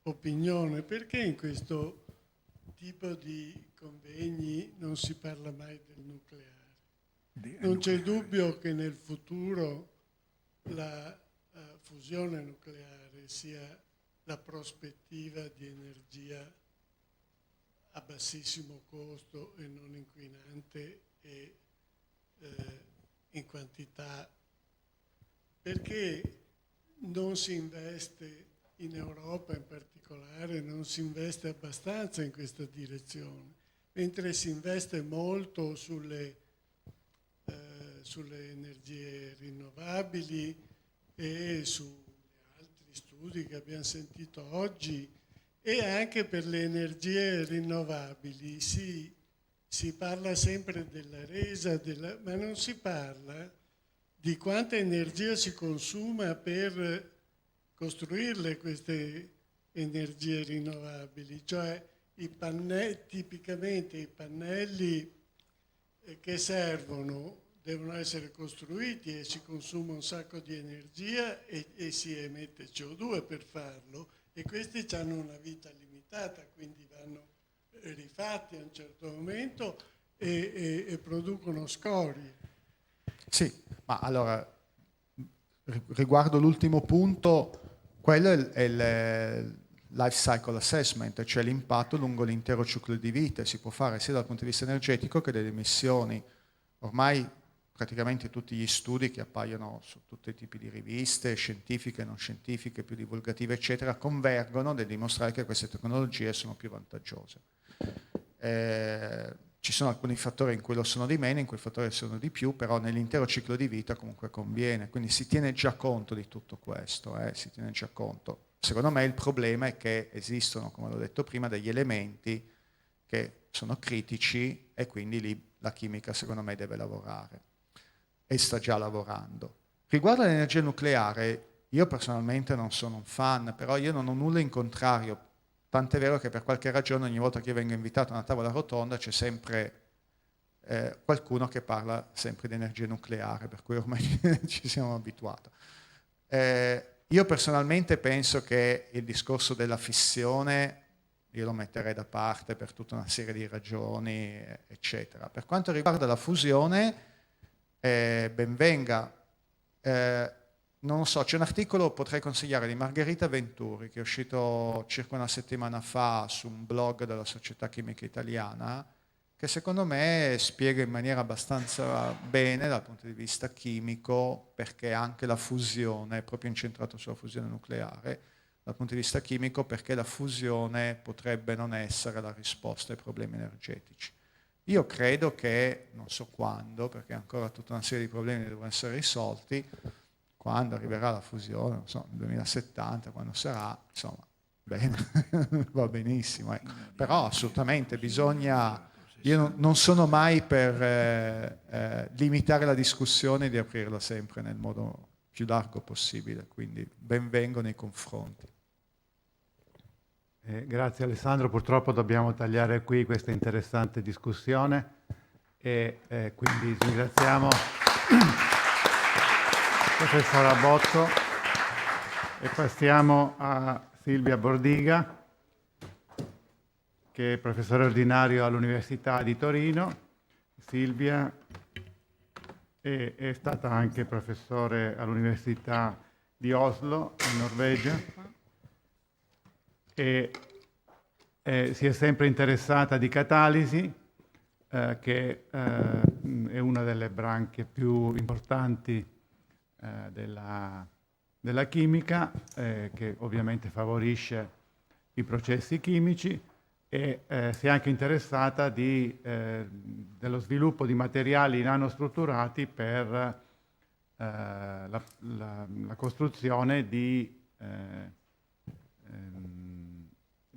opinione. Perché in questo tipo di convegni non si parla mai del nucleare? Non c'è dubbio che nel futuro la fusione nucleare sia la prospettiva di energia a bassissimo costo e non inquinante e in quantità. Perché non si investe in Europa in particolare, non si investe abbastanza in questa direzione, mentre si investe molto sulle energie rinnovabili e su altri studi che abbiamo sentito oggi, e anche per le energie rinnovabili si parla sempre della resa, ma non si parla di quanta energia si consuma per costruirle queste energie rinnovabili, cioè tipicamente i pannelli che servono devono essere costruiti e si consuma un sacco di energia e si emette CO2 per farlo, e questi hanno una vita limitata, quindi vanno rifatti a un certo momento e producono scorie. Sì, ma allora riguardo l'ultimo punto, quello è il life cycle assessment, cioè l'impatto lungo l'intero ciclo di vita. Si può fare sia dal punto di vista energetico che delle emissioni. Ormai praticamente tutti gli studi che appaiono su tutti i tipi di riviste, scientifiche, non scientifiche, più divulgative, eccetera, convergono nel dimostrare che queste tecnologie sono più vantaggiose. Ci sono alcuni fattori in cui lo sono di meno, in cui fattori sono di più, però nell'intero ciclo di vita comunque conviene, quindi si tiene già conto di tutto questo, si tiene già conto. Secondo me il problema è che esistono, come l'ho detto prima, degli elementi che sono critici e quindi lì la chimica secondo me deve lavorare e sta già lavorando. Riguardo all'energia nucleare, io personalmente non sono un fan, però io non ho nulla in contrario, tant'è vero che per qualche ragione ogni volta che io vengo invitato a una tavola rotonda c'è sempre qualcuno che parla sempre di energia nucleare, per cui ormai ci siamo abituati. Io personalmente penso che il discorso della fissione io lo metterei da parte per tutta una serie di ragioni, eccetera. Per quanto riguarda la fusione, ben venga. Non lo so, c'è un articolo, potrei consigliare, di Margherita Venturi, che è uscito circa una settimana fa su un blog della Società Chimica Italiana, che secondo me spiega in maniera abbastanza bene dal punto di vista chimico, perché anche la fusione, è proprio incentrato sulla fusione nucleare, dal punto di vista chimico, perché la fusione potrebbe non essere la risposta ai problemi energetici. Io credo che, non so quando, perché ancora tutta una serie di problemi devono essere risolti, quando arriverà la fusione, non so, nel 2070, quando sarà, insomma, bene, va benissimo. Però assolutamente bisogna... Io non sono mai per limitare la discussione e di aprirla sempre nel modo più largo possibile, quindi ben vengono i confronti. Grazie Alessandro, purtroppo dobbiamo tagliare qui questa interessante discussione e quindi ringraziamo il professor Abbotto e passiamo a Silvia Bordiga, che è professore ordinario all'Università di Torino. Silvia è stata anche professore all'Università di Oslo, in Norvegia, e si è sempre interessata di catalisi, che è una delle branche più importanti della chimica, che ovviamente favorisce i processi chimici, e si è anche interessata dello sviluppo di materiali nanostrutturati per la costruzione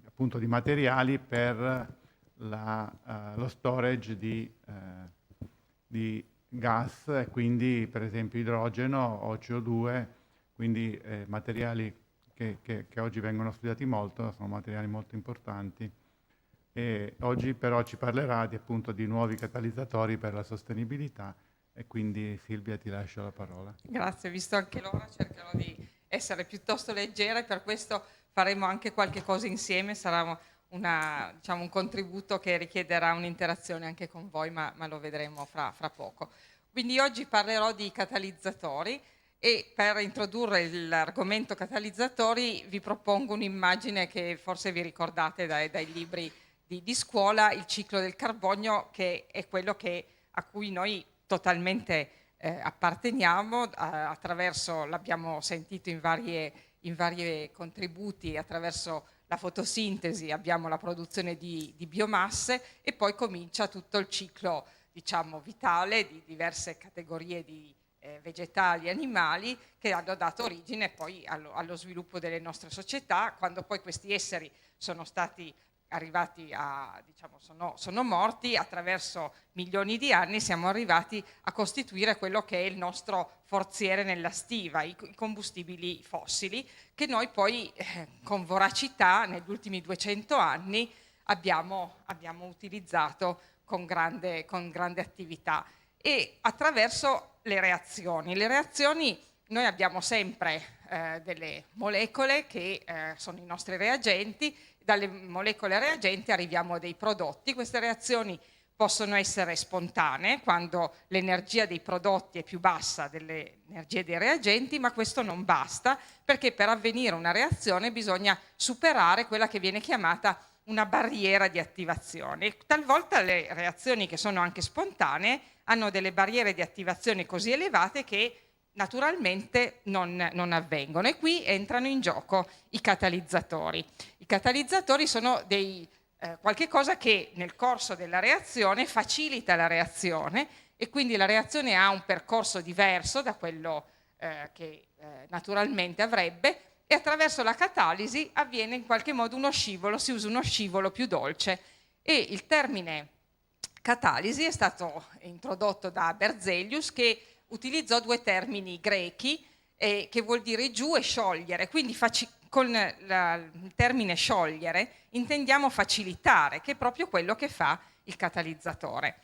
appunto di materiali per lo storage di gas, e quindi per esempio idrogeno o CO2, quindi materiali che oggi vengono studiati molto, sono materiali molto importanti. E oggi però ci parlerà appunto di nuovi catalizzatori per la sostenibilità, e quindi Silvia ti lascio la parola. Grazie, visto anche l'ora cercherò di essere piuttosto leggera e per questo faremo anche qualche cosa insieme, sarà un contributo che richiederà un'interazione anche con voi, ma lo vedremo fra poco. Quindi oggi parlerò di catalizzatori e per introdurre l'argomento catalizzatori vi propongo un'immagine che forse vi ricordate dai libri di scuola, il ciclo del carbonio, che è quello a cui noi totalmente apparteniamo, l'abbiamo sentito in vari contributi, attraverso la fotosintesi abbiamo la produzione di biomasse e poi comincia tutto il ciclo, diciamo, vitale di diverse categorie di vegetali e animali che hanno dato origine poi allo sviluppo delle nostre società. Quando poi questi esseri sono stati arrivati sono morti, attraverso milioni di anni siamo arrivati a costituire quello che è il nostro forziere nella stiva, i combustibili fossili, che noi poi con voracità negli ultimi 200 anni abbiamo utilizzato con grande attività, e attraverso le reazioni. Le reazioni, noi abbiamo sempre delle molecole che sono i nostri reagenti. Dalle molecole reagenti arriviamo a dei prodotti. Queste reazioni possono essere spontanee, quando l'energia dei prodotti è più bassa dell'energia dei reagenti, ma questo non basta, perché per avvenire una reazione bisogna superare quella che viene chiamata una barriera di attivazione. Talvolta le reazioni che sono anche spontanee hanno delle barriere di attivazione così elevate che naturalmente non avvengono, e qui entrano in gioco i catalizzatori. I catalizzatori sono qualche cosa che nel corso della reazione facilita la reazione, e quindi la reazione ha un percorso diverso da quello che naturalmente avrebbe, e attraverso la catalisi avviene in qualche modo uno scivolo, si usa uno scivolo più dolce, e il termine catalisi è stato introdotto da Berzelius, che utilizzò due termini grechi che vuol dire giù e sciogliere, quindi con il termine sciogliere intendiamo facilitare, che è proprio quello che fa il catalizzatore.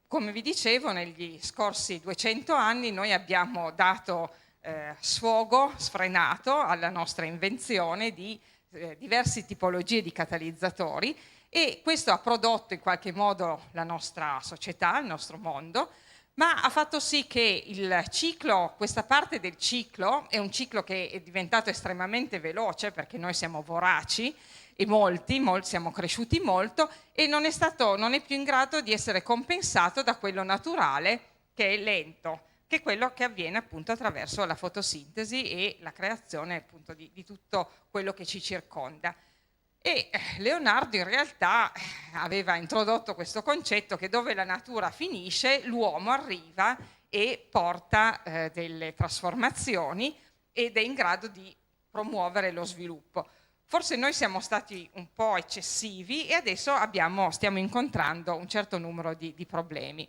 Come vi dicevo, negli scorsi 200 anni noi abbiamo dato sfogo sfrenato alla nostra invenzione di diverse tipologie di catalizzatori, e questo ha prodotto in qualche modo la nostra società, il nostro mondo, ma ha fatto sì che il ciclo, questa parte del ciclo, è un ciclo che è diventato estremamente veloce, perché noi siamo voraci e molti siamo cresciuti molto, e non è più in grado di essere compensato da quello naturale, che è lento, che è quello che avviene appunto attraverso la fotosintesi e la creazione appunto di tutto quello che ci circonda. E Leonardo in realtà aveva introdotto questo concetto che dove la natura finisce, l'uomo arriva e porta delle trasformazioni ed è in grado di promuovere lo sviluppo. Forse noi siamo stati un po' eccessivi e adesso stiamo incontrando un certo numero di problemi.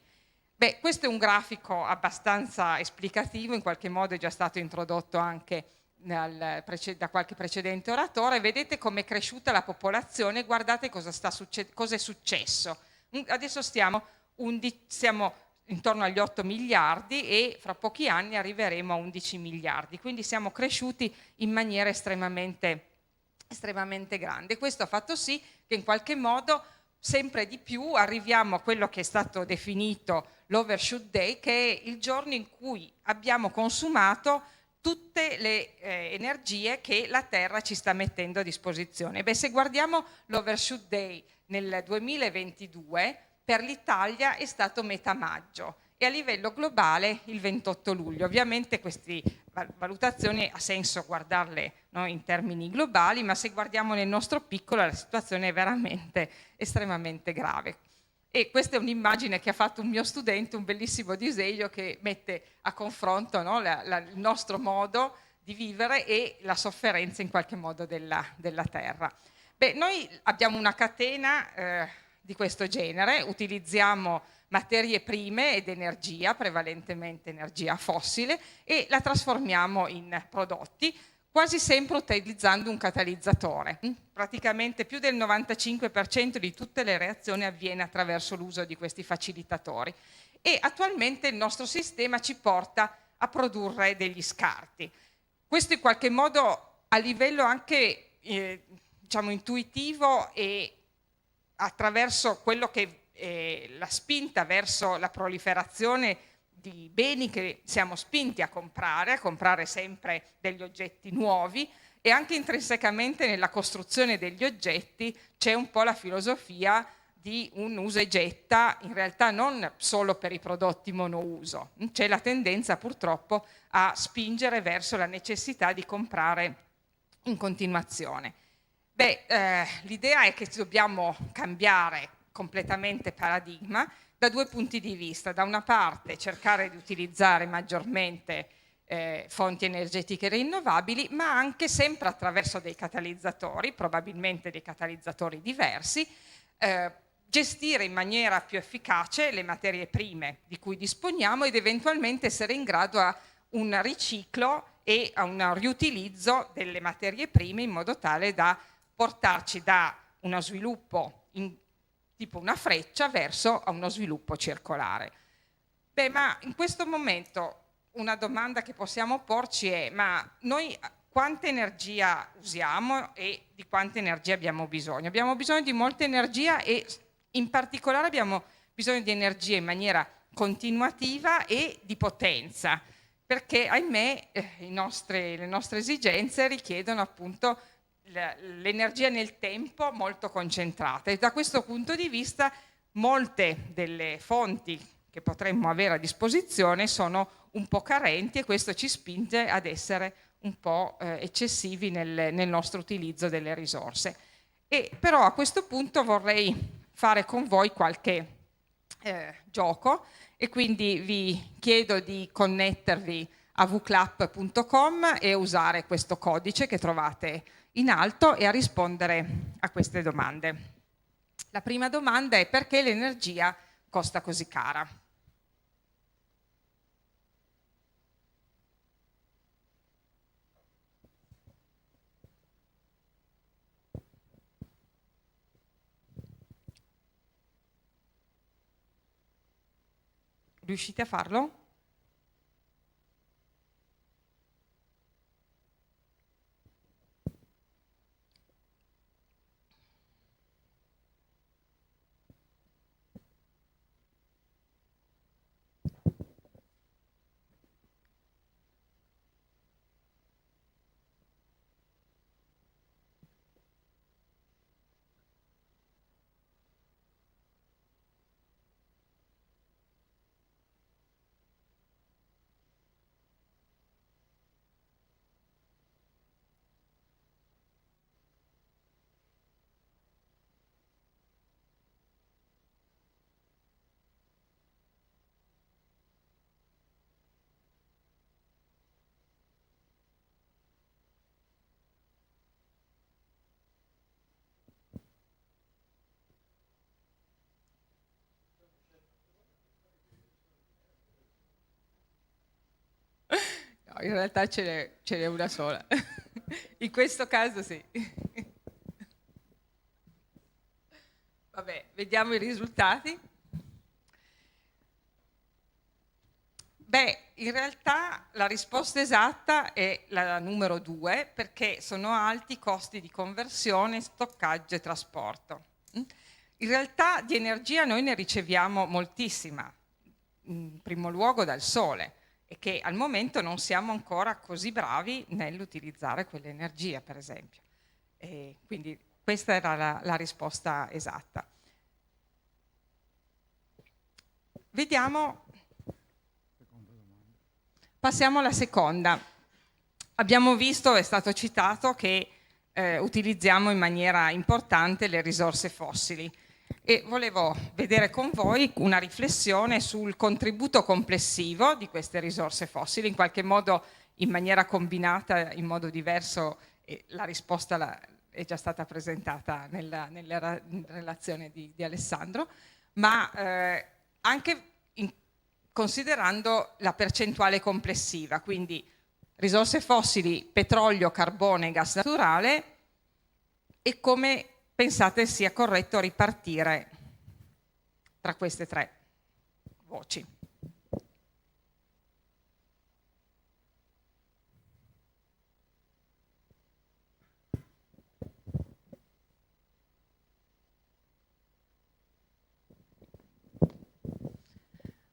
Questo è un grafico abbastanza esplicativo, in qualche modo è già stato introdotto anche da qualche precedente oratore. Vedete come è cresciuta la popolazione, guardate cosa è successo. Adesso siamo intorno agli 8 miliardi e fra pochi anni arriveremo a 11 miliardi, quindi siamo cresciuti in maniera estremamente grande. Questo ha fatto sì che in qualche modo sempre di più arriviamo a quello che è stato definito l'overshoot day, che è il giorno in cui abbiamo consumato tutte le energie che la Terra ci sta mettendo a disposizione. Se guardiamo l'overshoot day nel 2022, per l'Italia è stato metà maggio e a livello globale il 28 luglio. Ovviamente queste valutazioni ha senso guardarle, no, in termini globali, ma se guardiamo nel nostro piccolo la situazione è veramente estremamente grave. E questa è un'immagine che ha fatto un mio studente, un bellissimo disegno che mette a confronto, no, il nostro modo di vivere e la sofferenza in qualche modo della Terra. Noi abbiamo una catena di questo genere, utilizziamo materie prime ed energia, prevalentemente energia fossile, e la trasformiamo in prodotti, quasi sempre utilizzando un catalizzatore. Praticamente più del 95% di tutte le reazioni avviene attraverso l'uso di questi facilitatori e attualmente il nostro sistema ci porta a produrre degli scarti. Questo in qualche modo a livello anche intuitivo e attraverso quello che è la spinta verso la proliferazione di beni che siamo spinti a comprare sempre degli oggetti nuovi, e anche intrinsecamente nella costruzione degli oggetti c'è un po' la filosofia di un usa e getta, in realtà non solo per i prodotti monouso, c'è la tendenza purtroppo a spingere verso la necessità di comprare in continuazione. L'idea è che dobbiamo cambiare completamente paradigma da due punti di vista. Da una parte cercare di utilizzare maggiormente fonti energetiche rinnovabili, ma anche sempre attraverso dei catalizzatori, probabilmente dei catalizzatori diversi, gestire in maniera più efficace le materie prime di cui disponiamo ed eventualmente essere in grado a un riciclo e a un riutilizzo delle materie prime in modo tale da portarci da uno sviluppo tipo una freccia verso uno sviluppo circolare. Ma in questo momento una domanda che possiamo porci è: ma noi quanta energia usiamo e di quanta energia abbiamo bisogno? Abbiamo bisogno di molta energia e in particolare abbiamo bisogno di energia in maniera continuativa e di potenza, perché ahimè le nostre esigenze richiedono appunto l'energia nel tempo molto concentrata, e da questo punto di vista molte delle fonti che potremmo avere a disposizione sono un po' carenti, e questo ci spinge ad essere un po' eccessivi nel nostro utilizzo delle risorse. Però a questo punto vorrei fare con voi qualche gioco, e quindi vi chiedo di connettervi a wclap.com e usare questo codice che trovate in alto e a rispondere a queste domande. La prima domanda è: perché l'energia costa così cara? Riuscite a farlo? No, in realtà ce n'è una sola. In questo caso sì. Vabbè, vediamo i risultati. Beh, in realtà la risposta esatta è la numero 2, perché sono alti i costi di conversione, stoccaggio e trasporto. In realtà di energia noi ne riceviamo moltissima, in primo luogo dal sole, e che al momento non siamo ancora così bravi nell'utilizzare quell'energia, per esempio. E quindi questa era la risposta esatta. Vediamo. Passiamo alla seconda. Abbiamo visto, è stato citato, che utilizziamo in maniera importante le risorse fossili e volevo vedere con voi una riflessione sul contributo complessivo di queste risorse fossili, in qualche modo in maniera combinata, in modo diverso, e la risposta è già stata presentata nella relazione di Alessandro, ma anche considerando la percentuale complessiva, quindi risorse fossili, petrolio, carbone, gas naturale, e come pensate sia corretto ripartire tra queste tre voci.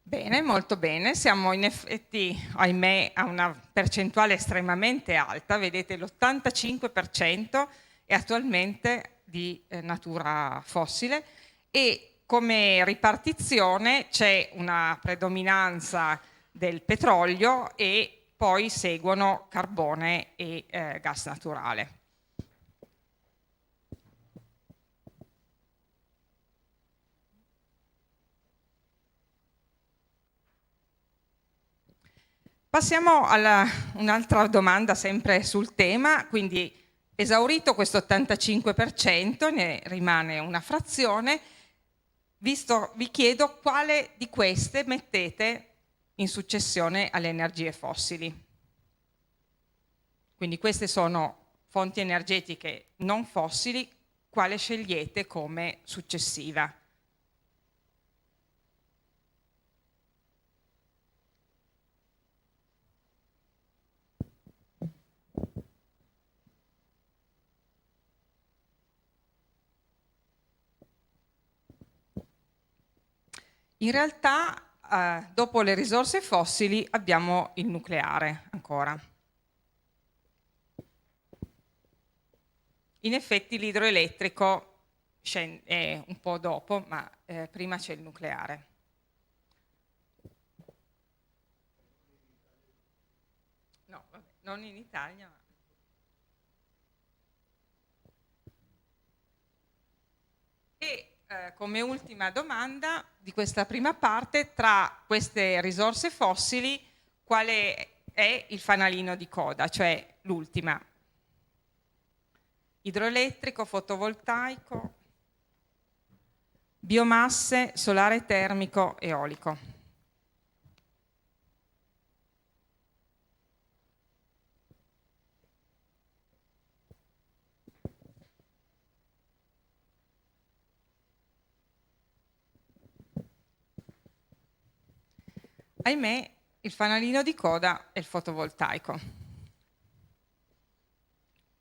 Bene, molto bene. Siamo in effetti, ahimè, a una percentuale estremamente alta. Vedete, l'85% è attualmente di natura fossile e come ripartizione c'è una predominanza del petrolio e poi seguono carbone e gas naturale. Passiamo a un'altra domanda sempre sul tema, quindi esaurito questo 85%, ne rimane una frazione, vi chiedo quale di queste mettete in successione alle energie fossili. Quindi queste sono fonti energetiche non fossili, quale scegliete come successiva? In realtà, dopo le risorse fossili abbiamo il nucleare ancora. In effetti l'idroelettrico è un po' dopo, ma prima c'è il nucleare. No, vabbè, non in Italia, ma... E come ultima domanda di questa prima parte, tra queste risorse fossili, quale è il fanalino di coda, cioè l'ultima? Idroelettrico, fotovoltaico, biomasse, solare termico, eolico. ahimè, il fanalino di coda è il fotovoltaico.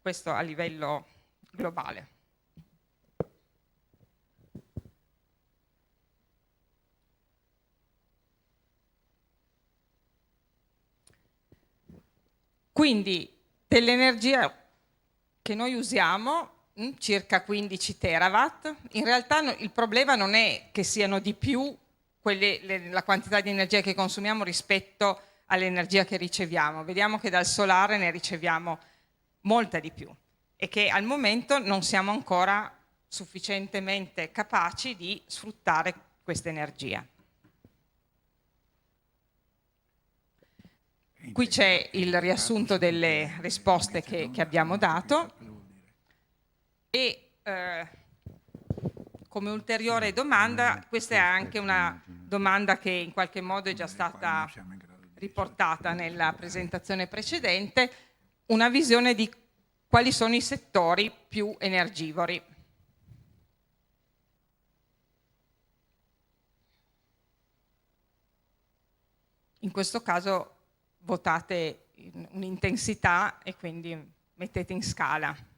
Questo a livello globale. Quindi dell'energia che noi usiamo, circa 15 terawatt, in realtà il problema non è che siano di più la quantità di energia che consumiamo rispetto all'energia che riceviamo. Vediamo che dal solare ne riceviamo molta di più e che al momento non siamo ancora sufficientemente capaci di sfruttare questa energia. Qui c'è il riassunto delle risposte che abbiamo dato e come ulteriore domanda, questa è anche una domanda che in qualche modo è già stata riportata nella presentazione precedente, una visione di quali sono i settori più energivori. In questo caso votate un'intensità e quindi mettete in scala.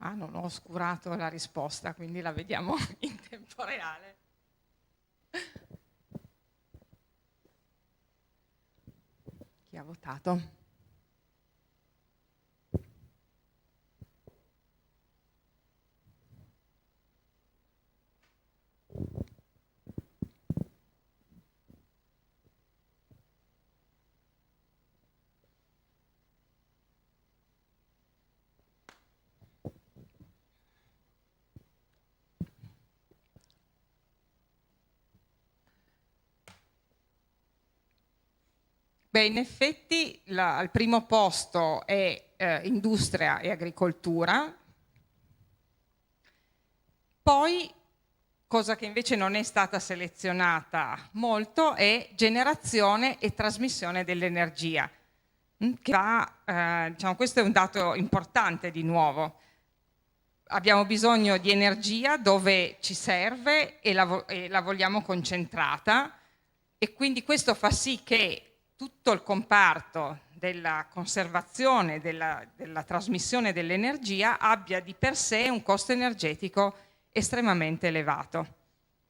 Ah, non ho oscurato la risposta, quindi la vediamo in tempo reale. Chi ha votato? Beh, in effetti al primo posto è industria e agricoltura, poi, cosa che invece non è stata selezionata molto, è generazione e trasmissione dell'energia, che diciamo, questo è un dato importante di nuovo. Abbiamo bisogno di energia dove ci serve e la vogliamo concentrata e quindi questo fa sì che tutto il comparto della conservazione, della trasmissione dell'energia abbia di per sé un costo energetico estremamente elevato.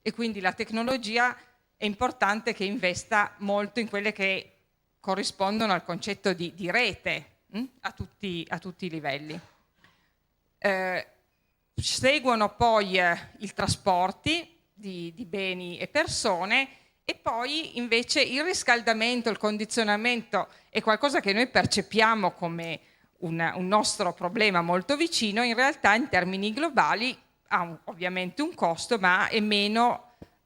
E quindi la tecnologia è importante che investa molto in quelle che corrispondono al concetto di rete a tutti i livelli. Seguono poi i trasporti di beni e persone. E poi invece il riscaldamento, il condizionamento è qualcosa che noi percepiamo come un nostro problema molto vicino, in realtà in termini globali ha ovviamente un costo, ma è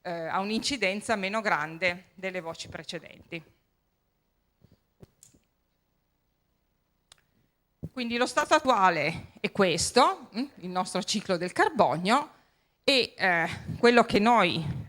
ha un'incidenza meno grande delle voci precedenti. Quindi lo stato attuale è questo, il nostro ciclo del carbonio, e quello che noi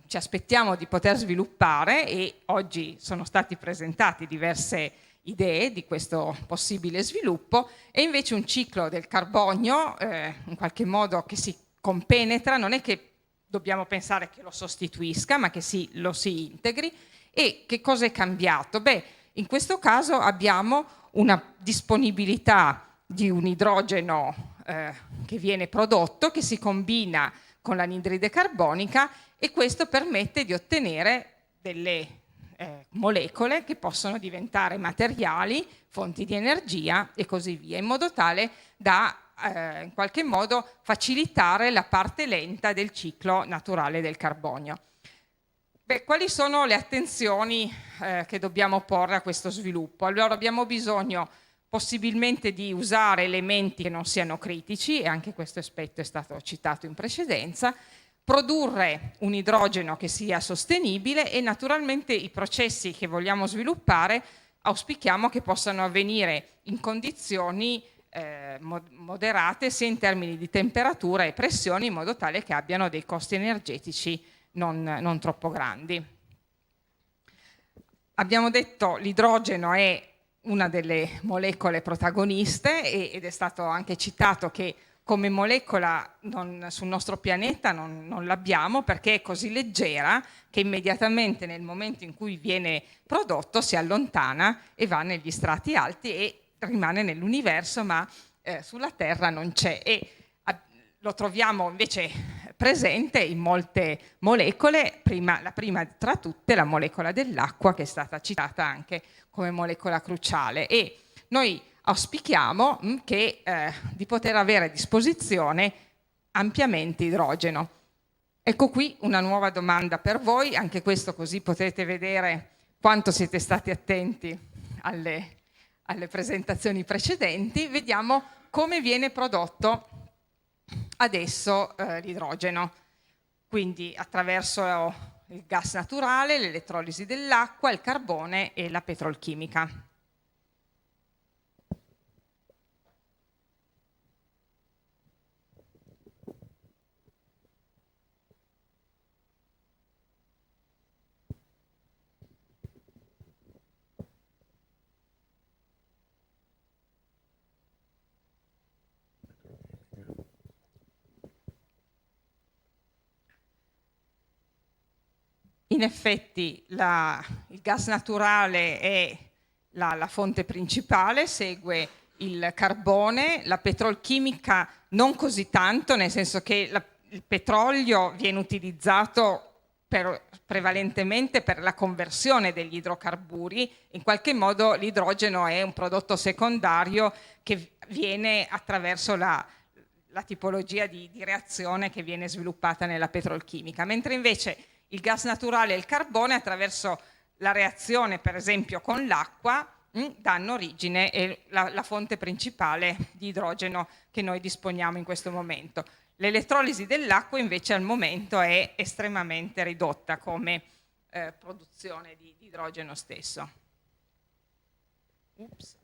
ci aspettiamo di poter sviluppare, e oggi sono stati presentati diverse idee di questo possibile sviluppo, è invece un ciclo del carbonio in qualche modo che si compenetra, non è che dobbiamo pensare che lo sostituisca, ma che lo si integri. E che cosa è cambiato? Beh, in questo caso abbiamo una disponibilità di un idrogeno che viene prodotto, che si combina con l'anidride carbonica, e questo permette di ottenere delle molecole che possono diventare materiali, fonti di energia e così via, in modo tale da in qualche modo facilitare la parte lenta del ciclo naturale del carbonio. Beh, quali sono le attenzioni che dobbiamo porre a questo sviluppo? Allora abbiamo bisogno possibilmente di usare elementi che non siano critici, e anche questo aspetto è stato citato in precedenza, produrre un idrogeno che sia sostenibile, e naturalmente i processi che vogliamo sviluppare auspichiamo che possano avvenire in condizioni moderate, sia in termini di temperatura e pressione, in modo tale che abbiano dei costi energetici non troppo grandi. Abbiamo detto che l'idrogeno è una delle molecole protagoniste ed è stato anche citato che come molecola sul nostro pianeta non l'abbiamo perché è così leggera che immediatamente nel momento in cui viene prodotto si allontana e va negli strati alti e rimane nell'universo, ma sulla Terra non c'è. E lo troviamo invece presente in molte molecole, la prima tra tutte la molecola dell'acqua, che è stata citata anche come molecola cruciale. E noi auspichiamo di poter avere a disposizione ampiamente idrogeno. Ecco qui una nuova domanda per voi, anche questo così potete vedere quanto siete stati attenti alle presentazioni precedenti. Vediamo come viene prodotto adesso l'idrogeno, quindi attraverso il gas naturale, l'elettrolisi dell'acqua, il carbone e la petrolchimica. In effetti il gas naturale è la fonte principale, segue il carbone, la petrolchimica non così tanto, nel senso che il petrolio viene utilizzato prevalentemente per la conversione degli idrocarburi. In qualche modo l'idrogeno è un prodotto secondario che viene attraverso la tipologia di reazione che viene sviluppata nella petrolchimica, mentre invece il gas naturale e il carbone attraverso la reazione per esempio con l'acqua danno origine e la fonte principale di idrogeno che noi disponiamo in questo momento. L'elettrolisi dell'acqua invece al momento è estremamente ridotta come produzione di idrogeno stesso. Ups.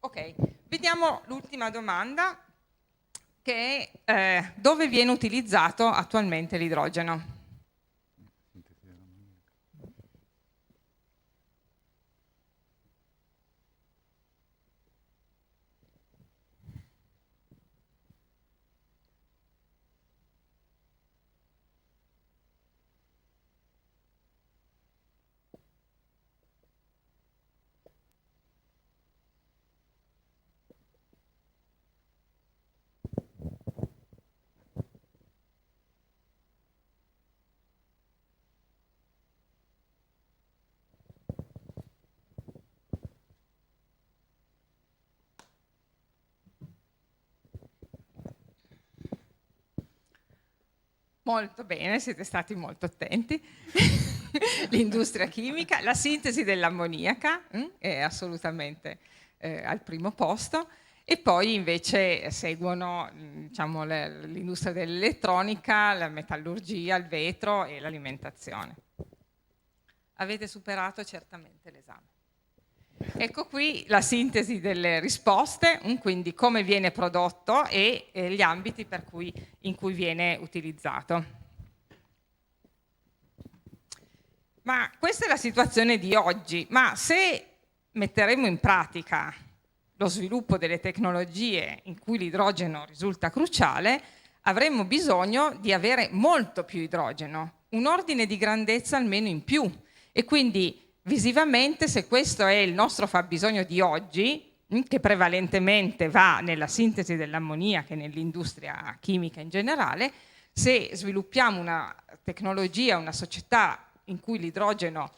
Ok, vediamo l'ultima domanda, che è dove viene utilizzato attualmente l'idrogeno? Molto bene, siete stati molto attenti. L'industria chimica, la sintesi dell'ammoniaca è assolutamente al primo posto e poi invece seguono diciamo, l'industria dell'elettronica, la metallurgia, il vetro e l'alimentazione. Avete superato certamente l'esame. Ecco qui la sintesi delle risposte, quindi come viene prodotto e gli ambiti in cui viene utilizzato. Ma questa è la situazione di oggi, ma se metteremo in pratica lo sviluppo delle tecnologie in cui l'idrogeno risulta cruciale, avremo bisogno di avere molto più idrogeno, un ordine di grandezza almeno in più, e quindi visivamente, se questo è il nostro fabbisogno di oggi, che prevalentemente va nella sintesi dell'ammoniaca e nell'industria chimica in generale, se sviluppiamo una tecnologia, una società in cui l'idrogeno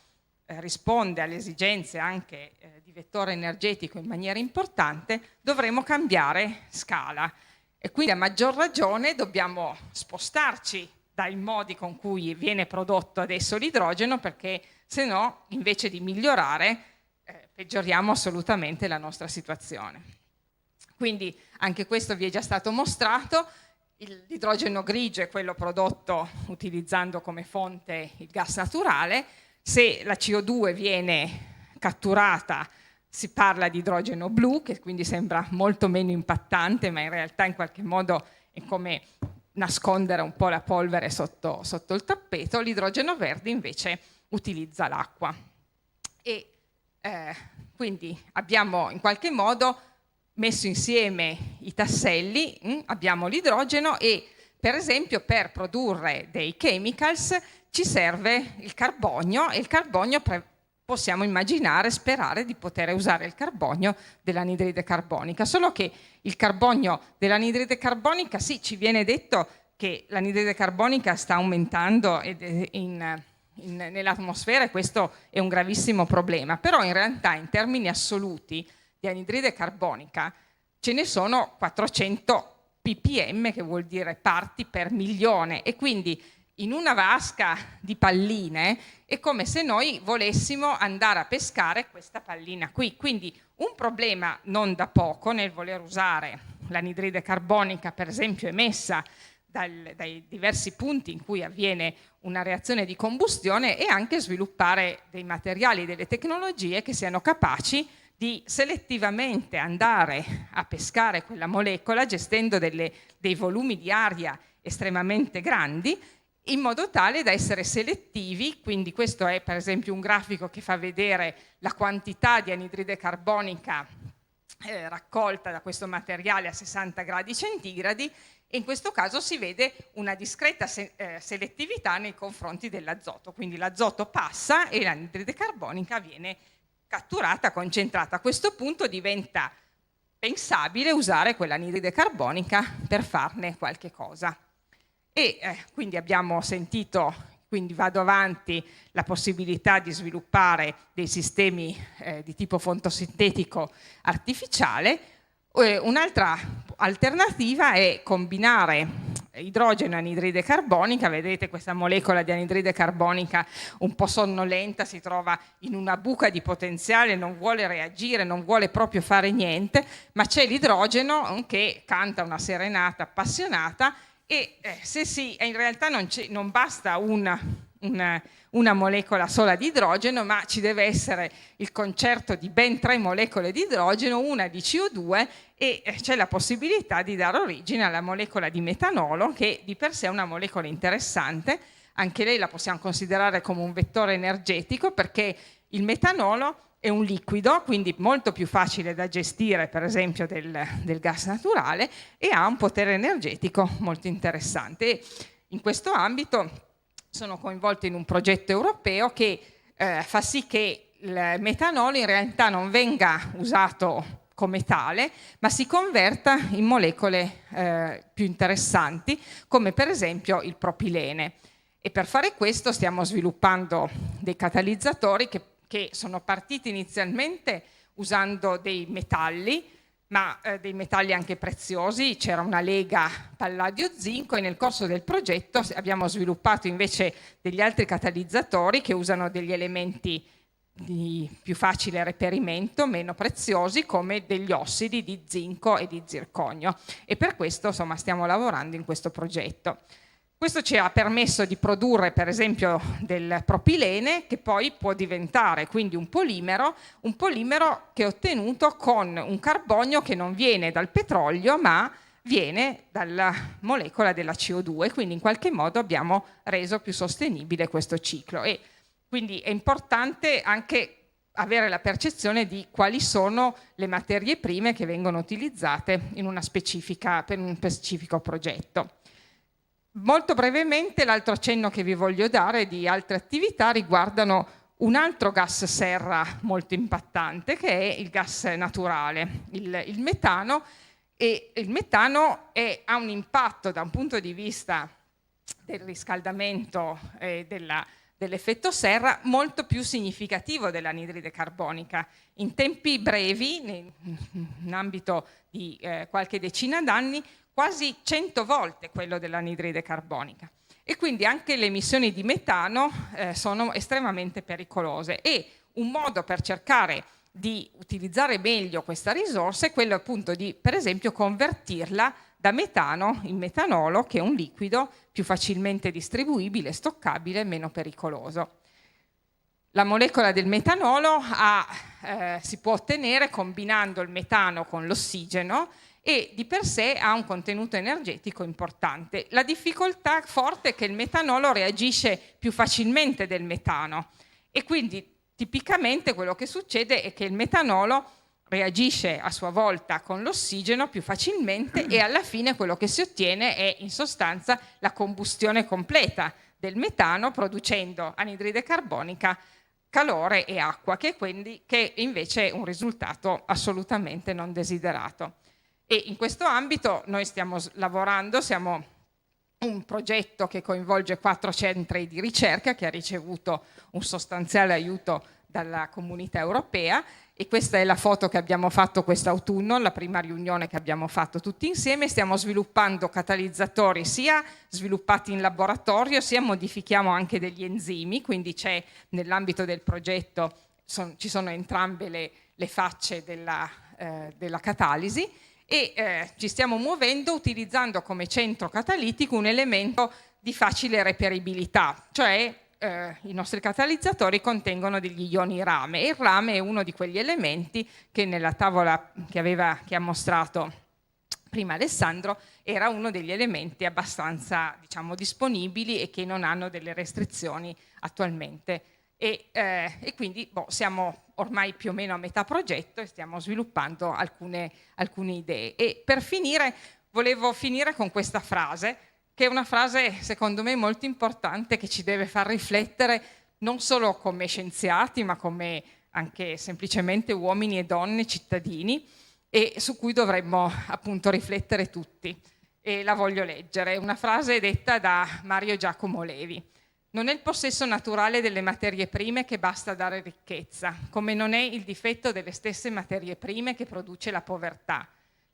risponde alle esigenze anche di vettore energetico in maniera importante, dovremo cambiare scala. E quindi a maggior ragione dobbiamo spostarci dai modi con cui viene prodotto adesso l'idrogeno, perché se no, invece di migliorare, peggioriamo assolutamente la nostra situazione. Quindi anche questo vi è già stato mostrato. l'idrogeno grigio è quello prodotto utilizzando come fonte il gas naturale. Se la CO2 viene catturata si parla di idrogeno blu, che quindi sembra molto meno impattante, ma in realtà in qualche modo è come nascondere un po' la polvere sotto il tappeto. L'idrogeno verde invece utilizza l'acqua. E quindi abbiamo in qualche modo messo insieme i tasselli, abbiamo l'idrogeno e per esempio per produrre dei chemicals ci serve il carbonio, e il carbonio possiamo immaginare, sperare di poter usare il carbonio dell'anidride carbonica, solo che il carbonio dell'anidride carbonica, sì, ci viene detto che l'anidride carbonica sta aumentando nell'atmosfera e questo è un gravissimo problema, però in realtà in termini assoluti di anidride carbonica ce ne sono 400 ppm, che vuol dire parti per milione, e quindi in una vasca di palline è come se noi volessimo andare a pescare questa pallina qui. Quindi un problema non da poco nel voler usare l'anidride carbonica, per esempio emessa dai diversi punti in cui avviene una reazione di combustione, e anche sviluppare dei materiali, delle tecnologie che siano capaci di selettivamente andare a pescare quella molecola gestendo dei volumi di aria estremamente grandi, in modo tale da essere selettivi. Quindi questo è per esempio un grafico che fa vedere la quantità di anidride carbonica raccolta da questo materiale a 60 gradi centigradi, e in questo caso si vede una discreta selettività nei confronti dell'azoto, quindi l'azoto passa e l'anidride carbonica viene catturata, concentrata. A questo punto diventa pensabile usare quell'anidride carbonica per farne qualche cosa. E quindi abbiamo sentito, quindi vado avanti, la possibilità di sviluppare dei sistemi di tipo fotosintetico artificiale. Un'altra alternativa è combinare idrogeno e anidride carbonica. Vedete questa molecola di anidride carbonica un po' sonnolenta, si trova in una buca di potenziale, non vuole reagire, non vuole proprio fare niente, ma c'è l'idrogeno che canta una serenata appassionata, e in realtà non basta una molecola sola di idrogeno, ma ci deve essere il concerto di ben 3 molecole di idrogeno, una di CO2, e c'è la possibilità di dare origine alla molecola di metanolo, che di per sé è una molecola interessante. Anche lei la possiamo considerare come un vettore energetico, perché il metanolo è un liquido, quindi molto più facile da gestire, per esempio, del gas naturale, e ha un potere energetico molto interessante. E in questo ambito sono coinvolti in un progetto europeo che fa sì che il metanolo in realtà non venga usato come tale, ma si converta in molecole più interessanti, come per esempio il propilene. E per fare questo stiamo sviluppando dei catalizzatori che sono partiti inizialmente usando dei metalli, ma dei metalli anche preziosi. C'era una lega palladio-zinco, e nel corso del progetto abbiamo sviluppato invece degli altri catalizzatori che usano degli elementi di più facile reperimento, meno preziosi, come degli ossidi di zinco e di zirconio, e per questo insomma stiamo lavorando in questo progetto. Questo ci ha permesso di produrre per esempio del propilene, che poi può diventare quindi un polimero che è ottenuto con un carbonio che non viene dal petrolio ma viene dalla molecola della CO2, quindi in qualche modo abbiamo reso più sostenibile questo ciclo. E quindi è importante anche avere la percezione di quali sono le materie prime che vengono utilizzate per un specifico progetto. Molto brevemente l'altro accenno che vi voglio dare di altre attività riguardano un altro gas serra molto impattante, che è il gas naturale, il metano. E il metano ha un impatto da un punto di vista del riscaldamento e dell'effetto serra molto più significativo dell'anidride carbonica. In tempi brevi, in ambito di qualche decina d'anni, quasi 100 volte quello dell'anidride carbonica. E quindi anche le emissioni di metano sono estremamente pericolose, e un modo per cercare di utilizzare meglio questa risorsa è quello appunto di, per esempio, convertirla da metano in metanolo, che è un liquido più facilmente distribuibile, stoccabile e meno pericoloso. La molecola del metanolo si può ottenere combinando il metano con l'ossigeno e di per sé ha un contenuto energetico importante. La difficoltà forte è che il metanolo reagisce più facilmente del metano e quindi tipicamente quello che succede è che il metanolo reagisce a sua volta con l'ossigeno più facilmente e alla fine quello che si ottiene è in sostanza la combustione completa del metano, producendo anidride carbonica, calore e acqua, che invece è un risultato assolutamente non desiderato. E in questo ambito noi stiamo lavorando, siamo un progetto che coinvolge 4 centri di ricerca che ha ricevuto un sostanziale aiuto dalla Comunità Europea, e questa è la foto che abbiamo fatto quest'autunno, la prima riunione che abbiamo fatto tutti insieme. Stiamo sviluppando catalizzatori sia sviluppati in laboratorio, sia modifichiamo anche degli enzimi, quindi c'è nell'ambito del progetto ci sono entrambe le facce della catalisi, e ci stiamo muovendo utilizzando come centro catalitico un elemento di facile reperibilità, cioè i nostri catalizzatori contengono degli ioni rame, e il rame è uno di quegli elementi che nella tavola che ha mostrato prima Alessandro era uno degli elementi abbastanza, diciamo, disponibili e che non hanno delle restrizioni attualmente. E quindi siamo ormai più o meno a metà progetto e stiamo sviluppando alcune idee. E per finire, volevo finire con questa frase, che è una frase secondo me molto importante, che ci deve far riflettere non solo come scienziati, ma come anche semplicemente uomini e donne cittadini, e su cui dovremmo appunto riflettere tutti. E la voglio leggere, è una frase detta da Mario Giacomo Levi. Non è il possesso naturale delle materie prime che basta a dare ricchezza, come non è il difetto delle stesse materie prime che produce la povertà.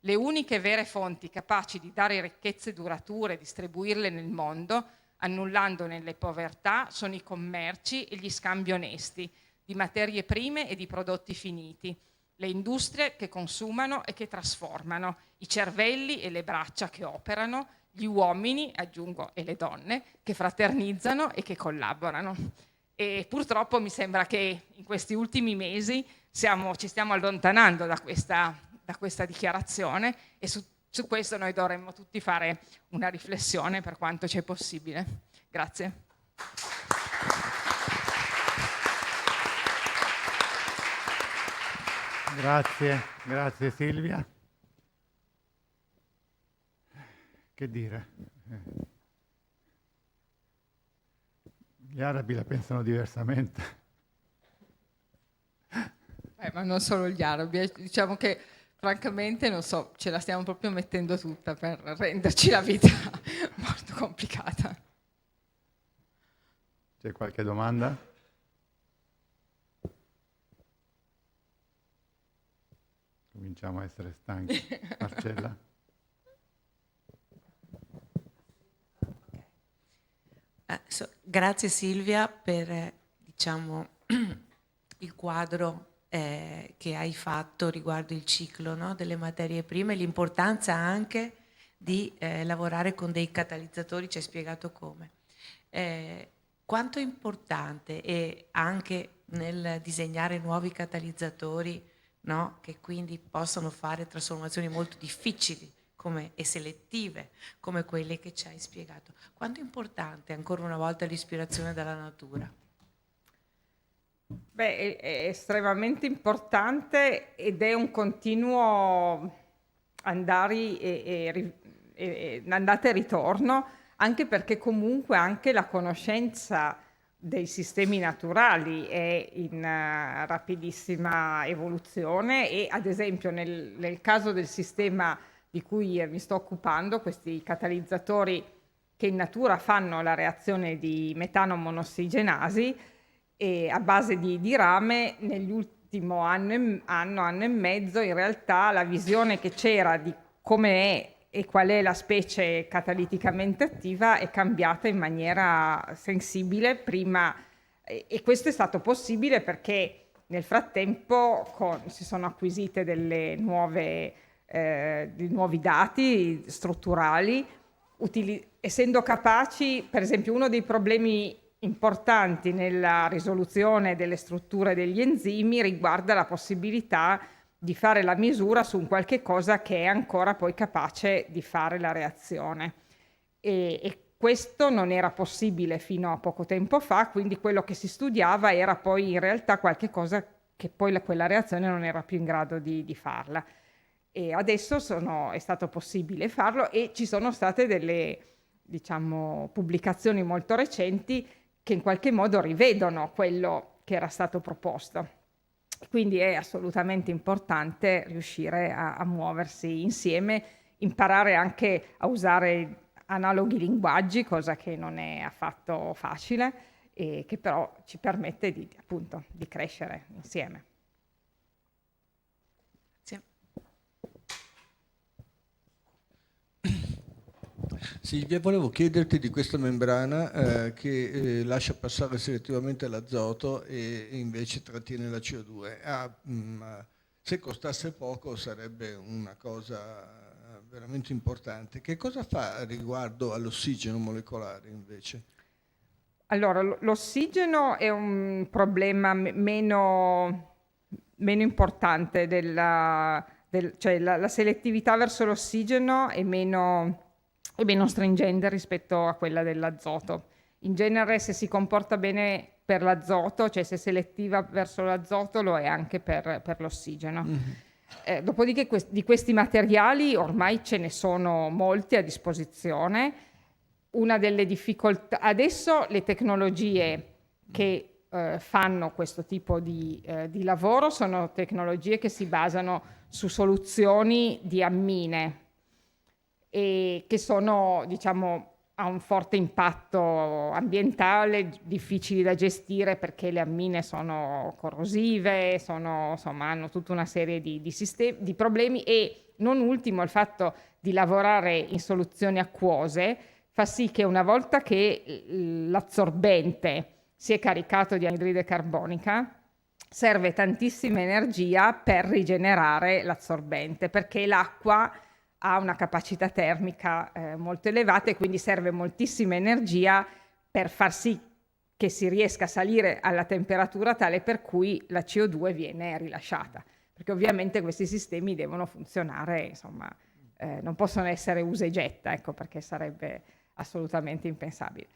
Le uniche vere fonti capaci di dare ricchezze durature e distribuirle nel mondo, annullandone le povertà, sono i commerci e gli scambi onesti di materie prime e di prodotti finiti, le industrie che consumano e che trasformano, i cervelli e le braccia che operano, gli uomini, aggiungo, e le donne, che fraternizzano e che collaborano. E purtroppo mi sembra che in questi ultimi mesi ci stiamo allontanando da questa dichiarazione, e su questo noi dovremmo tutti fare una riflessione per quanto c'è possibile. Grazie. Grazie Silvia. Che dire? Gli arabi la pensano diversamente. Ma non solo gli arabi, diciamo che francamente non so, ce la stiamo proprio mettendo tutta per renderci la vita molto complicata. C'è qualche domanda? Cominciamo a essere stanchi. Marcella? Grazie Silvia per diciamo, il quadro che hai fatto riguardo il ciclo, no, delle materie prime, l'importanza anche di lavorare con dei catalizzatori, ci hai spiegato come. Quanto è importante è anche nel disegnare nuovi catalizzatori, no, che quindi possono fare trasformazioni molto difficili e selettive come quelle che ci hai spiegato. Quanto è importante ancora una volta l'ispirazione dalla natura? Beh, è estremamente importante ed è un continuo andata e ritorno, anche perché comunque anche la conoscenza dei sistemi naturali è in rapidissima evoluzione, e ad esempio nel caso del sistema di cui mi sto occupando, questi catalizzatori che in natura fanno la reazione di metano monossigenasi a base di rame, nell'ultimo anno e mezzo, in realtà la visione che c'era di come è e qual è la specie cataliticamente attiva è cambiata in maniera sensibile prima, e questo è stato possibile perché nel frattempo si sono acquisite delle nuove di nuovi dati strutturali, essendo capaci, per esempio, uno dei problemi importanti nella risoluzione delle strutture degli enzimi riguarda la possibilità di fare la misura su un qualche cosa che è ancora poi capace di fare la reazione. E questo non era possibile fino a poco tempo fa, quindi quello che si studiava era poi in realtà qualche cosa che poi quella reazione non era più in grado di farla. E adesso è stato possibile farlo e ci sono state delle, diciamo, pubblicazioni molto recenti che in qualche modo rivedono quello che era stato proposto. Quindi è assolutamente importante riuscire a muoversi insieme, imparare anche a usare analoghi linguaggi, cosa che non è affatto facile e che però ci permette appunto, di crescere insieme. Silvia, volevo chiederti di questa membrana che lascia passare selettivamente l'azoto e invece trattiene la CO2. Se costasse poco sarebbe una cosa veramente importante. Che cosa fa riguardo all'ossigeno molecolare invece? Allora, l'ossigeno è un problema meno importante, cioè la selettività verso l'ossigeno è meno stringente rispetto a quella dell'azoto. In genere se si comporta bene per l'azoto, cioè se è selettiva verso l'azoto, lo è anche per l'ossigeno. Mm-hmm. Dopodiché di questi materiali ormai ce ne sono molti a disposizione. Una delle difficoltà, adesso le tecnologie che fanno questo tipo di lavoro sono tecnologie che si basano su soluzioni di ammine e che sono, diciamo, ha un forte impatto ambientale, difficili da gestire perché le ammine sono corrosive, hanno tutta una serie di problemi e non ultimo il fatto di lavorare in soluzioni acquose fa sì che una volta che l'assorbente si è caricato di anidride carbonica serve tantissima energia per rigenerare l'assorbente perché l'acqua ha una capacità termica molto elevata e quindi serve moltissima energia per far sì che si riesca a salire alla temperatura tale per cui la CO2 viene rilasciata. Perché ovviamente questi sistemi devono funzionare, insomma, non possono essere usa e getta, ecco, perché sarebbe assolutamente impensabile.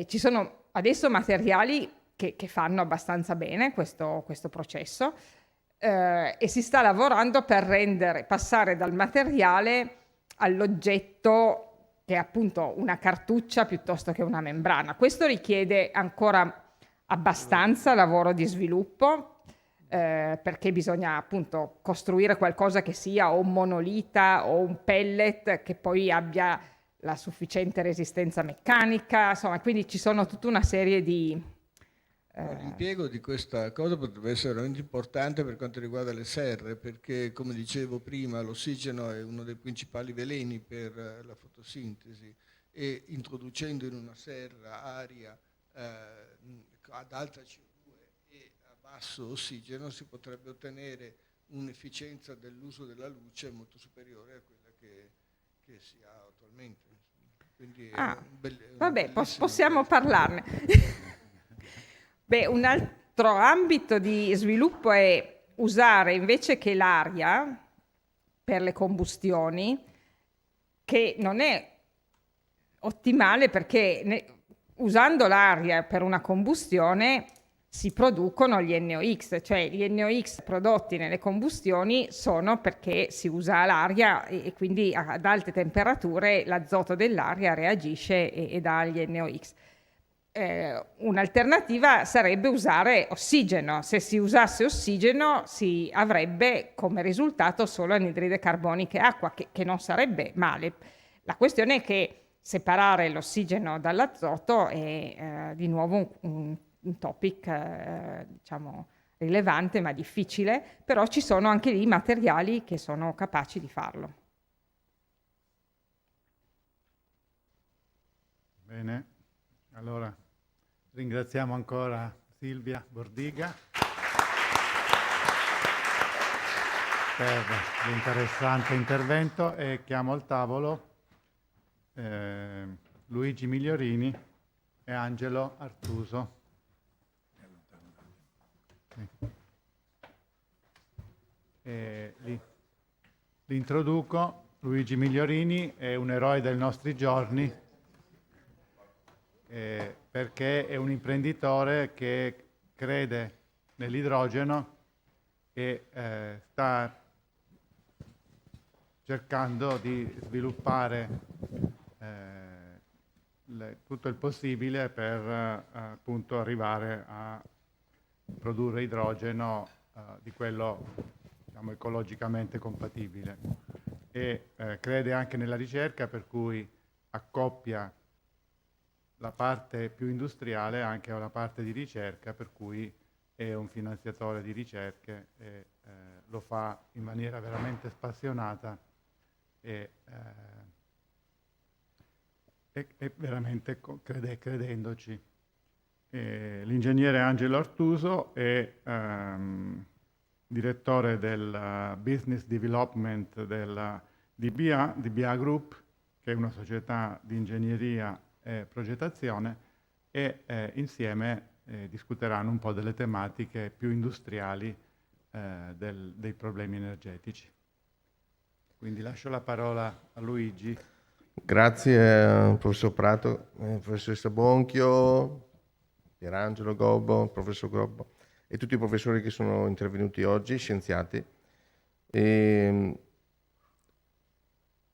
Ci sono adesso materiali che fanno abbastanza bene questo processo, e si sta lavorando per passare dal materiale all'oggetto che è appunto una cartuccia piuttosto che una membrana. Questo richiede ancora abbastanza lavoro di sviluppo perché bisogna appunto costruire qualcosa che sia o un monolita o un pellet che poi abbia la sufficiente resistenza meccanica, insomma, quindi ci sono tutta una serie di L'impiego di questa cosa potrebbe essere veramente importante per quanto riguarda le serre, perché come dicevo prima l'ossigeno è uno dei principali veleni per la fotosintesi e introducendo in una serra aria ad alta CO2 e a basso ossigeno si potrebbe ottenere un'efficienza dell'uso della luce molto superiore a quella che si ha attualmente. Quindi vabbè, possiamo parlarne. Beh, un altro ambito di sviluppo è usare invece che l'aria per le combustioni, che non è ottimale perché usando l'aria per una combustione si producono gli NOx, cioè gli NOx prodotti nelle combustioni sono perché si usa l'aria e quindi ad alte temperature l'azoto dell'aria reagisce e dà gli NOx. Un'alternativa sarebbe usare ossigeno. Se si usasse ossigeno si avrebbe come risultato solo anidride carbonica e acqua, che non sarebbe male. La questione è che separare l'ossigeno dall'azoto è di nuovo un topic diciamo rilevante ma difficile, però ci sono anche lì materiali che sono capaci di farlo. Bene, allora ringraziamo ancora Silvia Bordiga. per l'interessante intervento e chiamo al tavolo Luigi Migliorini e Angelo Artuso. Li introduco. Luigi Migliorini è un eroe dei nostri giorni perché è un imprenditore che crede nell'idrogeno e sta cercando di sviluppare tutto il possibile per appunto arrivare a produrre idrogeno di quello, diciamo, ecologicamente compatibile e crede anche nella ricerca, per cui accoppia la parte più industriale anche alla parte di ricerca, per cui è un finanziatore di ricerche e lo fa in maniera veramente spassionata e veramente credendoci. L'ingegnere Angelo Artuso è direttore del Business Development della DBA Group, che è una società di ingegneria e progettazione, e insieme discuteranno un po' delle tematiche più industriali dei problemi energetici. Quindi lascio la parola a Luigi. Grazie professor Prato, professoressa Bonchio, Pierangelo Gobbo, professor Gobbo e tutti i professori che sono intervenuti oggi, scienziati. È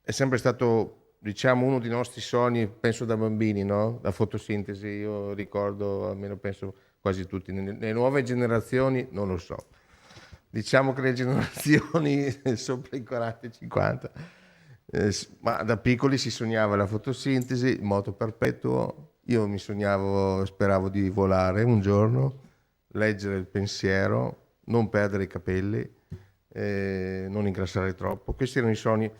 sempre stato, diciamo, uno dei nostri sogni, penso da bambini, no? La fotosintesi, io ricordo, almeno penso quasi tutti, le nuove generazioni non lo so. Diciamo che le generazioni sopra i 40 e 50, ma da piccoli si sognava la fotosintesi, il moto perpetuo. Io mi sognavo, speravo di volare un giorno, leggere il pensiero, non perdere i capelli, non ingrassare troppo. Questi erano i sogni.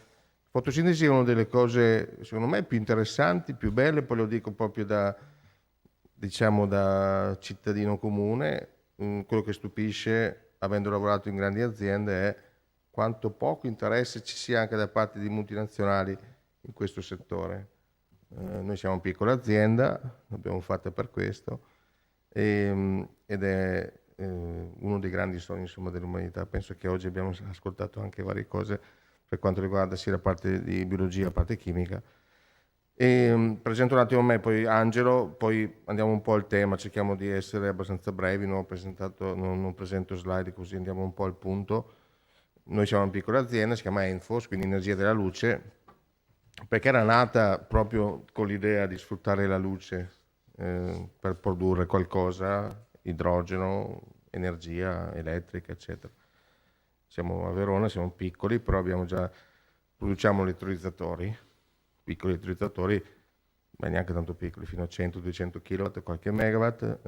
Fotosintesi è una delle cose, secondo me, più interessanti, più belle, poi lo dico proprio da, diciamo, da cittadino comune. Quello che stupisce, avendo lavorato in grandi aziende, è quanto poco interesse ci sia anche da parte di multinazionali in questo settore. Noi siamo una piccola azienda, l'abbiamo fatta per questo, ed è uno dei grandi sogni, insomma, dell'umanità. Penso che oggi abbiamo ascoltato anche varie cose per quanto riguarda sia la parte di biologia, la parte chimica. Presento un attimo me, poi Angelo, poi andiamo un po' al tema, cerchiamo di essere abbastanza brevi, non presento slide, così andiamo un po' al punto. Noi siamo una piccola azienda, si chiama Enfos, quindi energia della luce, perché era nata proprio con l'idea di sfruttare la luce per produrre qualcosa, idrogeno, energia elettrica, eccetera. Siamo a Verona, siamo piccoli, però produciamo elettrolizzatori, piccoli elettrolizzatori, ma neanche tanto piccoli, fino a 100-200 kW, qualche megawatt,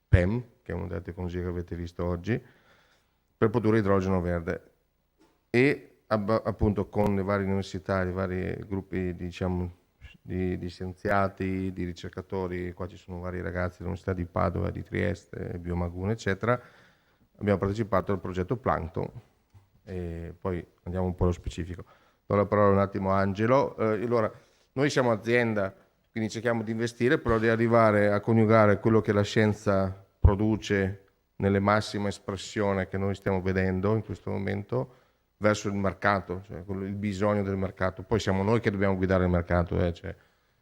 PEM, che è una delle tecnologie che avete visto oggi, per produrre idrogeno verde. E appunto con le varie università, i vari gruppi, diciamo, di scienziati, di ricercatori, qua ci sono vari ragazzi dell'Università di Padova, di Trieste, Biomaguna, eccetera, abbiamo partecipato al progetto Plankton e poi andiamo un po' allo specifico. Do la parola un attimo a Angelo. Allora, noi siamo azienda, quindi cerchiamo di investire, però di arrivare a coniugare quello che la scienza produce nelle massima espressione che noi stiamo vedendo in questo momento verso il mercato, cioè il bisogno del mercato. Poi siamo noi che dobbiamo guidare il mercato, cioè,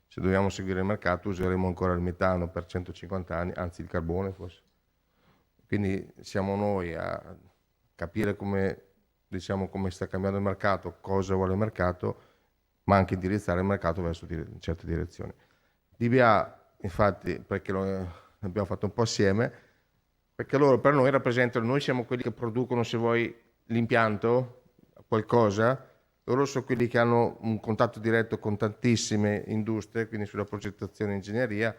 se dobbiamo seguire il mercato useremo ancora il metano per 150 anni, anzi il carbone forse. Quindi siamo noi a capire come, diciamo, come sta cambiando il mercato, cosa vuole il mercato, ma anche indirizzare il mercato verso certe direzioni. DBA, infatti, perché l'abbiamo fatto un po' assieme, perché loro per noi rappresentano, noi siamo quelli che producono, se vuoi, l'impianto, qualcosa, loro sono quelli che hanno un contatto diretto con tantissime industrie, quindi sulla progettazione e ingegneria,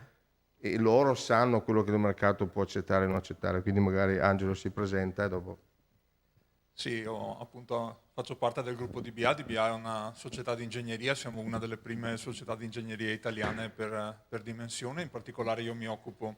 e loro sanno quello che il mercato può accettare e non accettare, quindi magari Angelo si presenta e dopo. Sì, io appunto faccio parte del gruppo DBA. DBA è una società di ingegneria, siamo una delle prime società di ingegneria italiane per dimensione, in particolare io mi occupo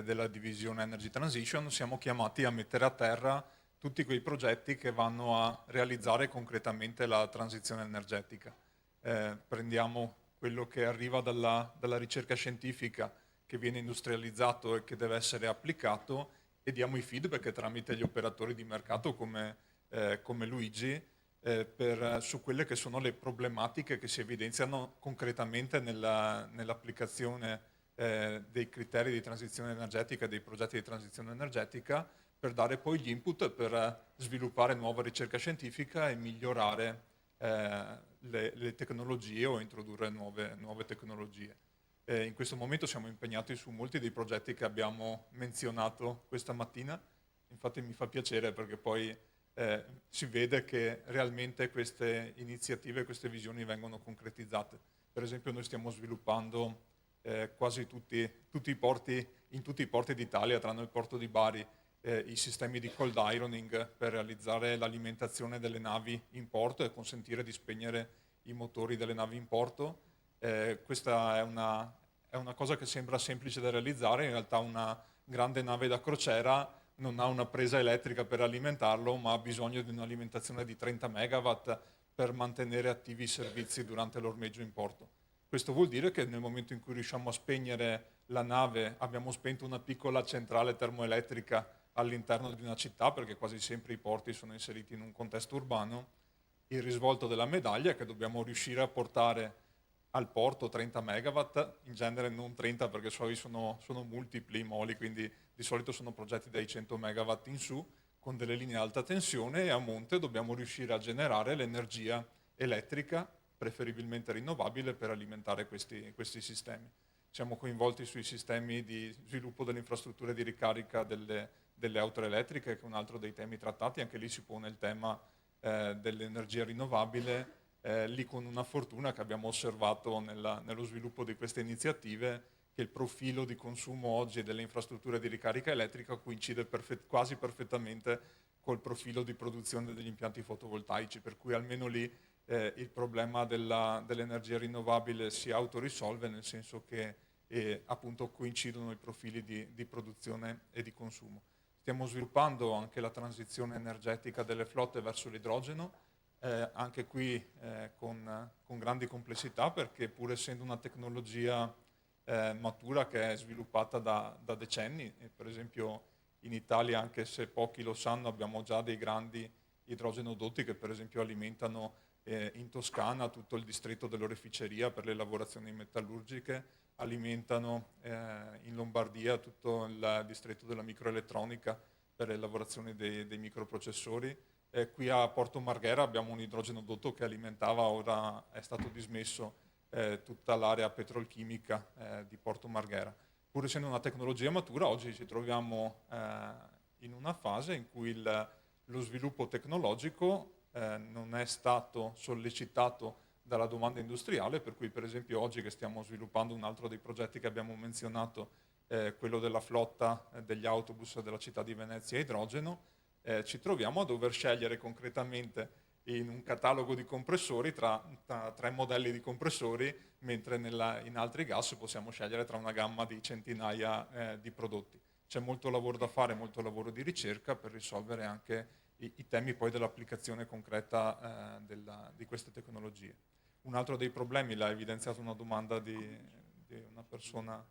della divisione Energy Transition. Siamo chiamati a mettere a terra tutti quei progetti che vanno a realizzare concretamente la transizione energetica. Prendiamo quello che arriva dalla ricerca scientifica, che viene industrializzato e che deve essere applicato, e diamo i feedback tramite gli operatori di mercato come Luigi su quelle che sono le problematiche che si evidenziano concretamente nell'applicazione dei criteri di transizione energetica e dei progetti di transizione energetica, per dare poi gli input per sviluppare nuova ricerca scientifica e migliorare le tecnologie o introdurre nuove tecnologie. In questo momento siamo impegnati su molti dei progetti che abbiamo menzionato questa mattina, infatti mi fa piacere perché poi si vede che realmente queste iniziative, queste visioni vengono concretizzate. Per esempio noi stiamo sviluppando quasi tutti i porti, in tutti i porti d'Italia, tranne il porto di Bari, i sistemi di cold ironing per realizzare l'alimentazione delle navi in porto e consentire di spegnere i motori delle navi in porto. Questa è una cosa che sembra semplice da realizzare, in realtà una grande nave da crociera non ha una presa elettrica per alimentarlo, ma ha bisogno di un'alimentazione di 30 megawatt per mantenere attivi i servizi durante l'ormeggio in porto. Questo vuol dire che nel momento in cui riusciamo a spegnere la nave, abbiamo spento una piccola centrale termoelettrica all'interno di una città, perché quasi sempre i porti sono inseriti in un contesto urbano. Il risvolto della medaglia è che dobbiamo riuscire a portare al porto 30 megawatt, in genere non 30 perché sono multipli i moli, quindi di solito sono progetti dai 100 megawatt in su, con delle linee alta tensione, e a monte dobbiamo riuscire a generare l'energia elettrica, preferibilmente rinnovabile, per alimentare questi sistemi. Siamo coinvolti sui sistemi di sviluppo delle infrastrutture di ricarica delle auto elettriche, che è un altro dei temi trattati. Anche lì si pone il tema dell'energia rinnovabile, lì con una fortuna che abbiamo osservato nello sviluppo di queste iniziative, che il profilo di consumo oggi delle infrastrutture di ricarica elettrica coincide quasi perfettamente col profilo di produzione degli impianti fotovoltaici, per cui almeno lì il problema dell'energia rinnovabile si autorisolve, nel senso che appunto coincidono i profili di produzione e di consumo. Stiamo sviluppando anche la transizione energetica delle flotte verso l'idrogeno, anche qui con grandi complessità, perché pur essendo una tecnologia matura che è sviluppata da decenni, e per esempio in Italia, anche se pochi lo sanno, abbiamo già dei grandi idrogenodotti che per esempio alimentano in Toscana tutto il distretto dell'oreficeria per le lavorazioni metallurgiche, alimentano in Lombardia tutto il distretto della microelettronica per le lavorazioni dei microprocessori. Qui a Porto Marghera abbiamo un idrogenodotto che alimentava, ora è stato dismesso, tutta l'area petrolchimica di Porto Marghera. Pur essendo una tecnologia matura, oggi ci troviamo in una fase in cui lo sviluppo tecnologico non è stato sollecitato dalla domanda industriale, per cui per esempio oggi che stiamo sviluppando un altro dei progetti che abbiamo menzionato, quello della flotta degli autobus della città di Venezia a idrogeno, ci troviamo a dover scegliere concretamente in un catalogo di compressori tra 3 modelli di compressori, mentre in altri gas possiamo scegliere tra una gamma di centinaia di prodotti. C'è molto lavoro da fare, molto lavoro di ricerca per risolvere anche i temi poi dell'applicazione concreta di queste tecnologie. Un altro dei problemi, l'ha evidenziato una domanda di una persona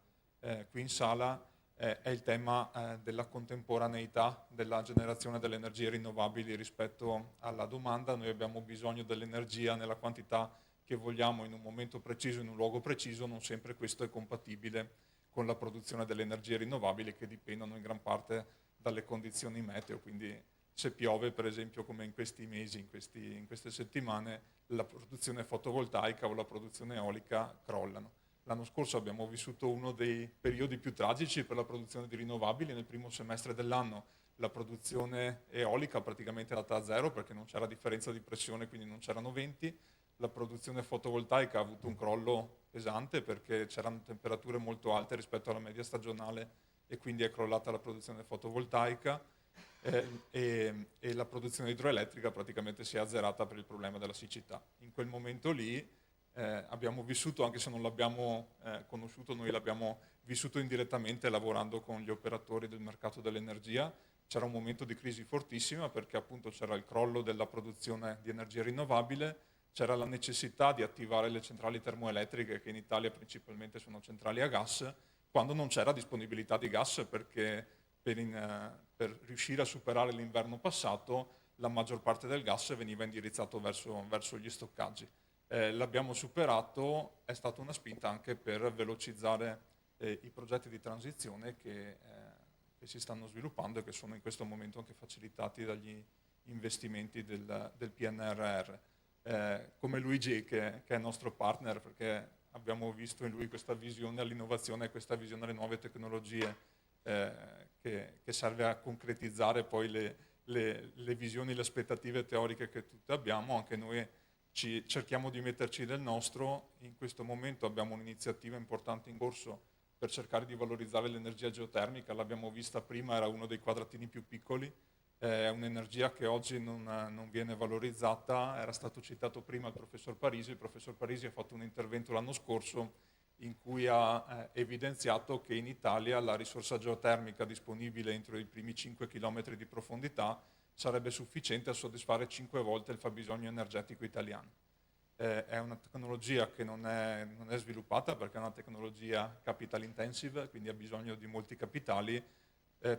qui in sala, è il tema della contemporaneità della generazione delle energie rinnovabili rispetto alla domanda. Noi abbiamo bisogno dell'energia nella quantità che vogliamo in un momento preciso, in un luogo preciso, non sempre questo è compatibile con la produzione delle energie rinnovabili, che dipendono in gran parte dalle condizioni meteo, quindi se piove per esempio come in questi mesi, in queste settimane, la produzione fotovoltaica o la produzione eolica crollano. L'anno scorso abbiamo vissuto uno dei periodi più tragici per la produzione di rinnovabili. Nel primo semestre dell'anno la produzione eolica praticamente è andata a zero perché non c'era differenza di pressione, quindi non c'erano venti. La produzione fotovoltaica ha avuto un crollo pesante perché c'erano temperature molto alte rispetto alla media stagionale e quindi è crollata la produzione fotovoltaica. E la produzione idroelettrica praticamente si è azzerata per il problema della siccità. In quel momento lì abbiamo vissuto, anche se non l'abbiamo conosciuto, noi l'abbiamo vissuto indirettamente lavorando con gli operatori del mercato dell'energia. c'era un momento di crisi fortissima perché appunto c'era il crollo della produzione di energia rinnovabile, c'era la necessità di attivare le centrali termoelettriche, che in Italia principalmente sono centrali a gas, quando non c'era disponibilità di gas, perché per riuscire a superare l'inverno passato la maggior parte del gas veniva indirizzato verso gli stoccaggi. L'abbiamo superato, è stata una spinta anche per velocizzare i progetti di transizione che si stanno sviluppando e che sono in questo momento anche facilitati dagli investimenti del PNRR. Come Luigi, che è nostro partner, perché abbiamo visto in lui questa visione all'innovazione e questa visione alle nuove tecnologie che serve a concretizzare poi le visioni, le aspettative teoriche che tutti abbiamo. Anche noi cerchiamo di metterci del nostro. In questo momento abbiamo un'iniziativa importante in corso per cercare di valorizzare l'energia geotermica. L'abbiamo vista prima, era uno dei quadratini più piccoli, è un'energia che oggi non viene valorizzata. Era stato citato prima il professor Parisi ha fatto un intervento l'anno scorso in cui ha evidenziato che in Italia la risorsa geotermica disponibile entro i primi 5 km di profondità sarebbe sufficiente a soddisfare 5 volte il fabbisogno energetico italiano. È una tecnologia che non è sviluppata perché è una tecnologia capital intensive, quindi ha bisogno di molti capitali,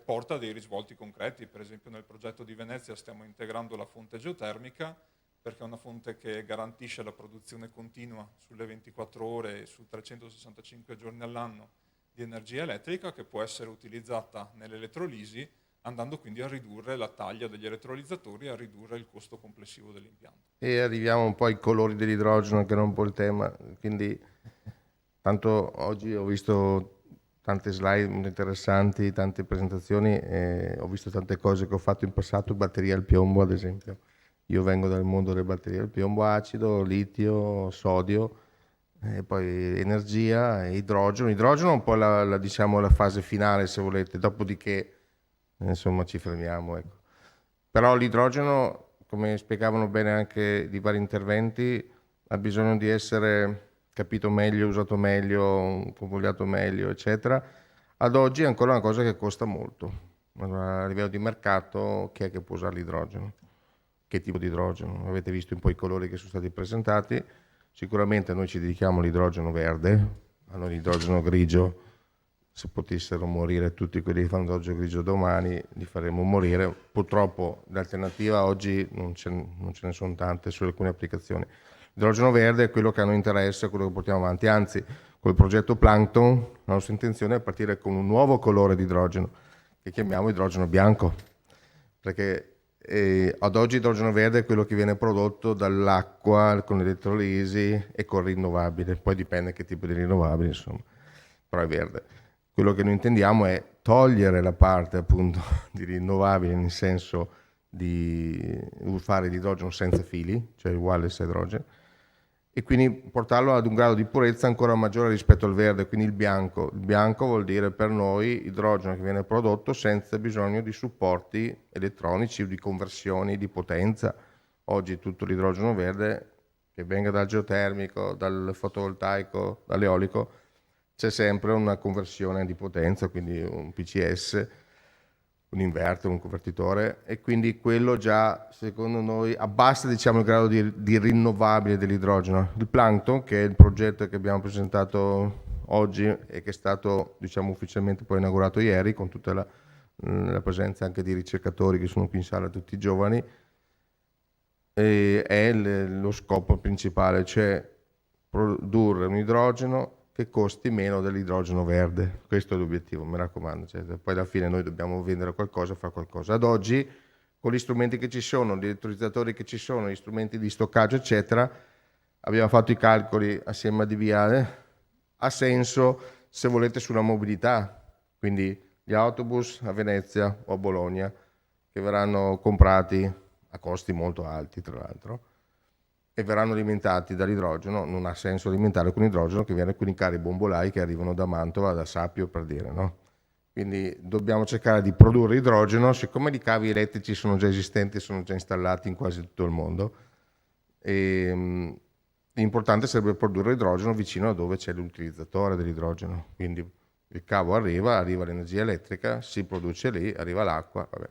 porta dei risvolti concreti. Per esempio nel progetto di Venezia stiamo integrando la fonte geotermica, perché è una fonte che garantisce la produzione continua sulle 24 ore e su 365 giorni all'anno di energia elettrica, che può essere utilizzata nell'elettrolisi, andando quindi a ridurre la taglia degli elettrolizzatori e a ridurre il costo complessivo dell'impianto. E arriviamo un po' ai colori dell'idrogeno, che era un po' il tema. Quindi, tanto oggi ho visto tante slide interessanti, tante presentazioni, ho visto tante cose che ho fatto in passato, batteria al piombo ad esempio. Io vengo dal mondo delle batterie al piombo, acido, litio, sodio, e poi energia, idrogeno. Idrogeno è un po' diciamo, la fase finale, se volete, dopodiché insomma ci fermiamo. Ecco. Però l'idrogeno, come spiegavano bene anche di vari interventi, ha bisogno di essere capito meglio, usato meglio, convogliato meglio, eccetera. Ad oggi è ancora una cosa che costa molto. A livello di mercato, chi è che può usare l'idrogeno? Che tipo di idrogeno? Avete visto un po' i colori che sono stati presentati. Sicuramente noi ci dedichiamo all'idrogeno verde, allora l'idrogeno grigio, se potessero morire tutti quelli che fanno idrogeno grigio domani, li faremo morire. Purtroppo l'alternativa oggi non ce ne sono tante su alcune applicazioni. L'idrogeno verde è quello che hanno interesse, è quello che portiamo avanti, anzi col progetto Plankton la nostra intenzione è partire con un nuovo colore di idrogeno che chiamiamo idrogeno bianco, perché ad oggi idrogeno verde è quello che viene prodotto dall'acqua con l'elettrolisi e con rinnovabile, poi dipende che tipo di rinnovabile, insomma, però è verde. Quello che noi intendiamo è togliere la parte appunto di rinnovabile, nel senso di fare l'idrogeno senza fili, cioè il wireless idrogeno, e quindi portarlo ad un grado di purezza ancora maggiore rispetto al verde, quindi il bianco. Il bianco vuol dire per noi idrogeno che viene prodotto senza bisogno di supporti elettronici o di conversioni di potenza. Oggi tutto l'idrogeno verde, che venga dal geotermico, dal fotovoltaico, dall'eolico, c'è sempre una conversione di potenza, quindi un PCS, un inverter, un convertitore, e quindi quello già secondo noi abbassa, diciamo, il grado di rinnovabile dell'idrogeno. Il Plankton, che è il progetto che abbiamo presentato oggi e che è stato, diciamo, ufficialmente poi inaugurato ieri, con tutta la presenza anche di ricercatori che sono qui in sala, tutti giovani, è lo scopo principale, cioè produrre un idrogeno che costi meno dell'idrogeno verde. Questo è l'obiettivo, mi raccomando. Cioè, poi alla fine noi dobbiamo vendere qualcosa, fare qualcosa. Ad oggi, con gli strumenti che ci sono, gli elettrolizzatori che ci sono, gli strumenti di stoccaggio, eccetera, abbiamo fatto i calcoli assieme a Diviale, ha senso se volete sulla mobilità, quindi gli autobus a Venezia o a Bologna, che verranno comprati a costi molto alti, tra l'altro, e verranno alimentati dall'idrogeno. Non ha senso alimentare con idrogeno che viene con i carri bombolai che arrivano da Mantova, da Sapio, per dire, no? Quindi dobbiamo cercare di produrre idrogeno, siccome i cavi elettrici sono già esistenti, sono già installati in quasi tutto il mondo, e l'importante sarebbe produrre idrogeno vicino a dove c'è l'utilizzatore dell'idrogeno. Quindi il cavo arriva l'energia elettrica, si produce lì, arriva l'acqua, vabbè.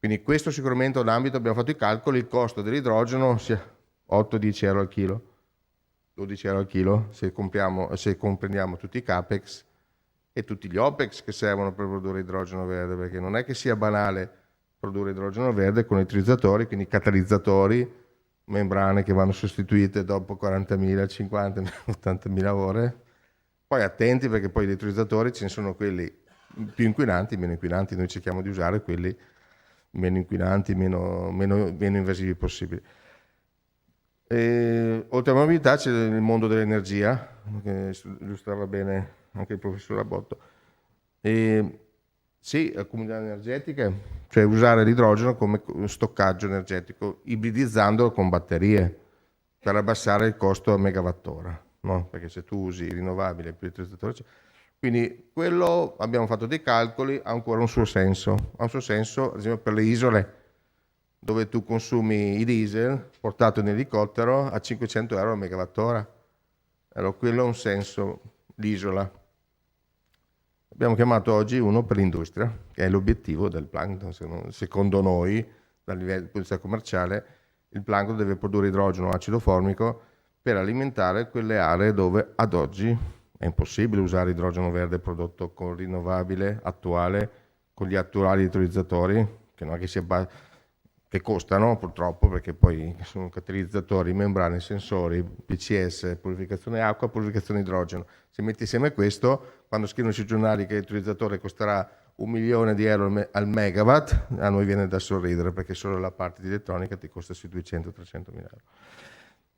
Quindi questo sicuramente è un ambito, abbiamo fatto i calcoli, il costo dell'idrogeno sia 8-10 euro al chilo, 12 euro al chilo se comprendiamo tutti i capex e tutti gli opex che servono per produrre idrogeno verde, perché non è che sia banale produrre idrogeno verde con utilizzatori, quindi catalizzatori, membrane che vanno sostituite dopo 40.000, 50.000, 80.000 ore. Poi attenti, perché poi gli utilizzatori ce ne sono quelli più inquinanti, meno inquinanti. Noi cerchiamo di usare quelli meno inquinanti, meno invasivi possibili. Oltre alla mobilità c'è il mondo dell'energia, che illustrava bene anche il professor Labotto. Sì, la comunità energetica, cioè usare l'idrogeno come stoccaggio energetico, ibridizzandolo con batterie per abbassare il costo a megawattora, no? Perché se tu usi rinnovabile più utilizzatori, quindi quello abbiamo fatto dei calcoli, ha ancora un suo senso. Ha un suo senso, ad esempio, per le isole, dove tu consumi i diesel portato in elicottero a 500 euro a megawattora. Allora, quello ha un senso, l'isola. Abbiamo chiamato oggi uno per l'industria, che è l'obiettivo del plankton. Secondo noi, dal livello di vista commerciale, il plankton deve produrre idrogeno acido formico per alimentare quelle aree dove ad oggi è impossibile usare idrogeno verde prodotto con rinnovabile attuale, con gli attuali utilizzatori, che non è che che costano purtroppo, perché poi sono catalizzatori, membrane, sensori, PCS, purificazione acqua, purificazione idrogeno. Se metti insieme questo, quando scrivono sui giornali che l'utilizzatore costerà 1 milione di euro al megawatt, a noi viene da sorridere, perché solo la parte di elettronica ti costa sui 200-300 mila euro.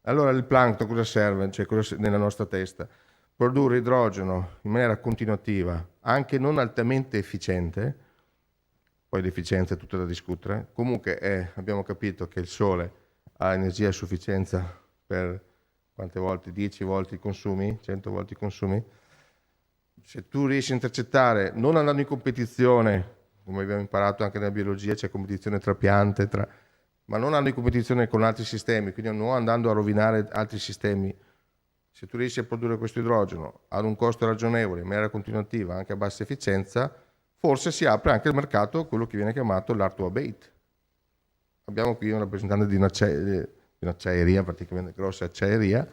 Allora il plankton cosa serve? Cioè, cosa nella nostra testa? Produrre idrogeno in maniera continuativa, anche non altamente efficiente. Poi l'efficienza è tutta da discutere. Comunque abbiamo capito che il sole ha energia a sufficienza per quante volte? 10 volte i consumi, 100 volte i consumi. Se tu riesci a intercettare, non andando in competizione, come abbiamo imparato anche nella biologia, c'è competizione tra piante, ma non andando in competizione con altri sistemi, quindi non andando a rovinare altri sistemi. Se tu riesci a produrre questo idrogeno ad un costo ragionevole, in maniera continuativa, anche a bassa efficienza, forse si apre anche il mercato a quello che viene chiamato l'hard to abate. Abbiamo qui un rappresentante di un'acciaieria, praticamente grossa acciaieria,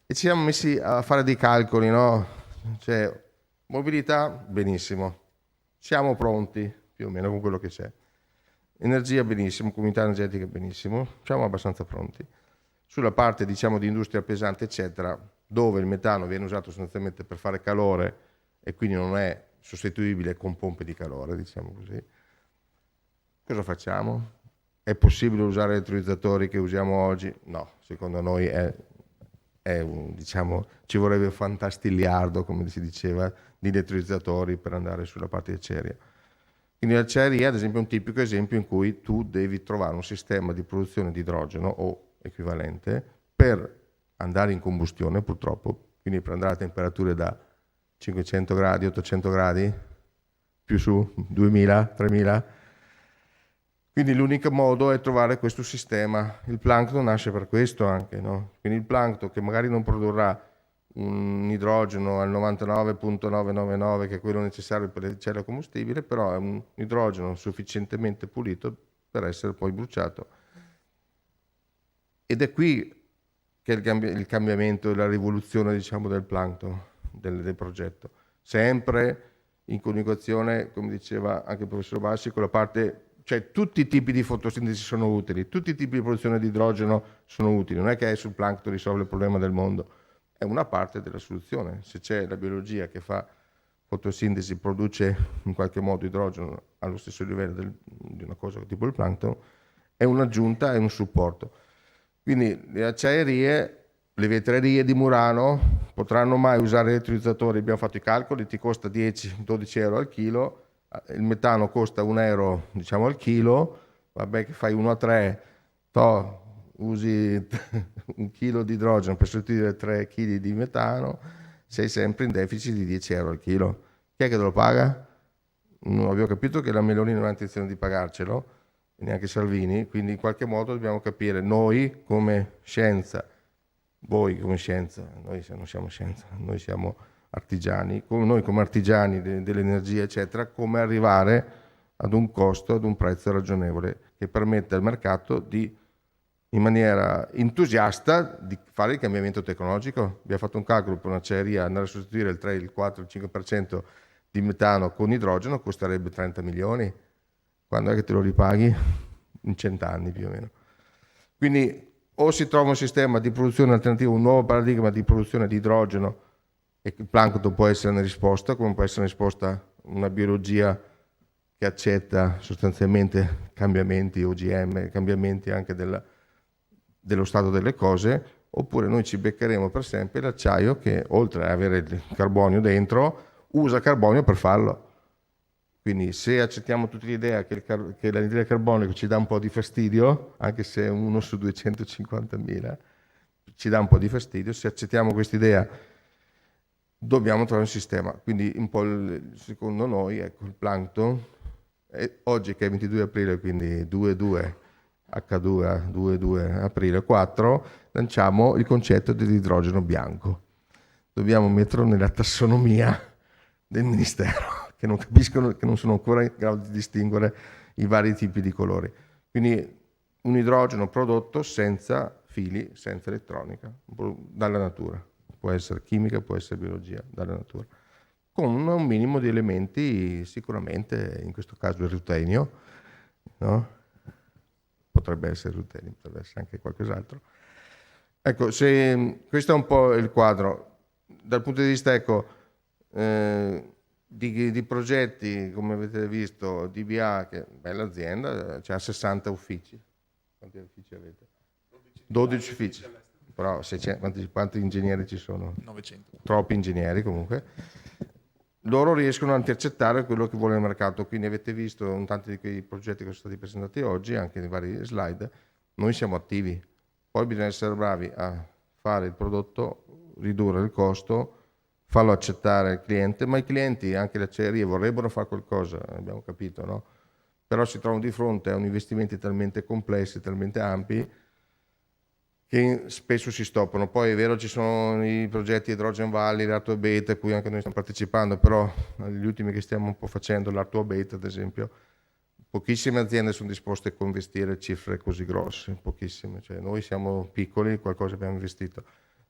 e ci siamo messi a fare dei calcoli, no? Cioè, mobilità, benissimo, siamo pronti, più o meno con quello che c'è. Energia, benissimo, comunità energetica, benissimo, siamo abbastanza pronti. Sulla parte, diciamo, di industria pesante, eccetera, dove il metano viene usato sostanzialmente per fare calore e quindi non è sostituibile con pompe di calore, diciamo così. Cosa facciamo? È possibile usare gli elettrolizzatori che usiamo oggi? No, secondo noi diciamo, ci vorrebbe un fantastiliardo, come si diceva, di elettrolizzatori per andare sulla parte di acciaieria. Quindi l'acciaieria, ad esempio, è un tipico esempio in cui tu devi trovare un sistema di produzione di idrogeno o equivalente per andare in combustione, purtroppo, quindi per andare a temperature da 500 gradi, 800 gradi, più su, 2000, 3000. Quindi l'unico modo è trovare questo sistema. Il plankton nasce per questo anche, no? Quindi il plankton, che magari non produrrà un idrogeno al 99,999, che è quello necessario per le celle a combustibile, però è un idrogeno sufficientemente pulito per essere poi bruciato. Ed è qui che il cambiamento e la rivoluzione, diciamo, del plankton, del progetto. Sempre in coniugazione, come diceva anche il professor Bassi, con la parte, cioè tutti i tipi di fotosintesi sono utili, tutti i tipi di produzione di idrogeno sono utili, non è che sul plankton risolve il problema del mondo, è una parte della soluzione. Se c'è la biologia che fa fotosintesi, produce in qualche modo idrogeno allo stesso livello di una cosa tipo il plankton, è un'aggiunta, è un supporto. Quindi le acciaierie, le vetrerie di Murano potranno mai usare elettrolizzatori? Abbiamo fatto i calcoli, ti costa 10-12 euro al chilo, il metano costa 1 euro, diciamo, al chilo, vabbè che fai 1 a 3, usi 1 chilo di idrogeno per sostituire 3 kg di metano, sei sempre in deficit di 10 euro al chilo. Chi è che te lo paga? Non abbiamo capito che la Meloni non ha intenzione di pagarcelo, neanche Salvini, quindi in qualche modo dobbiamo capire noi come scienza, voi come scienza, noi non siamo scienza, noi siamo artigiani, noi come artigiani dell'energia eccetera, come arrivare ad un costo, ad un prezzo ragionevole che permette al mercato in maniera entusiasta di fare il cambiamento tecnologico. Abbiamo fatto un calcolo per un'acciaieria, andare a sostituire il 3, il 4, il 5% di metano con idrogeno costerebbe 30 milioni. Quando è che te lo ripaghi? In 100 anni più o meno. Quindi o si trova un sistema di produzione alternativo, un nuovo paradigma di produzione di idrogeno, e il plancton può essere una risposta, come può essere una risposta una biologia che accetta sostanzialmente cambiamenti OGM, cambiamenti anche dello stato delle cose, oppure noi ci beccheremo per sempre l'acciaio che, oltre ad avere il carbonio dentro, usa carbonio per farlo. Quindi se accettiamo tutti l'idea che l'anidride carbonica ci dà un po' di fastidio, anche se è uno su 250.000 ci dà un po' di fastidio, se accettiamo questa idea dobbiamo trovare un sistema. Quindi un po' secondo noi, ecco, il plancton, oggi che è 22 aprile, quindi 2-2 H2, 2-2 aprile 4, lanciamo il concetto dell'idrogeno bianco. Dobbiamo metterlo nella tassonomia del Ministero, che non capiscono, che non sono ancora in grado di distinguere i vari tipi di colori. Quindi un idrogeno prodotto senza fili, senza elettronica, dalla natura. Può essere chimica, può essere biologia, dalla natura. Con un minimo di elementi, sicuramente, in questo caso il rutenio, no? Potrebbe essere il rutenio, potrebbe essere anche qualcos'altro. Ecco, questo è un po' il quadro. Dal punto di vista, ecco, di progetti, come avete visto, DBA, che è una bella azienda, ha 60 uffici. Quanti uffici avete? 12 uffici. Però quanti ingegneri ci sono? 900. Troppi ingegneri comunque. Loro riescono a intercettare quello che vuole il mercato, quindi avete visto tanti di quei progetti che sono stati presentati oggi, anche nei vari slide. Noi siamo attivi, poi bisogna essere bravi a fare il prodotto, ridurre il costo, farlo accettare al cliente, ma i clienti, anche le acciaierie, vorrebbero fare qualcosa, abbiamo capito, no? Però si trovano di fronte a investimenti talmente complessi, talmente ampi, che spesso si stoppano. Poi è vero, ci sono i progetti Hydrogen Valley, l'Arto Beta, a cui anche noi stiamo partecipando, però gli ultimi che stiamo un po' facendo, l'Arto Beta ad esempio, pochissime aziende sono disposte a investire cifre così grosse, pochissime. Cioè, noi siamo piccoli, qualcosa abbiamo investito.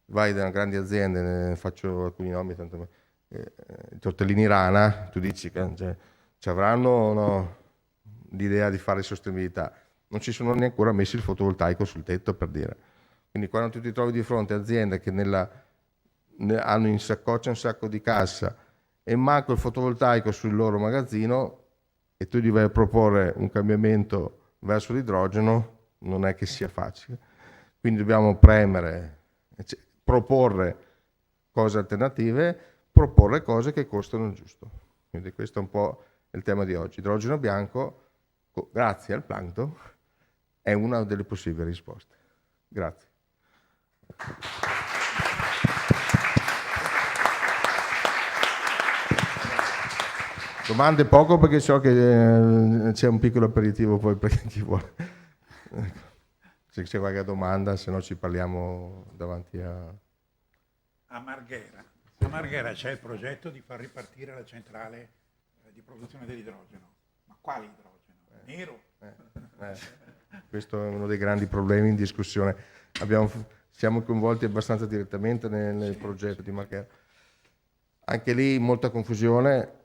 Vai da grandi aziende, ne faccio alcuni nomi, tanto, i tortellini Rana, tu dici che ci avranno no, l'idea di fare sostenibilità. Non ci sono neanche ancora messi il fotovoltaico sul tetto, per dire. Quindi quando tu ti trovi di fronte a aziende che hanno in saccoccia un sacco di cassa e manco il fotovoltaico sul loro magazzino e tu gli vai a proporre un cambiamento verso l'idrogeno, non è che sia facile. Quindi dobbiamo premere, proporre cose alternative, proporre cose che costano il giusto. Quindi questo è un po' il tema di oggi. Idrogeno bianco, grazie al plancton, è una delle possibili risposte. Grazie. Domande poco perché so che c'è un piccolo aperitivo poi per chi vuole. Se c'è qualche domanda, se no ci parliamo davanti a Marghera. A Marghera c'è il progetto di far ripartire la centrale di produzione dell'idrogeno. Ma quale idrogeno? Nero? Questo è uno dei grandi problemi in discussione. Siamo coinvolti abbastanza direttamente nel progetto di Marghera. Anche lì molta confusione.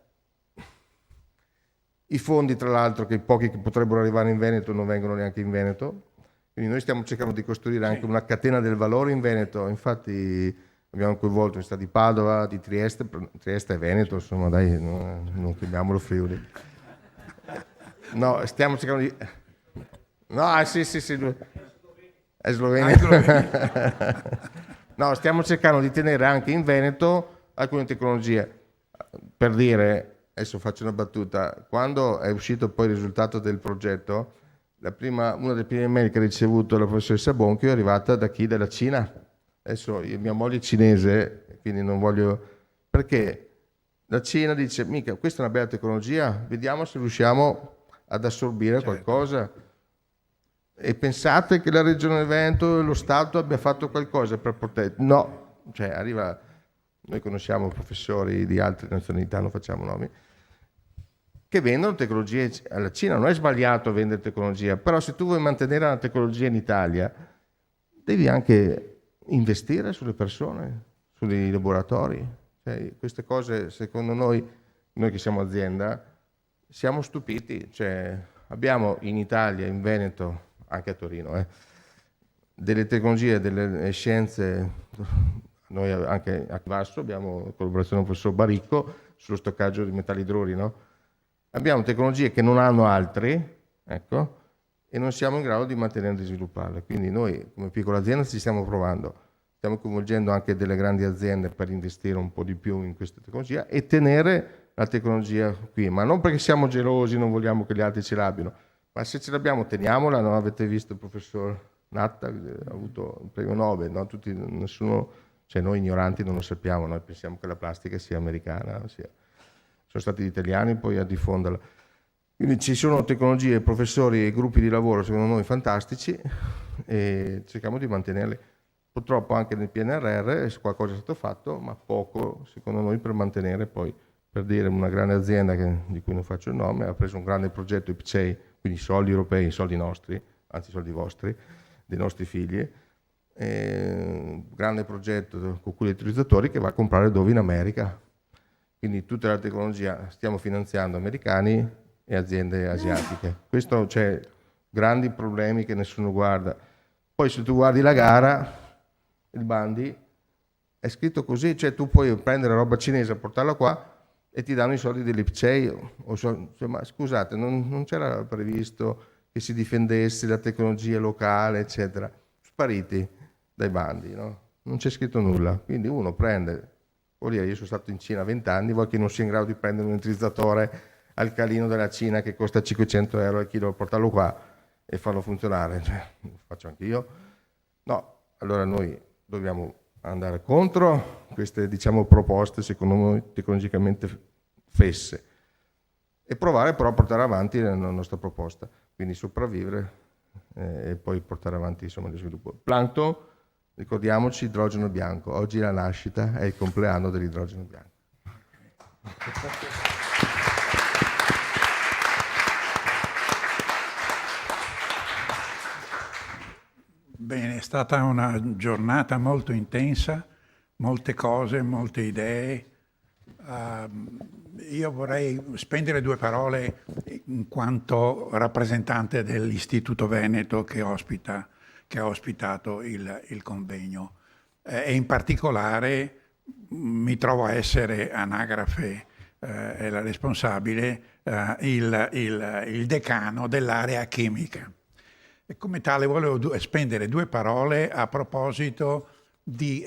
I fondi, tra l'altro, che i pochi che potrebbero arrivare in Veneto non vengono neanche in Veneto. Quindi noi stiamo cercando di costruire anche una catena del valore in Veneto. Infatti abbiamo coinvolto l'Università di Padova, di Trieste. Trieste è Veneto, insomma, dai, non chiamiamolo Friuli. No, stiamo cercando di... No, sì. È Slovenia. No, stiamo cercando di tenere anche in Veneto alcune tecnologie. Per dire, adesso faccio una battuta, quando è uscito poi il risultato del progetto, una delle prime mail che ha ricevuto la professoressa Bonchio è arrivata da chi? Dalla Cina. Adesso mia moglie è cinese, quindi non voglio... Perché la Cina dice, mica, questa è una bella tecnologia, vediamo se riusciamo ad assorbire qualcosa. E pensate che la Regione Veneto e lo Stato abbia fatto qualcosa per poter... No, cioè arriva... Noi conosciamo professori di altre nazionalità, non facciamo nomi, che vendono tecnologie alla Cina. Non è sbagliato vendere tecnologia, però se tu vuoi mantenere la tecnologia in Italia, devi anche investire sulle persone, sui laboratori. Cioè, queste cose, secondo noi che siamo azienda, siamo stupiti. Cioè, abbiamo in Italia, in Veneto, anche a Torino, delle tecnologie, delle scienze. Noi anche a Vasso abbiamo collaborazione con il professor Baricco sullo stoccaggio di metalli idruri, no? Abbiamo tecnologie che non hanno altri, ecco, e non siamo in grado di mantenerle e di svilupparle. Quindi noi come piccola azienda ci stiamo provando, stiamo coinvolgendo anche delle grandi aziende per investire un po' di più in questa tecnologia e tenere la tecnologia qui, ma non perché siamo gelosi, non vogliamo che gli altri ce l'abbiano, ma se ce l'abbiamo teniamola. Non avete visto il professor Natta, ha avuto il premio Nobel, no? Nessuno, cioè noi ignoranti non lo sappiamo, noi pensiamo che la plastica sia americana, sono stati gli italiani poi a diffonderla. Quindi ci sono tecnologie, professori e gruppi di lavoro secondo noi fantastici e cerchiamo di mantenerli. Purtroppo anche nel PNRR qualcosa è stato fatto, ma poco secondo noi per mantenere poi. Per dire, una grande azienda di cui non faccio il nome ha preso un grande progetto IPCEI, quindi soldi europei, soldi nostri, anzi soldi vostri, dei nostri figli, grande progetto con cui utilizzatori che va a comprare dove in America. Quindi tutta la tecnologia stiamo finanziando americani e aziende asiatiche. Questo c'è grandi problemi che nessuno guarda. Poi se tu guardi la gara, il bandi, è scritto così, cioè tu puoi prendere roba cinese e portarla qua e ti danno i soldi dell'IPCEI. Ma scusate, non c'era previsto che si difendesse la tecnologia locale, eccetera. Spariti dai bandi, no? Non c'è scritto nulla. Quindi uno prende, vuol dire, io sono stato in Cina 20 anni, vuoi che non sia in grado di prendere un utilizzatore alcalino della Cina che costa 500 euro al chilo, portarlo qua e farlo funzionare? Cioè, lo faccio anche io. No, allora noi dobbiamo andare contro queste, diciamo, proposte secondo noi tecnologicamente fesse e provare però a portare avanti la nostra proposta, quindi sopravvivere e poi portare avanti insomma lo sviluppo. Plankton, ricordiamoci, idrogeno bianco, oggi è la nascita, è il compleanno dell'idrogeno bianco. Bene, è stata una giornata molto intensa, molte cose, molte idee. Io vorrei spendere 2 parole in quanto rappresentante dell'Istituto Veneto che ha ospitato il convegno. E in particolare mi trovo a essere anagrafe e la responsabile, il decano dell'area chimica. E come tale volevo spendere 2 parole a proposito di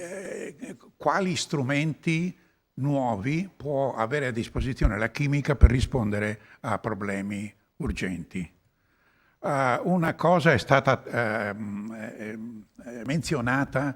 quali strumenti nuovi può avere a disposizione la chimica per rispondere a problemi urgenti. Una cosa è stata menzionata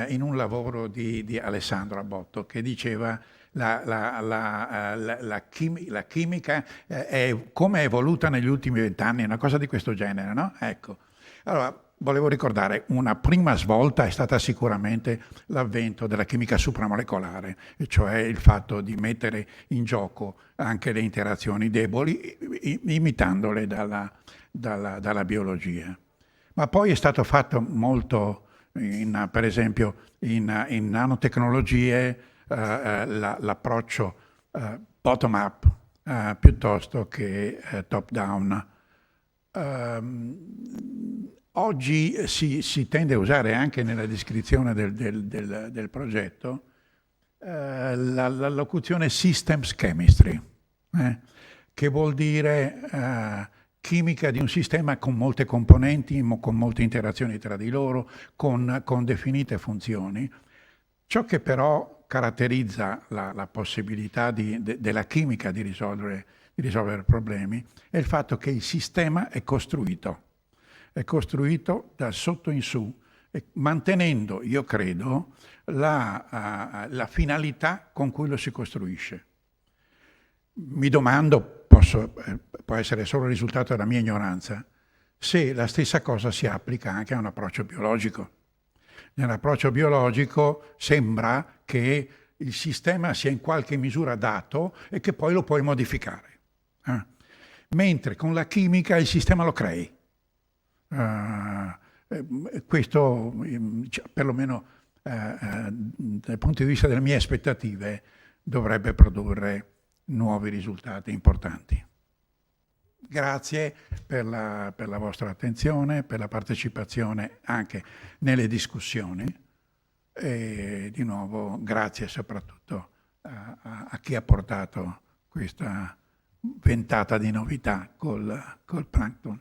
in un lavoro di Alessandro Abbotto che diceva la chimica è come è evoluta negli ultimi 20 anni, una cosa di questo genere, no? Ecco. Allora, volevo ricordare, una prima svolta è stata sicuramente l'avvento della chimica supramolecolare, cioè il fatto di mettere in gioco anche le interazioni deboli, imitandole dalla biologia. Ma poi è stato fatto molto, per esempio, in nanotecnologie, l'approccio bottom-up piuttosto che top-down. Oggi si tende a usare anche nella descrizione del progetto la locuzione systems chemistry, che vuol dire chimica di un sistema con molte componenti, con molte interazioni tra di loro, con definite funzioni. Ciò che però caratterizza la possibilità della chimica di risolvere problemi è il fatto che il sistema è costruito da sotto in su, mantenendo, io credo, la finalità con cui lo si costruisce. Mi domando, può essere solo il risultato della mia ignoranza, se la stessa cosa si applica anche a un approccio biologico. Nell'approccio biologico sembra che il sistema sia in qualche misura dato e che poi lo puoi modificare. mentre con la chimica il sistema lo crei. Questo, perlomeno dal punto di vista delle mie aspettative, dovrebbe produrre nuovi risultati importanti. Grazie per la vostra attenzione, per la partecipazione anche nelle discussioni e di nuovo grazie soprattutto a chi ha portato questa ventata di novità col plankton.